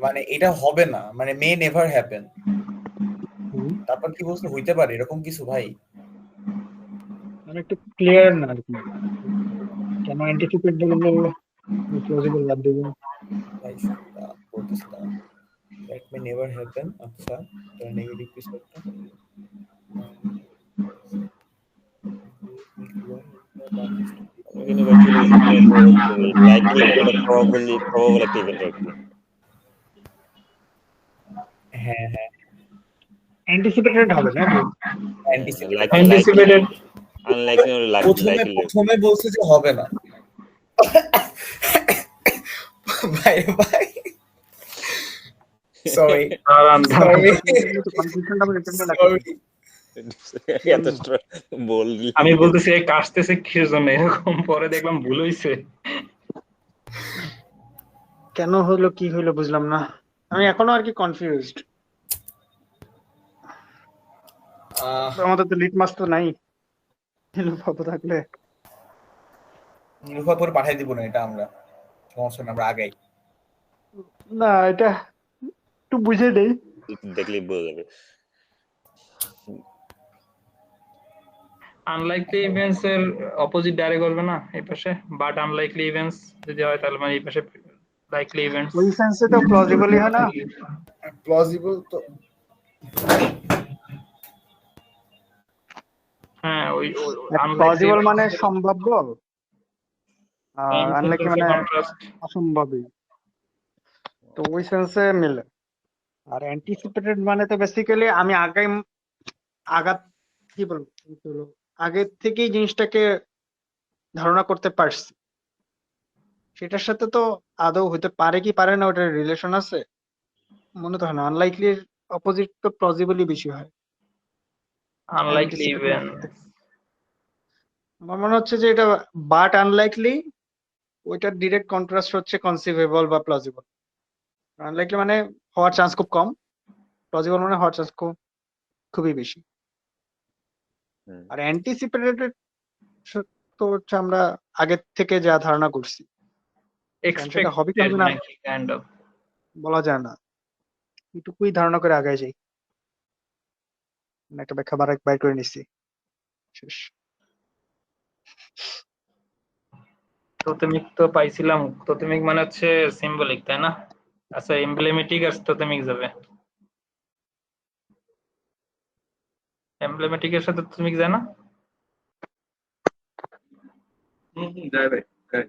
মানে এটা হবে না, মানে মে নেভার হ্যাপেন, তারপর কি বলছে হইতে পারে এরকম কিছু ভাই, মানে একটু ক্লিয়ার না আর কি, কেন অ্যান্টিসিপেট বলবো প্লজিবল বাদ দেব ভাই সেটা বলতেছে না। দ্যাট মে নেভার হ্যাপেন, আচ্ছা তার নেগেটিভ কিছু একটা লাইকলি মানে প্রবাবল একটা ইভেন্ট আর কি। হ্যাঁ হ্যাঁ অ্যান্টিসিপেটেড হবে না, অ্যান্টিসিপেটেড আনলাইকলি মানে লাইকলি। প্রথমে বলছে যে হবে না ভাই ভাই সরি আমি বলতেছি কাশতেছে কিসের জন্য এরকম, পরে দেখলাম ভুল হইছে। কেন হলো কি হলো বুঝলাম না, আমি এখনো আর কি কনফিউজড। আমাদের তো লিটমাস তো নাই, লুফাপো থাকলে লুফাপুর পাঠিয়ে দিব না, এটা আমরা সমস্যা না, আমরা আগাই না, এটা একটু বুঝে দেই, দেখলেই বোঝা যাবে। আনলাইকলি ইভেন্টস এর অপোজিট ডাইরেক্ট করবে না এই পাশে, বাট আনলাইকলি ইভেন্টস যদি হয় তাহলে মানে এই পাশে লাইকলি ইভেন্টস। ওই সেন্সে তো প্লজিবলই হয় না, প্লজিবল তো হ্যাঁ ওই প্লজিবল মানে সম্ভাব্য, আনলাইকলি মানে অসম্ভাবী, তো ওই সেন্সে মিলে। আর অ্যান্টিসিপেটেড মানে তো বেসিক্যালি আমি আগাত কি বলবো আগে থেকেই জিনিসটাকে ধারণা করতে পারছি, সেটার সাথে তো আদৌ হতে পারে কি পারে না ওটার রিলেশন আছে মনে তো হয় না। আনলাইকলির অপোজিট তো প্লজিবলই বেশি হয়। আনলাইকলি Anticipated ইভেন আমার মনে হচ্ছে যে এটা বাট আনলাইকলি, ওইটার ডিরেক্ট কন্ট্রাস্ট হচ্ছে কনসিভেবল বা প্লজিবল। আনলাইকলি মানে হওয়ার চান্স খুব কম, প্লজিবল মানে হওয়ার চান্স খুবই বেশি। হুম। আর অ্যান্টিসিপেটেড তো হচ্ছে আমরা আগে থেকে যা ধারণা করছি, সেটা হবে কি এক্সপেক্টেড হবে না নাকি কাইন্ড অফ। বলা যায় না, এটুকুই ধারণা করে আগায় যাই। একটা ব্যাখ্যা বাইর করে নিচ্ছি, শেষ। টোতেমিক তো পাইছিলাম, টোতেমিক মানে হচ্ছে সিম্বলিক তাই না? আচ্ছা এমব্লেমেটিক আর টোতেমিক যাবে, এমব্লেমেটিক এর সাথে টোতেমিক যায় না? যায় ভাই, যায়।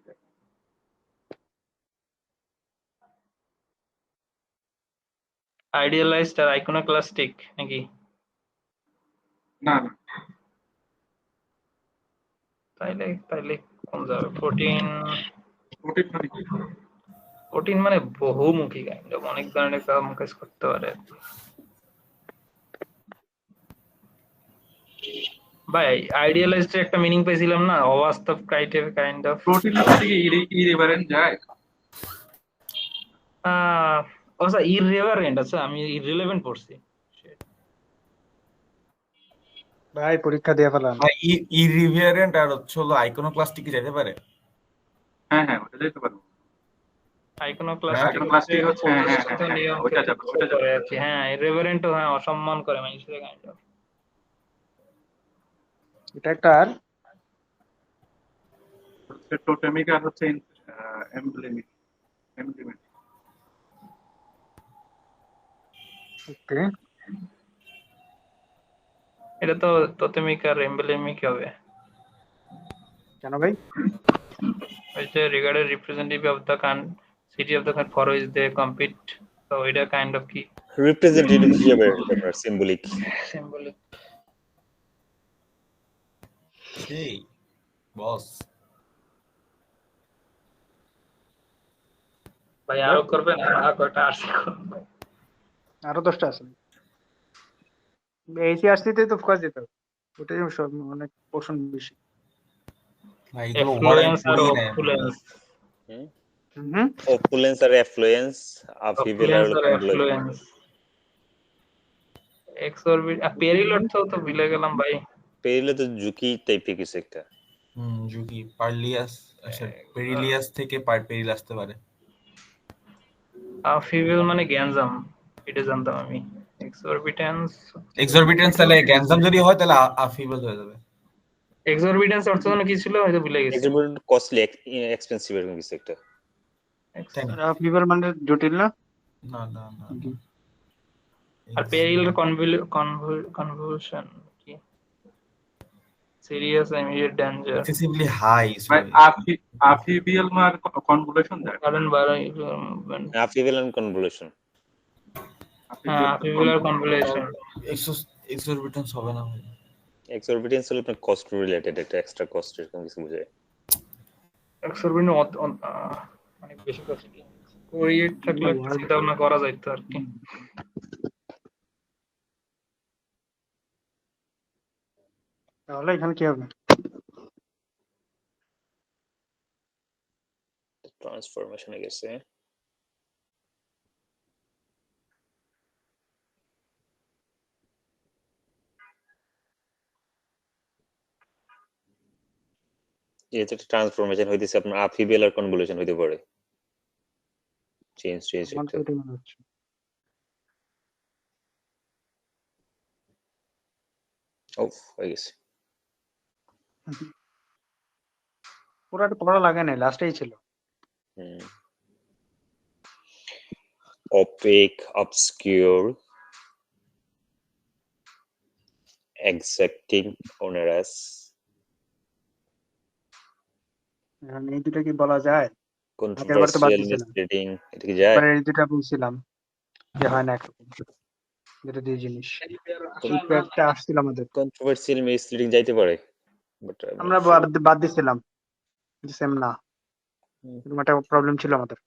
আইডিয়ালাইজড আর আইকনোক্লাস্টিক নাকি? না না, তাইলে কোন যাবে? 14 প্রোটিন মানে কি? 14 মানে বহুমুখী কাইন্ড অফ, অনেক ধরনের কাজ করতে পারে। ভাই আইডিয়ালাইজড এর একটা মিনিং পেয়েছিলাম না, অবাস্তব কাইন্ড অফ। প্রোটিন থেকে ইরিভারেন্ট যায়। আচ্ছা ইররিলেভেন্ট, আচ্ছা আমি ইররিলেভেন্ট পড়ছি। ভাই পরীক্ষা দিয়ে ফেলাম। ইরিভিয়ারেন্ট আর হচ্ছে হলো আইকনোক্লাস্টিক কি যেতে পারে? হ্যাঁ হ্যাঁ, ওটা যেতে পারবো। আইকনোক্লাস্টিক হচ্ছে হ্যাঁ, ওটা যাবে, ওটা যাবে। করে আর কি। হ্যাঁ ইররিলেভেন্টও হ্যাঁ অসম্মান করে মানুষের কাইন্ড অফ। এটা একটা আর হচ্ছে টোটেমিক আর হচ্ছে এমব্লেমিক। ওকে, এটা তো টোতেমিক আর এমব্লেমিক হবে। কেন ভাই? ওই যে regarded representative of the city of the for which they compete, তো এটা কাইন্ড অফ কি রিপ্রেজেন্টেটিভ হিসেবে আপনার সিম্বলিক। সিম্বলিক। সেই বস ভাই আরো করবেন, আর কয়টা আসছে? আরো 10টা আছে। এইচআরসি তে তো ফোকাস দিতে হবে, ওটাই সব অনেক পোর্শন বেশি। ভাই তো এফ্লুয়েন্স আর অফ্লুয়েন্স, হুম অপুলেন্স আর এফ্লুয়েন্স, আফিভেল আর কনভ্লুয়েন্স। এক্সঅরবিট পেরিলট তো ভুলে গেলাম ভাই। পেরিলে তো ঝুঁকি টাইপের কিছু একটা। ঝুঁকি পারলিয়াস, আচ্ছা পেরিলিয়াস থেকে পেরিল আসতে পারে। আফিভেল মানে গ্যানজাম, এটা জানতাম আমি। এক্সরবিটেন্স তাহলে গ্যানজাম যদি হয় তাহলে আফিবল হয়ে যাবে। এক্সরবিটেন্স অর্থ কি ছিল হয়তো ভুলে গেছি। এক্সরবিটেন্ট কস্টলি, এক্সপেন্সিভ এরকম কিছু একটা। ফিভার মানে জটিল না? না না না, আর পেরিল কনভুলশন কি? Serious immediate danger, excessively high. ভাই আফিবিয়াল আর কনভুলেশন যায়। কারণ আফিভেল এন্ড কনভুলেশন। হ্যাঁ আফিভেল আর কনভুলেশন। এক্সরবিটেন্স হবে না ভাই। এক্সরবিটেন্স হলো আপনার কস্ট রিলেটেড, একটা এক্সট্রা কস্ট এরকম কিছু বোঝায়। এক্সরবিটেন্ট অনেক বেশি কস্টলি, কোরিয়েট থাকলে চিন্তা ভাবনা করা যাইতো আর কি। তাহলে এখানে কি হবে? ট্রান্সফরমেশনে গেছে। যেহেতু একটা ট্রান্সফরমেশন হইতেছে, আপনার আফিভেল আর কনভুলেশন হইতে পারে। চেঞ্জ আমার তো একটা। এটাই মনে হচ্ছে। হয়ে গেছে। পুরাটা পড়া লাগে নাই, লাস্টেই ছিল। opaque, obscure, exacting, onerous. এই দুটা কি বলা যায়? controversial, misleading, এটা কি যায়? এই দুটা বলছিলাম। যে হয় না একরকম, যেটা দুই জিনিস। ফিডব্যাকটা আসছিল আমাদের, কন্ট্রোভার্সিয়াল মিসলিডিং যাইতে পারে, বাট আমরা বাদ দিছিলাম, সেম না, এরকম একটা প্রবলেম ছিল আমাদের,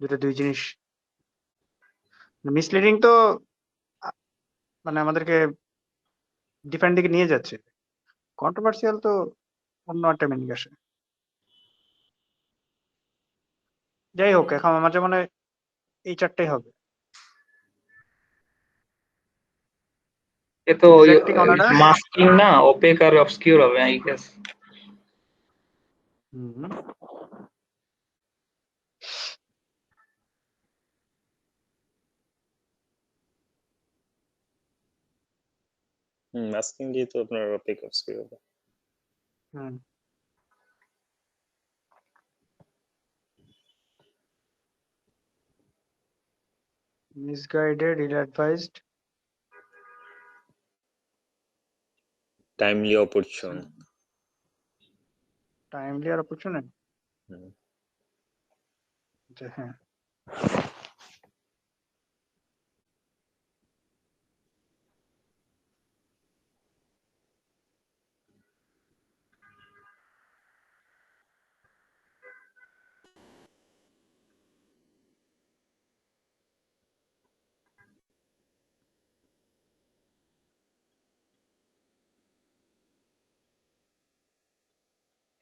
যেটা দুই জিনিস। মিসলিডিং তো মানে আমাদেরকে ডিফারেন্ট দিকে নিয়ে যাচ্ছে, কন্ট্রোভার্সিয়াল তো অন্য একটা মিনিং আসে। যাই হোক, এখন আমার যেমন এই চারটাই হবে। এ তো Exacting order? মাস্কিং না, ওপেক আর অবসকিউর হবে আই গেস। মাস্কিং দিয়ে তো আপনার অপেক অবস্কিউর হবে। Misguided, ill-advised, timely অপরচুন। timely আর opportune। হ্যাঁ,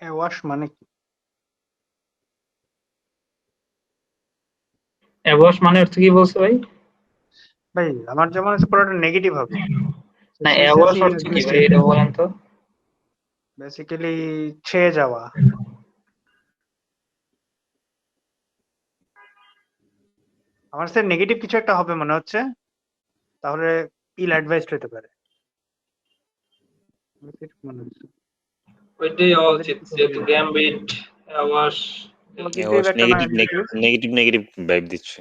অ্যাওয়াশ মানে কি? অ্যাবস মানে অর্থ কি বলছো ভাই? ভাই আমার যেমন আছে পুরোটা নেগেটিভ হবে। না অ্যাবস অর্থ কি ভাই, এটা বলেন তো। বেসিক্যালি ছেয়ে যাওয়া। আমার কাছে নেগেটিভ কিছু একটা হবে মনে হচ্ছে, তাহলে ইল অ্যাডভাইসড হতে পারে। মনে হচ্ছে ওইটাই হওয়া উচিত, যেহেতু গ্যাম্বিট অ্যাওয়াশ পজিটিভ একটা না নেগেটিভ। নেগেটিভ ভাইব দিচ্ছে।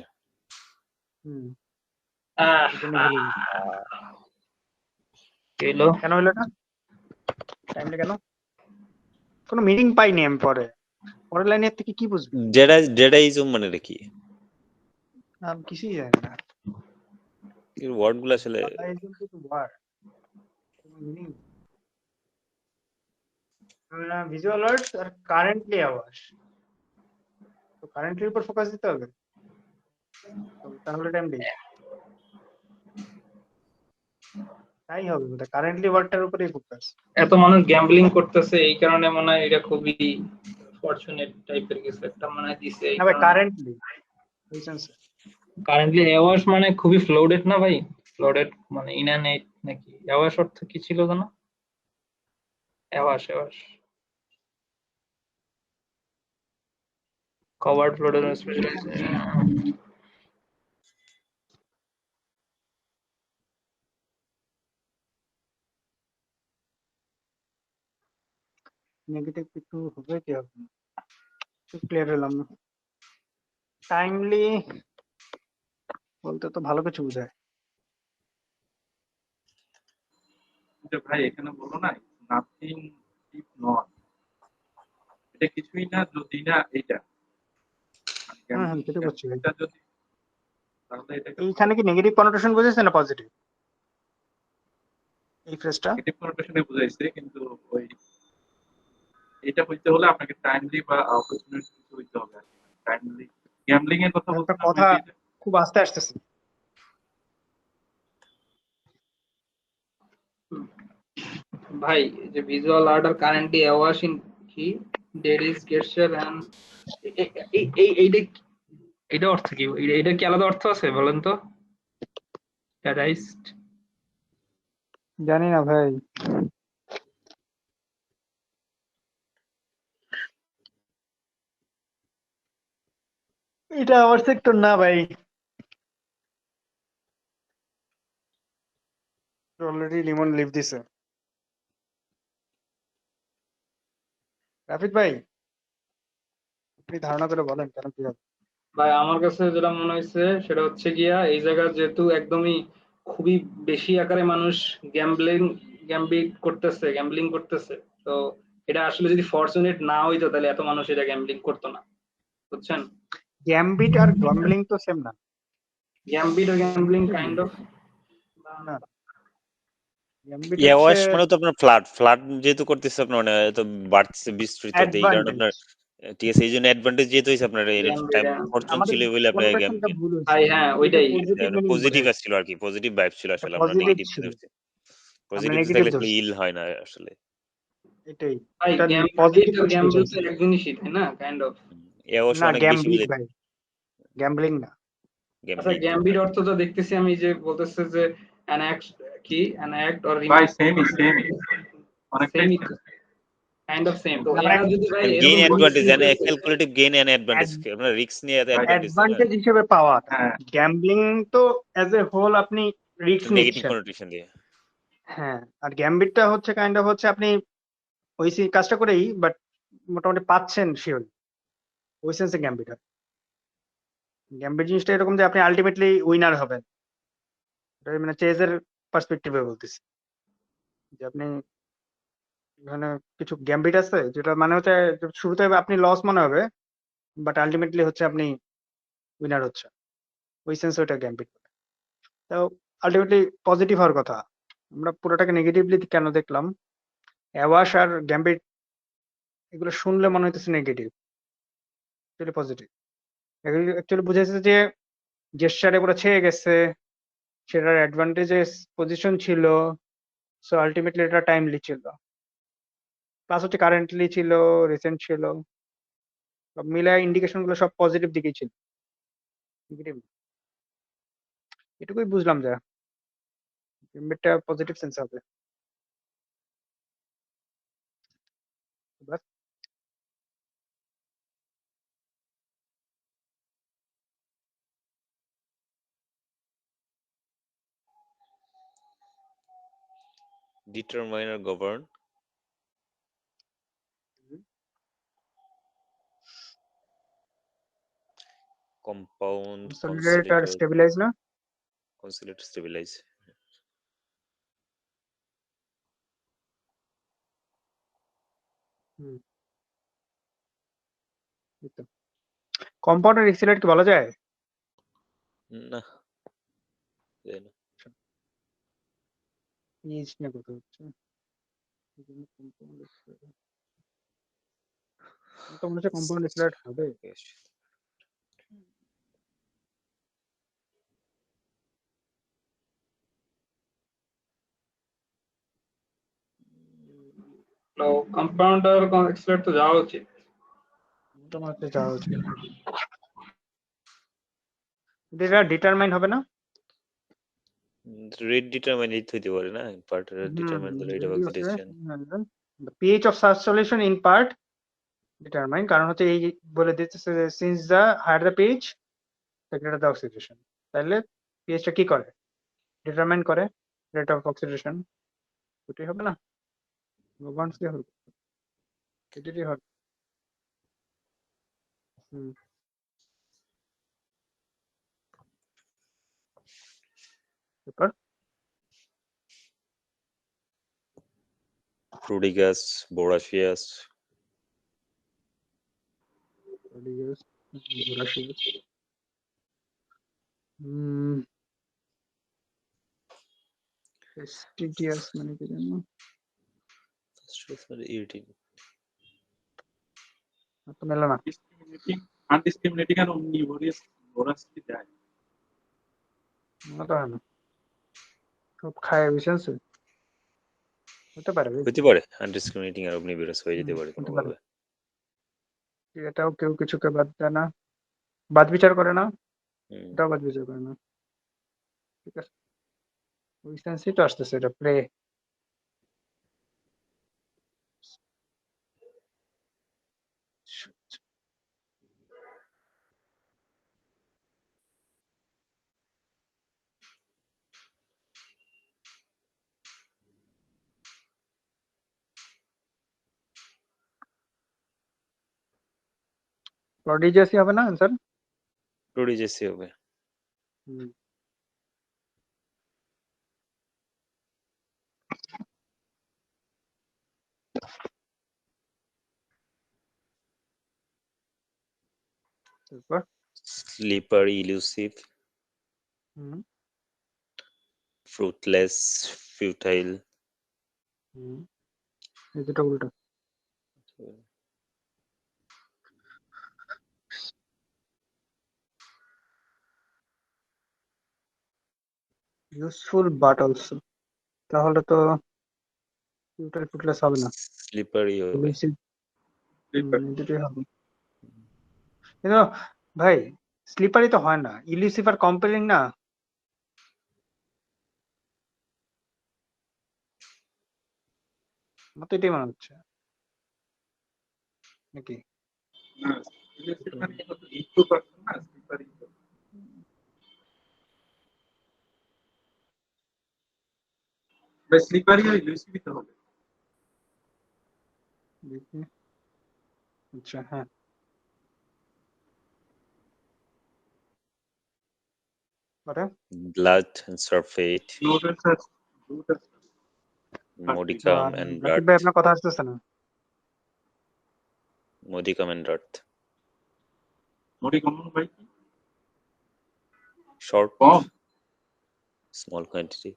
কেন হলো না? টাইমলি কেন? কোনো মিনিং পাইনি আমি পরের লাইনে থেকে কি বুঝবি? ডেডাইজম মানে কি? আমি কিছুই জানি না। এই ওয়ার্ডগুলো আসলে ভিজুয়াল ওয়ার্ডস আর কারেন্টলি আওয়াজ, তো কারেন্টলির উপর ফোকাস দিতে হবে, তাহলে টাইমলি তাই হবে, কারেন্টলি ওয়ার্ডটার উপরেই ফোকাস। এত মানুষ গ্যাম্বলিং করতেছে, এই কারণে মনে হয় এটা খুবই ফরচুনেট টাইপের কিছু একটা মনে হয় দিছে। না ভাই কারেন্টলি অ্যাওয়াশ মানে খুবই ফ্লোডেড না ভাই? ফ্লোডেড মানে ইনানেট নাকি? অ্যাওয়াশ অর্থ কি ছিল জানো? অ্যাওয়াশ কভার্ড ফ্লোডেড স্পেশালি। নেগেটিভ কিছু হবে কি হবে, ক্লিয়ার হলাম না। টাইমলি বলতে তো ভালো কিছু বোঝায়। ভাই এখানে বলো না, নাথিং ইফ নট, এটা কিছুই না যদি না এটা। সেটা বুঝছি ভাই। এটা যদি, তাহলে এটাকে এইখানে কি নেগেটিভ কনোটেশন বুঝেছে না পজিটিভ? এই ফ্রেজটা নেগেটিভ কনোটেশনে বুঝাইছে, কিন্তু ওই এটা হইতে হলে আপনাকে টাইমলি বা অপরচুনিটি হইতে হবে। টাইমলি গ্যাম্বলিং এর কথা একটা বলতে কথা খুব আস্তে আসতেছে। ভাই যে visual art are currently awash in কি ডেড ইজ গেস্টার এন্ড এইটা অর্থ কি? এটা কি আলাদা অর্থ আছে বলেন তো? ডেডাইজড জানি না ভাই। এটা আমার সেক্টর না ভাই। অলরেডি লিমন লিভ দিছে। রাফিদ ভাই আপনি ধারণা করে বলেন কেন কি হবে? ভাই আমার কাছে যেটা মনে হয়েছে সেটা হচ্ছে গিয়া, এই জায়গা যেহেতু একদমই খুবই বেশি আকারে মানুষ গ্যাম্বলিং করতেছে, তো এটা আসলে যদি ফরচুনেট না হইতো তাহলে এত মানুষ এটা গ্যাম্বলিং করতো না, বুঝছেন? গ্যাম্বিট আর গ্যাম্বলিং তো সেম না। গ্যাম্বিট ও গ্যাম্বলিং কাইন্ড অফ না গ্যাম্বিট ইয়াওয়াশ হচ্ছে মানে তো আপনার ফ্লাড যেহেতু করতেছে আপনার মানে তো বাড়তেছে বিস্তৃত তো এই কারণে অ্যাডভান্টেজ। আপনার ঠিক আছে এই জন্য অ্যাডভান্টেজ যেহেতু হয়েছে আপনার গ্যাম্বিট ফরচুন আমাদের ছিল বলে আপনার কোনোটেশনটা ভুল ভাই হয়েছে। হ্যাঁ এটা ওইটাই পজিটিভ মিনিং পজিটিভ বোঝায়, আসছিল আর কি পজিটিভ ভাইব ছিল এটা আসলে আমরা পজিটিভ নেগেটিভ ছিল, ধরছি আমরা পজিটিভ নেগেটিভ থাকলে আসলে ধরছি। ইল হয় না আসলে এটাই, ভাই এটা গ্যাম্বিট পজিটিভ আর কিছু গ্যাম্বল তো বোঝাইছে। এক জিনিসই তাই না কাইন্ড অফ। ইয়াওয়াশ না অনেক বেশি গ্যাম্বিট বুঝাই ভাই, গ্যাম্বলিং না। আচ্ছা গেমবিট গ্যাম্বিট অর্থ তো দেখতেছি আমি যে বলতেছে যে অ্যান অ্যাক্ট কি অ্যান অ্যাক্ট অর ভাই সেমই অনেকটাই সেমই same। Kind of same. তো না মানে এরা যদি ভাই গেইন এরকম অ্যাডভান্টেজ জিনিস and calculative gain and advantage আমরা রিস্ক নিয়ে ভাই অ্যাডভান্টেজ তাই না অ্যাডভান্টেজ হিসেবে পাওয়া, হ্যাঁ গ্যাম্বলিং তো অ্যাজ এ হোল আপনি রিস্ক নেগেটিভ নিচ্ছেন। কনোটেশন দিয়ে হ্যাঁ, আর গ্যাম্বিটটা হচ্ছে কাইন্ড অফ হচ্ছে আপনি ওই কাজটা করেই বাট মোটামুটি পাচ্ছেন শিওর, ওই সেন্সে গ্যাম্বিট হয়। গ্যাম্বিট জিনিসটা এরকম যে আপনি আলটিমেটলি উইনার হবেন, এটা মানে চেজের পার্সপেক্টিভে বলতেছি যে আপনি এখানে কিছু গ্যাম্বিট আছে যেটা মানে হচ্ছে যে শুরুতে আপনি লস মনে হবে বাট আলটিমেটলি হচ্ছে আপনি উইনার হচ্ছে, ওই সেন্সে ওটা গ্যাম্বিট। তো আলটিমেটলি পজিটিভ হওয়ার কথা, আমরা পুরোটাকে নেগেটিভলি কেন দেখলাম? অ্যাওয়াশ আর গ্যাম্বিট এগুলো শুনলে মনে হইতেছে নেগেটিভ, অ্যাকচুয়ালি পজিটিভ। অ্যাকচুয়ালি বুঝাইছে যে জেস্টারে পুরো ছেয়ে গেছে, সেটার অ্যাডভান্টেজেস পজিশন ছিল, সো আলটিমেটলি এটা টাইমলি ছিল, প্লাস হচ্ছে কারেন্টলি ছিল, রিসেন্ট ছিল, সব মিলায় ইন্ডিকেশন গুলো সব পজিটিভ দিকেই ছিল, নেগেটিভ। এটুকুই বুঝলাম যে গ্যাম্বিটটা পজিটিভ সেন্স হবে। বাস ডিটারমাইন আর গভর্ন কম্পাউন্ড কনসলিডেট আর স্টেবিলাইজ না? কনসিলেট স্টেবিলাইজ হুম, এই তো। কম্পাউন্ড আর এক্সিলারেট কি বলা যায়? না জানি না। পিএইচ নিয়ে কথা হচ্ছে। কম্পাউন্ড এক্সিলারেট, আমার তো মনে হচ্ছে কম্পাউন্ড এক্সিলারেট হবে। তো কম্পাউন্ডার এক্সেলেট তো যাওয়া উচিত। আমার তো মনে হচ্ছে যাওয়া উচিত। এটা ডিটারমাইন হবে না? রেট ডিটারমাইন ইট হইতে পারে না part determine the rate of ready আছে। Oxidation pH of such solution in part determine, কারণ হচ্ছে এই বলে দিতেছে যে since the higher the pH the greater the oxidation. তাহলে পিএইচটা কি করে? ডিটারমাইন করে রেট অফ অক্সিডেশন। ওটাই হবে না? ভগবানস কি হবে? এটাই হবে। হুম, তারপর প্রোডিগাস বোরাসিয়াস STTS মানে কি জানো? ইরিটিং তো মেলে না। আনডিসক্রিমিনেটিং আর omnivorous voracity দেয়। মনে তো হয় না, সব খায় বুঝছেন, হতে পারে ভাই। হইতে পারে আনডিসক্রিমিনেটিং আর অমনিভিরাস হয়ে যেতে পারে হতে পারে। কোনোভাবে এটাও কেউ কিছুকে বাদ দেয় না, বাদ বিচার করে না, হুম। এটাও বাদ বিচার করে না। ঠিক আছে, ওই সেন্সই তো আসতেছে এটা প্লে। প্রডিজিয়াসই হবে না आंसर? প্রোডিজেসি হবে হুম, তারপর স্লিপারি ইলুসিভ হুম fruitless, futile. হুম এই দুটো উল্টো। ইউজফুল বাট অলসো, তাহলে তো ফিউটার ফুটলেস হবে না, Slippery হবে। ইলুসিভ Slipper. দুটোই হবে। কিন্তু ভাই স্লিপারই তো হয় না, ইলুসিভ আর কম্পেলিং না। আমার তো এটাই মনে হচ্ছে নাকি। না, elusive মানে হয়তো একটু পারছেন না, slippery তো। ভাই slippery আর elusive তো হবে। দেখি। আচ্ছা হ্যাঁ, ওটা Blood and sulfate, Noodles R noodles modicum and Rakib dirt. ভাই আপনার কথা আসতেছে না। Modicum and dirt. Modicum ভাই কি? Short, কম। small quantity,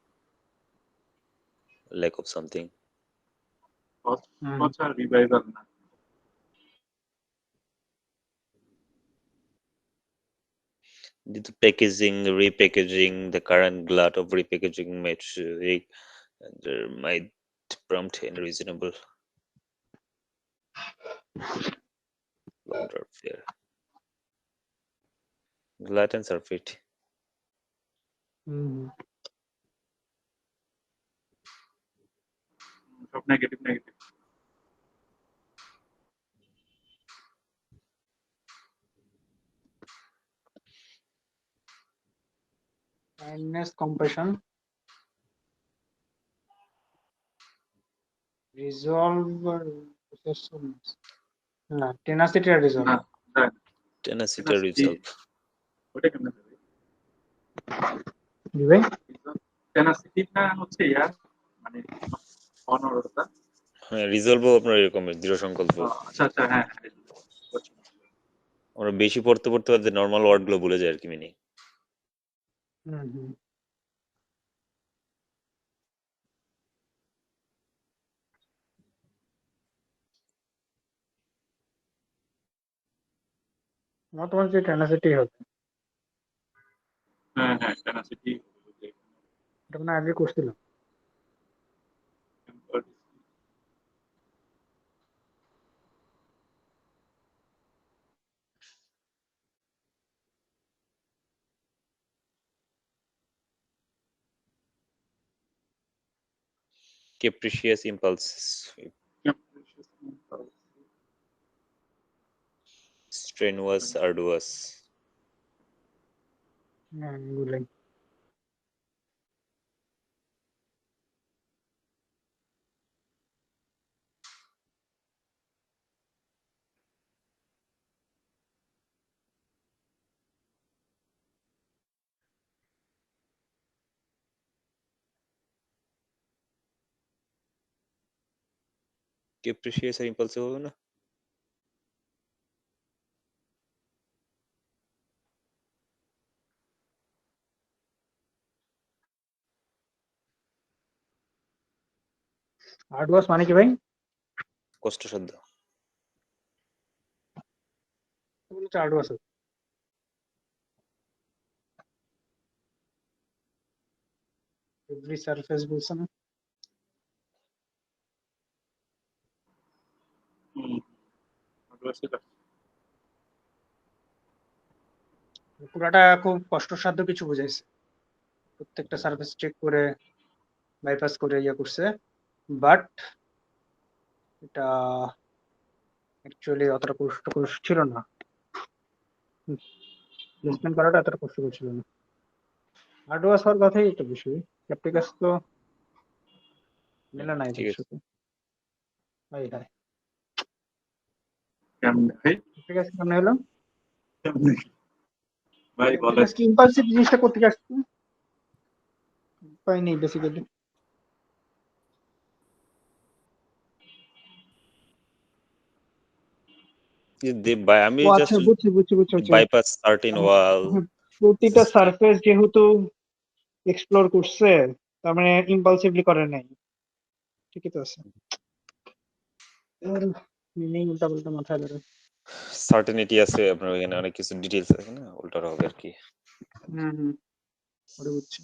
lack of something. আর রিভাইভাল না। Due to packaging, repackaging, the current glut of repackaging metric, there might prompt unreasonable longer fear. Glut and sulfate. সব negative negative. Kindness, compassion, resolve, না tenacity আর resolve. না, দেখ, Tenacity resolve. ওটা কেমনে হবে? জি ভাই টেনাসিটি না হচ্ছে ইয়ার মানে অনড়তা। হ্যাঁ, রিজলভও আপনার এরকম দৃঢ় সংকল্প। আচ্ছা আচ্ছা হ্যাঁ হ্যাঁ। আমরা বেশি পড়তে পড়তে পড়তে নর্মাল ওয়ার্ড গুলো ভুলে যাই আর কি মিনিং। আমার তোমার যে টেনাসিটি হবে, হ্যাঁ হ্যাঁ টেনাসিটি। এটা মানে আগে করছিলাম। Capricious impulses, strenuous, arduous. হ্যাঁ এগুলাই। Capricious আর impulsive হবে না? আর্টওয়ার্স মানে কি ভাই? কষ্টসাধ্য। আর্টওয়ার্স এভরি সারফেস বলছে না? পুরাটা খুব কষ্টসাধ্য কিছু বুঝাইছে, প্রত্যেকটা সার্ভিস চেক করে বাইপাস করে ইয়ে করছে, বাট এটা অ্যাকচুয়ালি অতটা কষ্টকর ছিল না, প্লেসমেন্ট করাটা এতটা কষ্টকর ছিল না। হার্ডওয়ার্স হওয়ার কথাই একটু বেশি, ক্যাপ্টিকাস তো মেলা নাই ঠিক এর আছে। সাথে। হাই হাই কেমনে ভাই? ক্যাপ্টিকাস কেমন হলো কেমনে? ভাই বলে ক্যাপ্টিকাস কি ইম্পালসিভ জিনিসটা করতে আসছে উপায় নেই বেসিক্যালি। আমি ও আচ্ছা জাস্ট বুঝছি বুঝছি বুঝছি বুঝছি। bypass certain wall, প্রতিটা সারফেস যেহেতু এক্সপ্লোর করছে, তার মানে ইম্পালসিভলি করে নাই, ঠিকই তো আছে। মিনিং উল্টা পাল্টা মাথায় ধরে। সার্টেনিটি আছে আপনার ওখানে, অনেক কিছু ডিটেইলস আছে না, উল্টা হবে আর কি। ওটা বুঝছি।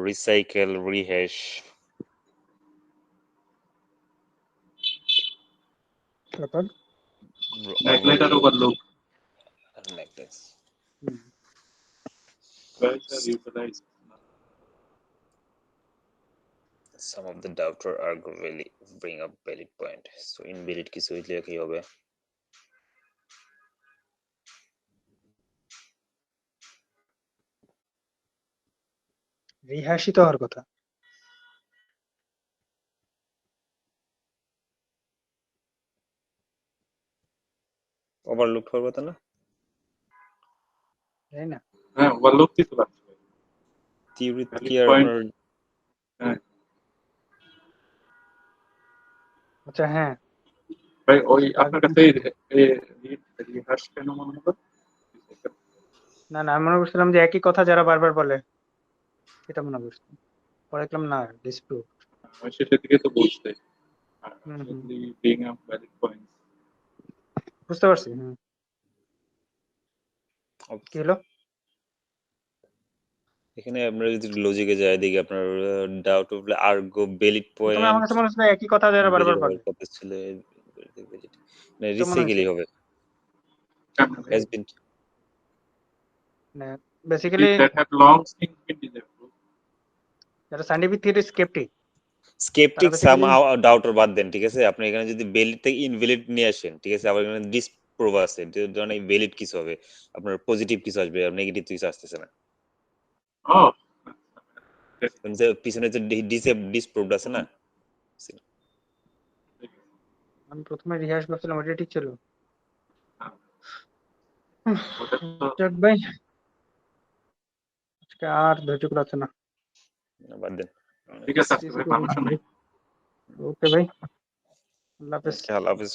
রিসাইকেল, রিহ্যাশ, তারপর নেগলেক্ট আর overlook neglect. Utilise Some of the doubter argue really bring up valid point. So invalid কিছু হইলে কি হবে? রিহাসই তো হওয়ার কথা। ওভারলুক হওয়ার কথা না? তাই না? হ্যাঁ ওভারলুক কি তো লাগছে থিওরি Valid কি আর point. আপনার হ্যাঁ আচ্ছা হ্যাঁ, ভাই ওই আপনার কাছে রিহার্স কেন মনে হলো? না না, আমি মনে করছিলাম যে একই কথা যারা বারবার বলে এটা মনে করছি, পরে দেখলাম না, ডিসপ্রুভ। আমি সেটার দিকে তো বলতে হুম। Being up valid point. বুঝতে পারছি। কি হলো? এখানে আমরা যদি লজিকে যাই দেখি আপনার ডাউট অফ আর্গো ভ্যালিড তুমি আমার পয়েন্ট কাছে মনে হচ্ছে একই কথা যারা বারবার বলে, কথা ছিল না, তো মনে রিসাইকেলই হবে। Has been basically that have long since been disapproved. যারা সায়েন্টিফিক থিওরি স্কেপটিক, স্কেপটিক তারা সাম basically- ডাউটার বাদ দেন, ঠিক আছে? আপনি এখানে যদি ভ্যালিড থেকে ইনভ্যালিড নিয়ে আসেন, ঠিক আছে, আবার এখানে ডিসপ্রুভ আছে, মানে ভ্যালিড কিছু হবে, আপনার পজিটিভ কিছু আসবে আর নেগেটিভ কিছু আসতেছে না। Oh, যে পিছনে যে ডিসপ্রুভড আছে না, আমি প্রথমে রিহার্স করছিলাম, ওটা ঠিক ছিল। ওটা তো যাক ভাই, আজকে আর ধৈর্য কুলাচ্ছে না। বাদ দেন। ঠিক আছে, আজকে ভাই সমস্যা নাই। ওকে ভাই, আল্লাহ হাফেজ। আল্লাহ হাফেজ।